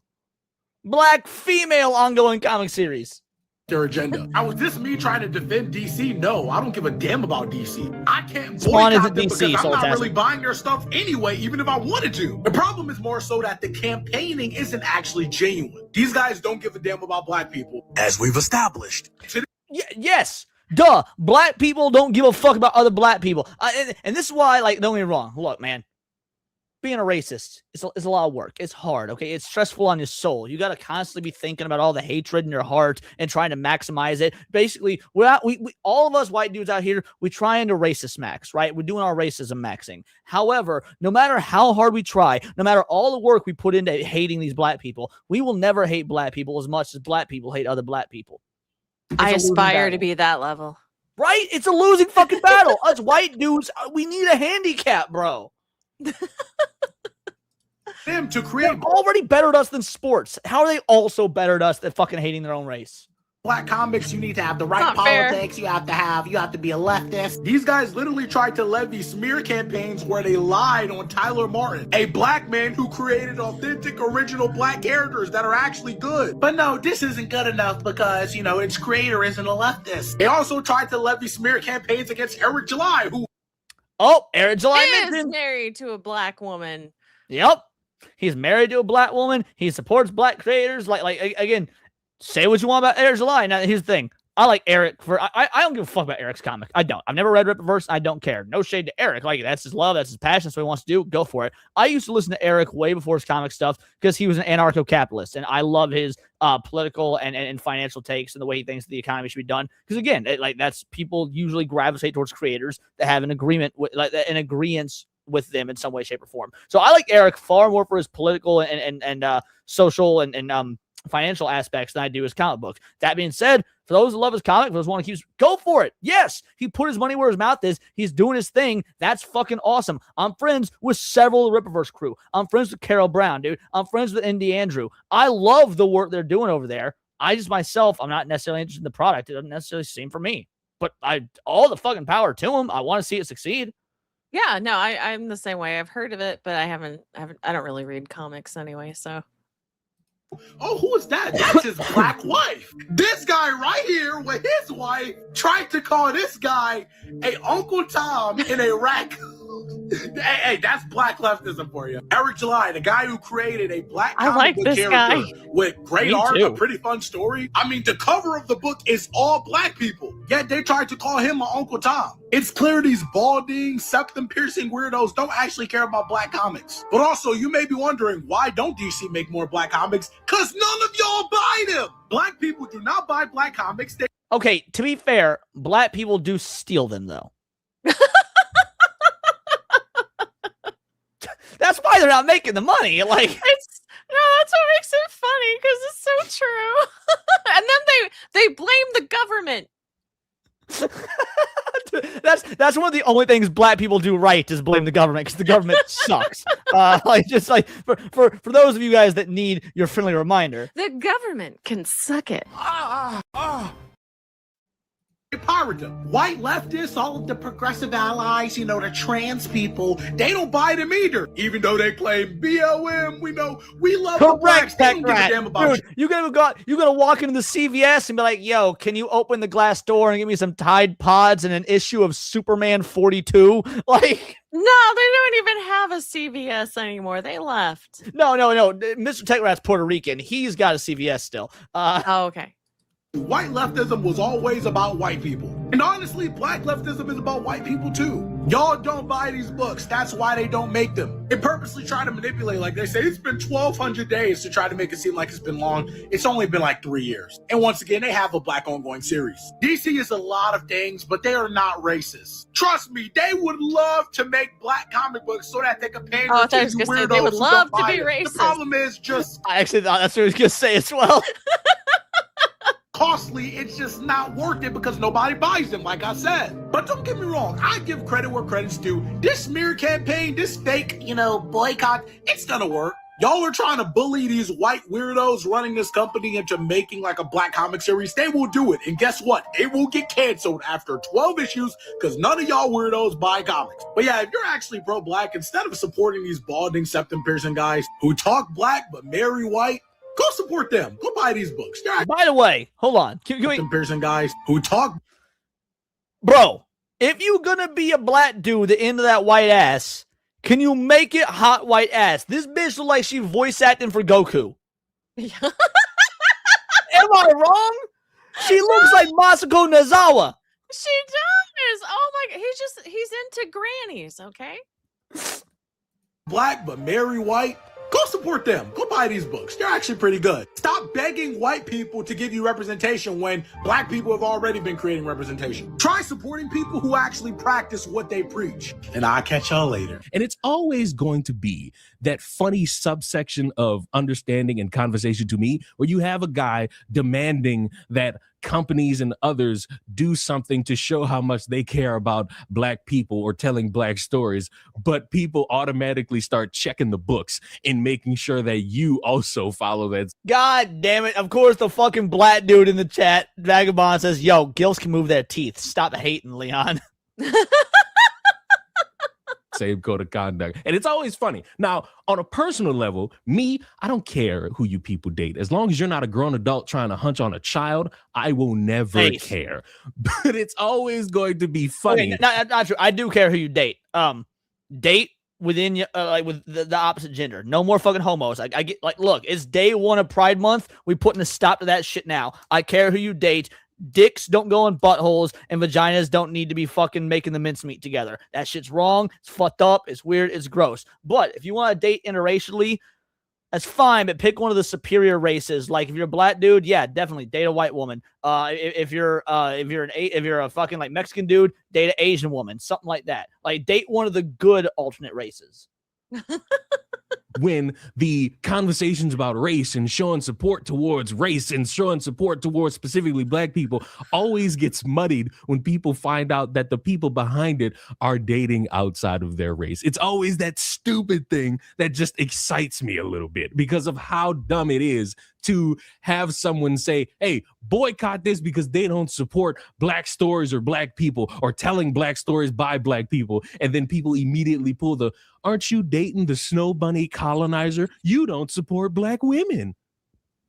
ongoing comic series. Their agenda. Was this me trying to defend DC? No, I don't give a damn about DC. I can't Spawn boycott isn't them DC, because I'm not Soltastic. really buying their stuff anyway, even if I wanted to. The problem is more so that the campaigning isn't actually genuine. These guys don't give a damn about black people, as we've established. Yes. Duh. Black people don't give a fuck about other black people. And this is why, don't get me wrong. Look, man. Being a racist is a lot of work. It's hard, okay? It's stressful on your soul. You got to constantly be thinking about all the hatred in your heart and trying to maximize it. Basically, we all of us white dudes out here, we trying to racist max, right? We're doing our racism maxing. However, no matter how hard we try, no matter all the work we put into hating these black people, we will never hate black people as much as black people hate other black people. I aspire to be that level. Right? It's a losing fucking battle. Us white dudes, we need a handicap, bro. Them to create. They're already better at us than sports. How are they also better at us than fucking hating their own race? Black comics, you need to have the right Not fair. politics. You have to be a leftist. These guys literally tried to levy smear campaigns where they lied on Tyler Martin, a black man who created authentic, original black characters that are actually good. But no, this isn't good enough because, its creator isn't a leftist. They also tried to levy smear campaigns against Eric July, who... Oh, Eric July He is mentioned. married to a black woman. Yep. He's married to a black woman. He supports black creators. Again, say what you want about Eric July. Now, here's the thing. I like Eric I don't give a fuck about Eric's comic. I don't. I've never read Rippaverse. I don't care. No shade to Eric. That's his love. That's his passion. That's what he wants to do. Go for it. I used to listen to Eric way before his comic stuff because he was an anarcho-capitalist, and I love his political and financial takes and the way he thinks the economy should be done. Because again, that's people usually gravitate towards creators that have an agreement with an agreement with them in some way, shape, or form. So I like Eric far more for his political and social and financial aspects than I do his comic book. That being said, for those who love his comic, for those who want to keep, go for it. Yes, he put his money where his mouth is. He's doing his thing. That's fucking awesome. I'm friends with several of the Rippaverse crew. I'm friends with Carol Brown, dude. I'm friends with Indy Andrew. I love the work they're doing over there. I just myself, I'm not necessarily interested in the product. It doesn't necessarily seem for me. But all the fucking power to him. I want to see it succeed. Yeah, no, I'm the same way. I've heard of it, but I don't really read comics anyway, so. Oh, who is that? That's his black wife. This guy right here with his wife tried to call this guy a Uncle Tom in a raccoon. Hey, that's black leftism for you. Eric July, the guy who created a black comic book character with great art, a pretty fun story. I mean, the cover of the book is all black people, yet they tried to call him an Uncle Tom. It's clear these balding, septum-piercing weirdos don't actually care about black comics. But also, you may be wondering, why don't DC make more black comics? Because none of y'all buy them. Black people do not buy black comics. Okay, to be fair, black people do steal them though. That's why they're not making the money. Like, that's what makes it funny because it's so true. And then they blame the government. That's one of the only things black people do right is blame the government because the government sucks. For those of you guys that need your friendly reminder, The government can suck it. Pirate them. White leftists, all of the progressive allies, you know, the trans people, they don't buy them either. Even though they claim BLM, we know we love the blacks. They don't give a damn about dude, you gonna walk into the CVS and be like, "Yo, can you open the glass door and give me some Tide Pods and an issue of Superman 42?" Like, No, they don't even have a CVS anymore. They left. no. Mr. Tech Rat's Puerto Rican. He's got a CVS still. Oh, okay. White leftism was always about white people. And honestly, black leftism is about white people too. Y'all don't buy these books. That's why they don't make them. They purposely try to manipulate. Like they say, it's been 1,200 days to try to make it seem like it's been long. It's only been like 3 years. And once again, they have a black ongoing series. DC is a lot of things, but they are not racist. Trust me, they would love to make black comic books so that they could pander Oh, I to thought you you were gonna say weirdos they would who love don't to buy be it. racist. The problem is just I actually thought that's what I was gonna say as well. costly. It's just not worth it because nobody buys them, like I said. But don't get me wrong, I give credit where credit's due. This smear campaign, this fake, boycott, it's gonna work. Y'all are trying to bully these white weirdos running this company into making like a black comic series. They will do it. And guess what? It will get canceled after 12 issues because none of y'all weirdos buy comics. But yeah, if you're actually pro-black, instead of supporting these balding septum piercing guys who talk black but marry white, go support them. Go buy these books. By the way, hold on. Can we... Pearson guys who talk. Bro, if you gonna be a black dude the end of that white ass, can you make it hot white ass? This bitch look like she voice acting for Goku. Am I wrong? She looks like Masako Nozawa. She does. Oh my god. He's into grannies, okay? Black but marry white. Go support them. Go buy these books. They're actually pretty good. Stop begging white people to give you representation when black people have already been creating representation. Try supporting people who actually practice what they preach. And I'll catch y'all later. And it's always going to be that funny subsection of understanding and conversation to me where you have a guy demanding that companies and others do something to show how much they care about black people or telling black stories, but people automatically start checking the books and making sure that you also follow that. God damn it. Of course, the fucking black dude in the chat, Vagabond, says, yo, gills can move their teeth. Stop hating, Leon. Same code of conduct. And it's always funny. Now, on a personal level, me, I don't care who you people date. As long as you're not a grown adult trying to hunch on a child, I will never care. But it's always going to be funny. Okay, not true. I do care who you date. Date within like with the opposite gender. No more fucking homos. I get like, look, it's day 1 of Pride Month. We putting a stop to that shit now. I care who you date. Dicks don't go in buttholes and vaginas don't need to be fucking making the mincemeat together. That shit's wrong. It's fucked up. It's weird. It's gross. But if you want to date interracially, that's fine. But pick one of the superior races. Like if you're a black dude, yeah, definitely date a white woman. If you're a fucking like Mexican dude, date an Asian woman. Something like that. Like date one of the good alternate races. When the conversations about race and showing support towards race and showing support towards specifically black people always gets muddied when people find out that the people behind it are dating outside of their race. It's always that stupid thing that just excites me a little bit because of how dumb it is to have someone say, hey, boycott this because they don't support black stories or black people or telling black stories by black people. And then people immediately pull the, aren't you dating the snow bunny colonizer? You don't support black women.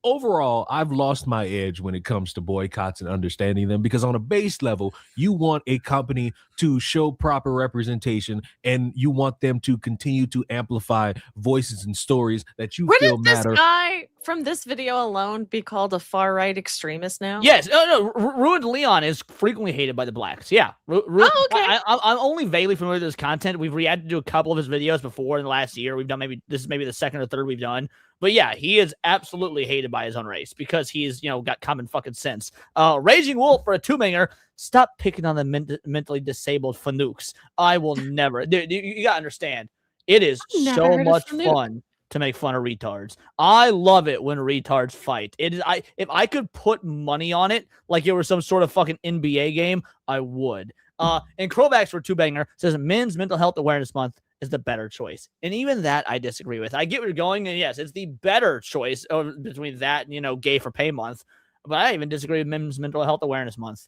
Overall, I've lost my edge when it comes to boycotts and understanding them because on a base level, you want a company to show proper representation, and you want them to continue to amplify voices and stories that you feel Wouldn't this matter. guy from this video alone be called a far-right extremist now? Yes. No. Ruined Leon is frequently hated by the blacks. Yeah. Okay. I'm only vaguely familiar with his content. We've reacted to a couple of his videos before in the last year. We've done this is maybe the second or third we've done. But yeah, he is absolutely hated by his own race because he's, got common fucking sense. Raging Wolf for a 2-banger. Stop picking on the mentally disabled fanooks. I will never. Dude, you gotta understand. It is so much fun to make fun of retards. I love it when retards fight. If I could put money on it, like it were some sort of fucking NBA game, I would. And Crowbacks for 2-banger says Men's Mental Health Awareness Month is the better choice. And even that I disagree with. I get where you're going, and yes, it's the better choice between that and, Gay for Pay Month. But I even disagree with Men's Mental Health Awareness Month.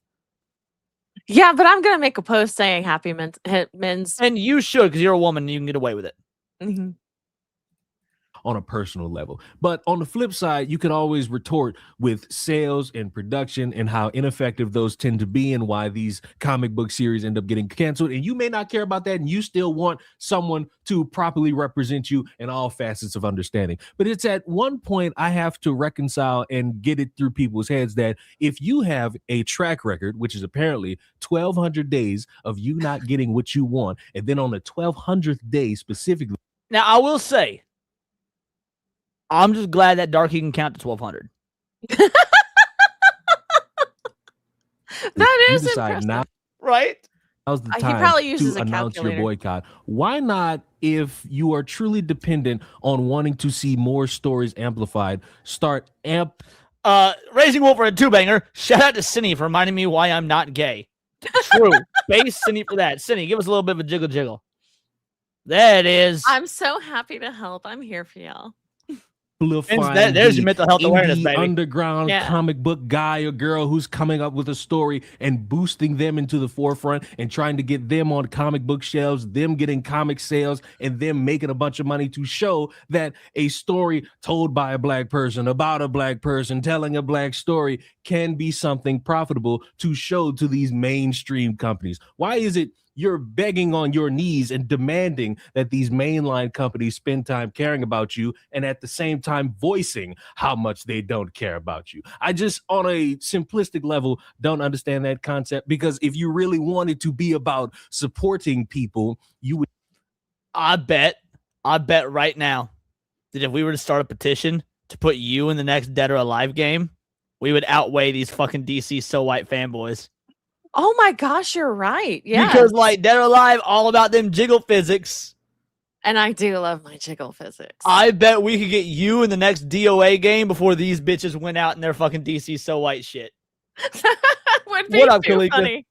Yeah, but I'm gonna make a post saying Happy Men's. And you should, because you're a woman and you can get away with it. Mm-hmm. On a personal level. But on the flip side, you can always retort with sales and production and how ineffective those tend to be and why these comic book series end up getting canceled. And you may not care about that, and you still want someone to properly represent you in all facets of understanding. But it's at one point I have to reconcile and get it through people's heads that if you have a track record, which is apparently 1,200 days of you not getting what you want, and then on the 1,200th day specifically. Now, I will say, I'm just glad that Darky can count to 1,200. That you is decide impressive. now, right? Now's the He time probably uses to a announce your calculator. boycott. Why not, if you are truly dependent on wanting to see more stories amplified, start Raising Wolf for a 2-banger. Shout out to Cindy for reminding me why I'm not gay. True. Base Cindy for that. Cindy, give us a little bit of a jiggle jiggle. There it is. I'm so happy to help. I'm here for y'all. There's your mental health awareness, baby. Underground comic book guy or girl who's coming up with a story and boosting them into the forefront and trying to get them on comic book shelves, them getting comic sales, and them making a bunch of money to show that a story told by a black person about a black person telling a black story can be something profitable to show to these mainstream companies. Why is it you're begging on your knees and demanding that these mainline companies spend time caring about you and at the same time voicing how much they don't care about you? I just, on a simplistic level, don't understand that concept, because if you really wanted to be about supporting people, you would. I bet right now that if we were to start a petition to put you in the next Dead or Alive game, we would outweigh these fucking DC So White fanboys. Oh my gosh, you're right. Yeah. Because Dead or Alive, all about them jiggle physics. And I do love my jiggle physics. I bet we could get you in the next DOA game before these bitches went out in their fucking DC So White shit. Would be What up, too Kalika? funny.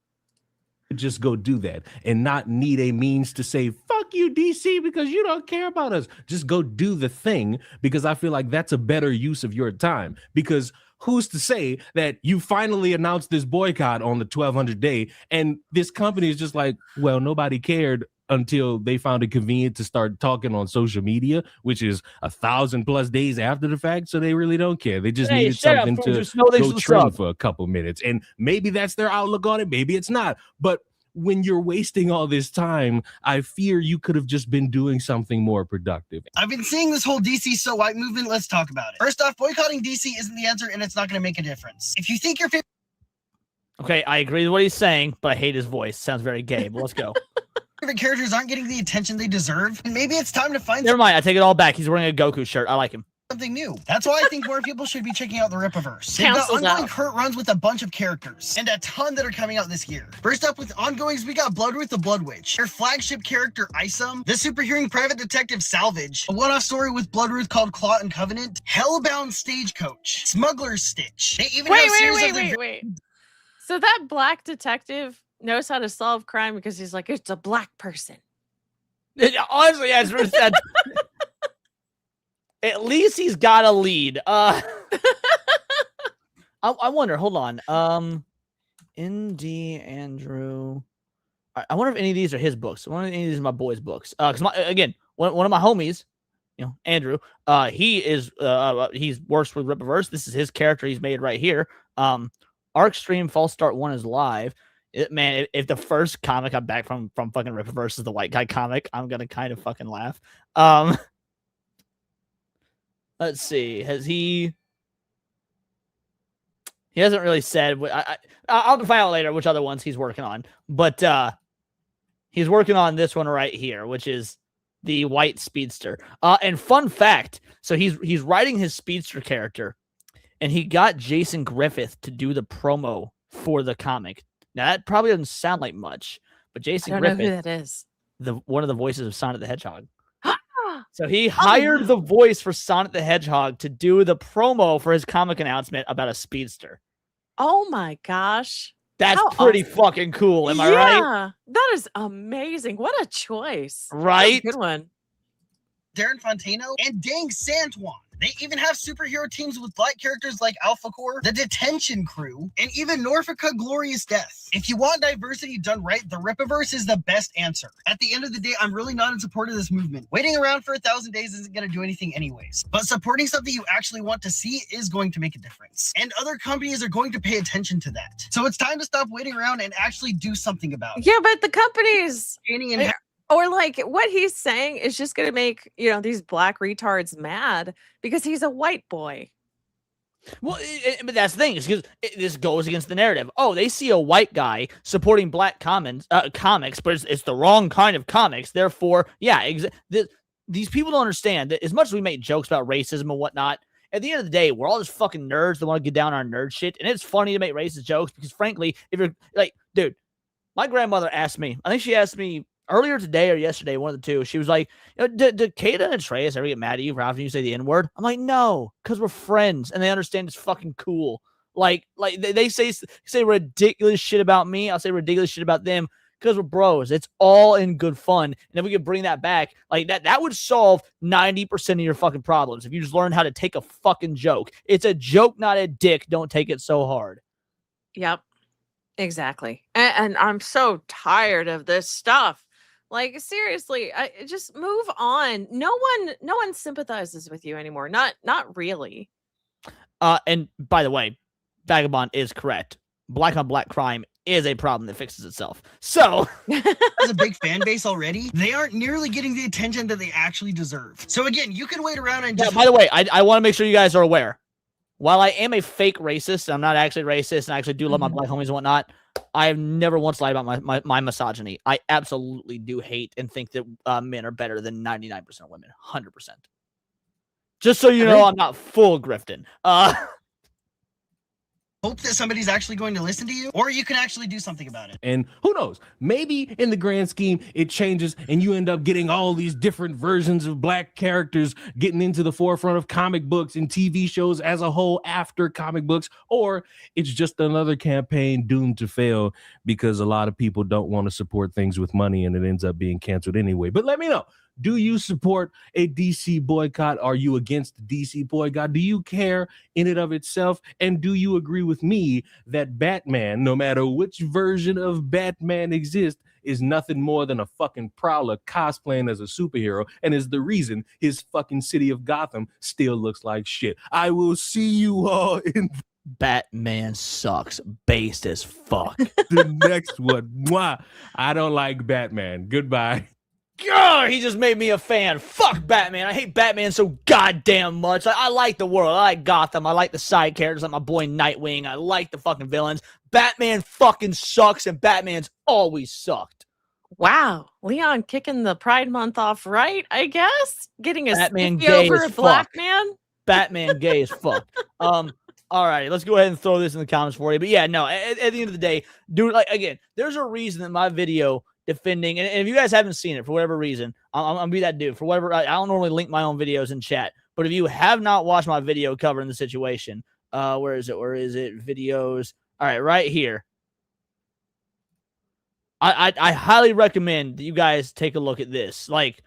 Just go do that and not need a means to say fuck you DC because you don't care about us. Just go do the thing, because I feel like that's a better use of your time. Because who's to say that you finally announced this boycott on the 1,200th day and this company is just like, well, nobody cared until they found it convenient to start talking on social media, which is 1,000+ days after the fact. So they really don't care. They just needed something to go trend for a couple minutes. And maybe that's their outlook on it. Maybe it's not. But when you're wasting all this time, I fear you could have just been doing something more productive. I've been seeing this whole DC So White movement. Let's talk about it. First off, boycotting DC isn't the answer, and it's not going to make a difference. If you think your favorite... Okay, I agree with what he's saying, but I hate his voice. Sounds very gay, but let's go. favorite characters aren't getting the attention they deserve, and maybe it's time to find Never mind, I take it all back. He's wearing a Goku shirt. I like him. something new. That's why I think more people should be checking out the Rippaverse. They've got Cancels ongoing out. current runs with a bunch of characters, and a ton that are coming out this year. First up with ongoings, we got Bloodruth the Blood Witch, their flagship character Isom, the superhero private detective Salvage, a one-off story with Bloodruth called Claw and Covenant, Hellbound Stagecoach, Smuggler's Stitch. They even have series of their Wait. So that black detective knows how to solve crime because he's like, it's a black person. Honestly, yeah, that's at least he's got a lead. I wonder. Hold on. Indy Andrew. I wonder if any of these are his books. I wonder if any of these are my boy's books. Because again, one of my homies, Andrew. He's works with Rippaverse. This is his character he's made right here. Arc Stream False Start 1 is live. Man, if the first comic I'm back from fucking Ripper versus the white guy comic, I'm gonna kind of fucking laugh. Let's see. He hasn't really said. I'll find out later which other ones he's working on. But he's working on this one right here, which is the white speedster. And fun fact, so he's writing his speedster character, and he got Jason Griffith to do the promo for the comic. Now that probably doesn't sound like much, but Jason I don't Griffith, know who that is. one of the voices of Sonic the Hedgehog. So he hired the voice for Sonic the Hedgehog to do the promo for his comic announcement about a speedster. Oh my gosh. That's How pretty awesome. fucking cool. Am I right? Yeah, that is amazing. What a choice. Right? Good one. Darren Fontano, and dang Santuan. They even have superhero teams with black characters like Alpha Core, the Detention Crew, and even Norfolka Glorious Death. If you want diversity done right, the Rippaverse is the best answer. At the end of the day, I'm really not in support of this movement. Waiting around for 1,000 days isn't going to do anything anyways. But supporting something you actually want to see is going to make a difference. And other companies are going to pay attention to that. So it's time to stop waiting around and actually do something about it. Yeah, but the companies... And or like what he's saying is just going to make, these black retards mad because he's a white boy. Well, but that's the thing, is because this goes against the narrative. Oh, they see a white guy supporting black comics, but it's the wrong kind of comics. Therefore, yeah, these people don't understand that as much as we make jokes about racism and whatnot, at the end of the day, we're all just fucking nerds that want to get down on our nerd shit. And it's funny to make racist jokes because, frankly, if you're like, dude, my grandmother asked me, I think she asked me earlier today or yesterday, one of the two, she was like, did Kata and Atreus ever get mad at you for having you say the N-word? I'm like, no, because we're friends and they understand it's fucking cool. Like they say ridiculous shit about me. I'll say ridiculous shit about them because we're bros. It's all in good fun. And if we could bring that back, like that would solve 90% of your fucking problems. If you just learn how to take a fucking joke. It's a joke, not a dick. Don't take it so hard. Yep, exactly. And I'm so tired of this stuff. Like, seriously, just move on. No one sympathizes with you anymore. Not really. And by the way, Vagabond is correct. Black on black crime is a problem that fixes itself. So has a big fan base already. They aren't nearly getting the attention that they actually deserve. So again, you can wait around and just... Yeah, by the way, I want to make sure you guys are aware. While I am a fake racist, I'm not actually racist, and I actually do love my black homies and whatnot, I have never once lied about my misogyny. I absolutely do hate and think that men are better than 99% of women. 100%. Just so you know, I'm not full grifting. Hope that somebody's actually going to listen to you, or you can actually do something about it. And who knows, maybe in the grand scheme, it changes and you end up getting all these different versions of black characters getting into the forefront of comic books and TV shows as a whole after comic books, or it's just another campaign doomed to fail because a lot of people don't want to support things with money and it ends up being canceled anyway. But let me know. Do you support a DC boycott? Are you against the DC boycott? Do you care in and of itself? And do you agree with me that Batman, no matter which version of Batman exists, is nothing more than a fucking prowler cosplaying as a superhero and is the reason his fucking city of Gotham still looks like shit? I will see you all in Batman sucks. Based as fuck. the next one. Mwah. I don't like Batman. Goodbye. God, he just made me a fan. Fuck Batman. I hate Batman so goddamn much. I like the world. I like Gotham. I like the side characters like my boy Nightwing. I like the fucking villains. Batman fucking sucks, and Batman's always sucked. Wow. Leon kicking the Pride Month off right, I guess? Getting a Batman stiffy gay over as a black fuck. man? Batman gay as fuck. All right, let's go ahead and throw this in the comments for you. But yeah, no, at the end of the day, dude, like, again, there's a reason that my video defending, and if you guys haven't seen it for whatever reason, I'm gonna be that dude for whatever. I don't normally link my own videos in chat, but if you have not watched my video covering the situation, where is it videos? All right here. I highly recommend that you guys take a look at this. Like,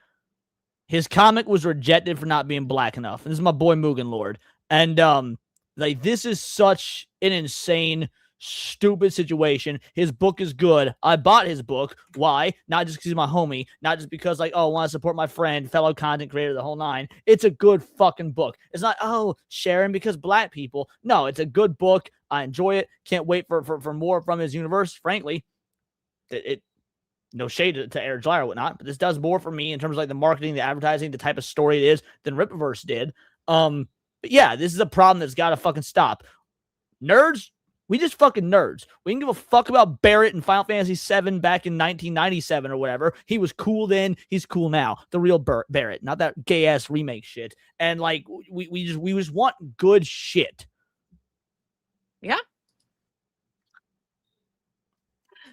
his comic was rejected for not being black enough, and this is my boy Mugen Lord, and like, this is such an insane, stupid situation. His book is good. I bought his book. Why? Not just because he's my homie, not just because, like, oh, I want to support my friend, fellow content creator, the whole nine. It's a good fucking book. It's not, oh, sharing because black people. No, it's a good book. I enjoy it. Can't wait for more from his universe, frankly. no shade to Air July or whatnot, but this does more for me in terms of like the marketing, the advertising, the type of story it is than Rippaverse did. But yeah, this is a problem that's got to fucking stop. Nerds, we just fucking nerds. We can give a fuck about Barrett in Final Fantasy VII back in 1997 or whatever. He was cool then. He's cool now. The real Barrett, not that gay ass remake shit. And like, we just want good shit. Yeah.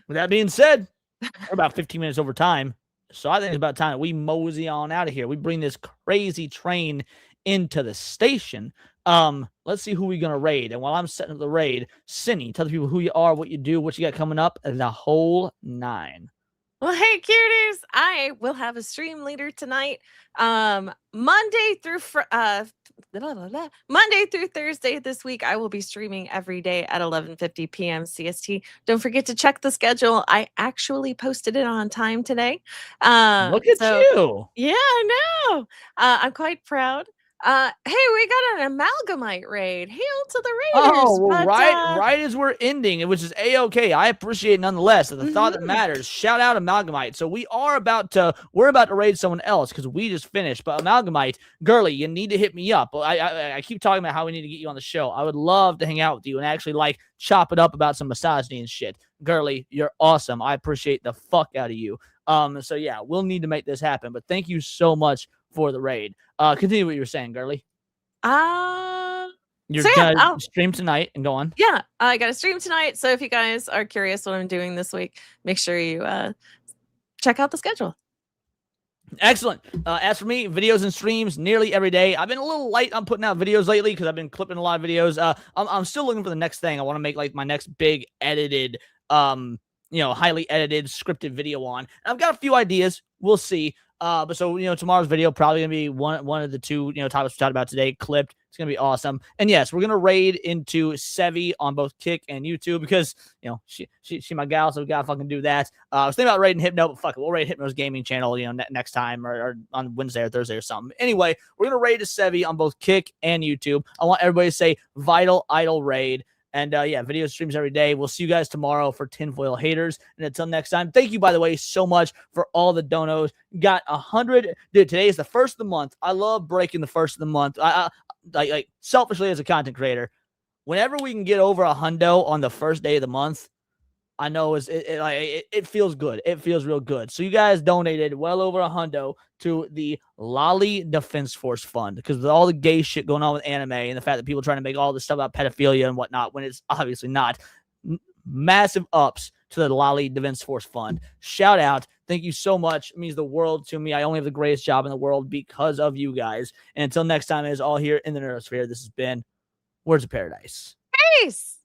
With that being said, we're about 15 minutes over time. So I think it's about time that we mosey on out of here. We bring this crazy train into the station. Let's see who we're going to raid. And while I'm setting up the raid, Cindy, tell the people who you are, what you do, what you got coming up, and the whole nine. Well, hey, cuties. I will have a stream later tonight. Monday through Thursday this week, I will be streaming every day at 11:50 p.m. CST. Don't forget to check the schedule. I actually posted it on time today. Look at you. Yeah, I know. I'm quite proud. Hey, we got an Amalgamite raid. Hail to the raiders. Oh, well, but, right as we're ending, which is A-okay. I appreciate it nonetheless. The thought that matters. Shout out Amalgamite. So we're about to raid someone else because we just finished. But Amalgamite, girly, you need to hit me up. I keep talking about how we need to get you on the show. I would love to hang out with you and actually like chop it up about some misogyny and shit. Girly, you're awesome. I appreciate the fuck out of you. So yeah, we'll need to make this happen. But thank you so much for the raid. Continue what you were saying, girly. You're gonna stream tonight and go on. Yeah, I got a stream tonight. So if you guys are curious what I'm doing this week, make sure you check out the schedule. Excellent. As for me, videos and streams nearly every day. I've been a little light on putting out videos lately because I've been clipping a lot of videos. I'm still looking for the next thing. I want to make like my next big edited, highly edited scripted video on. And I've got a few ideas. We'll see. But so, tomorrow's video probably gonna be one of the two, topics we talked about today, clipped. It's gonna be awesome. And yes, we're gonna raid into Sevi on both Kick and YouTube because she my gal, so we gotta fucking do that. I was thinking about raiding Hypno, but fuck it, we'll raid Hypno's gaming channel, next time or on Wednesday or Thursday or something. Anyway, we're gonna raid to Sevi on both Kick and YouTube. I want everybody to say Vital Idol Raid. And video streams every day. We'll see you guys tomorrow for Tinfoil Haters. And until next time, thank you, by the way, so much for all the donos. Got 100. Dude, today is the first of the month. I love breaking the first of the month. I like selfishly as a content creator, whenever we can get over 100 on the first day of the month, I know it feels good. It feels real good. So you guys donated well over 100 to the Lolly Defense Force Fund because of all the gay shit going on with anime and the fact that people are trying to make all this stuff about pedophilia and whatnot when it's obviously not. Massive ups to the Lolly Defense Force Fund. Shout out. Thank you so much. It means the world to me. I only have the greatest job in the world because of you guys. And until next time, it is all here in the Nerdosphere. This has been Words of Paradise. Peace.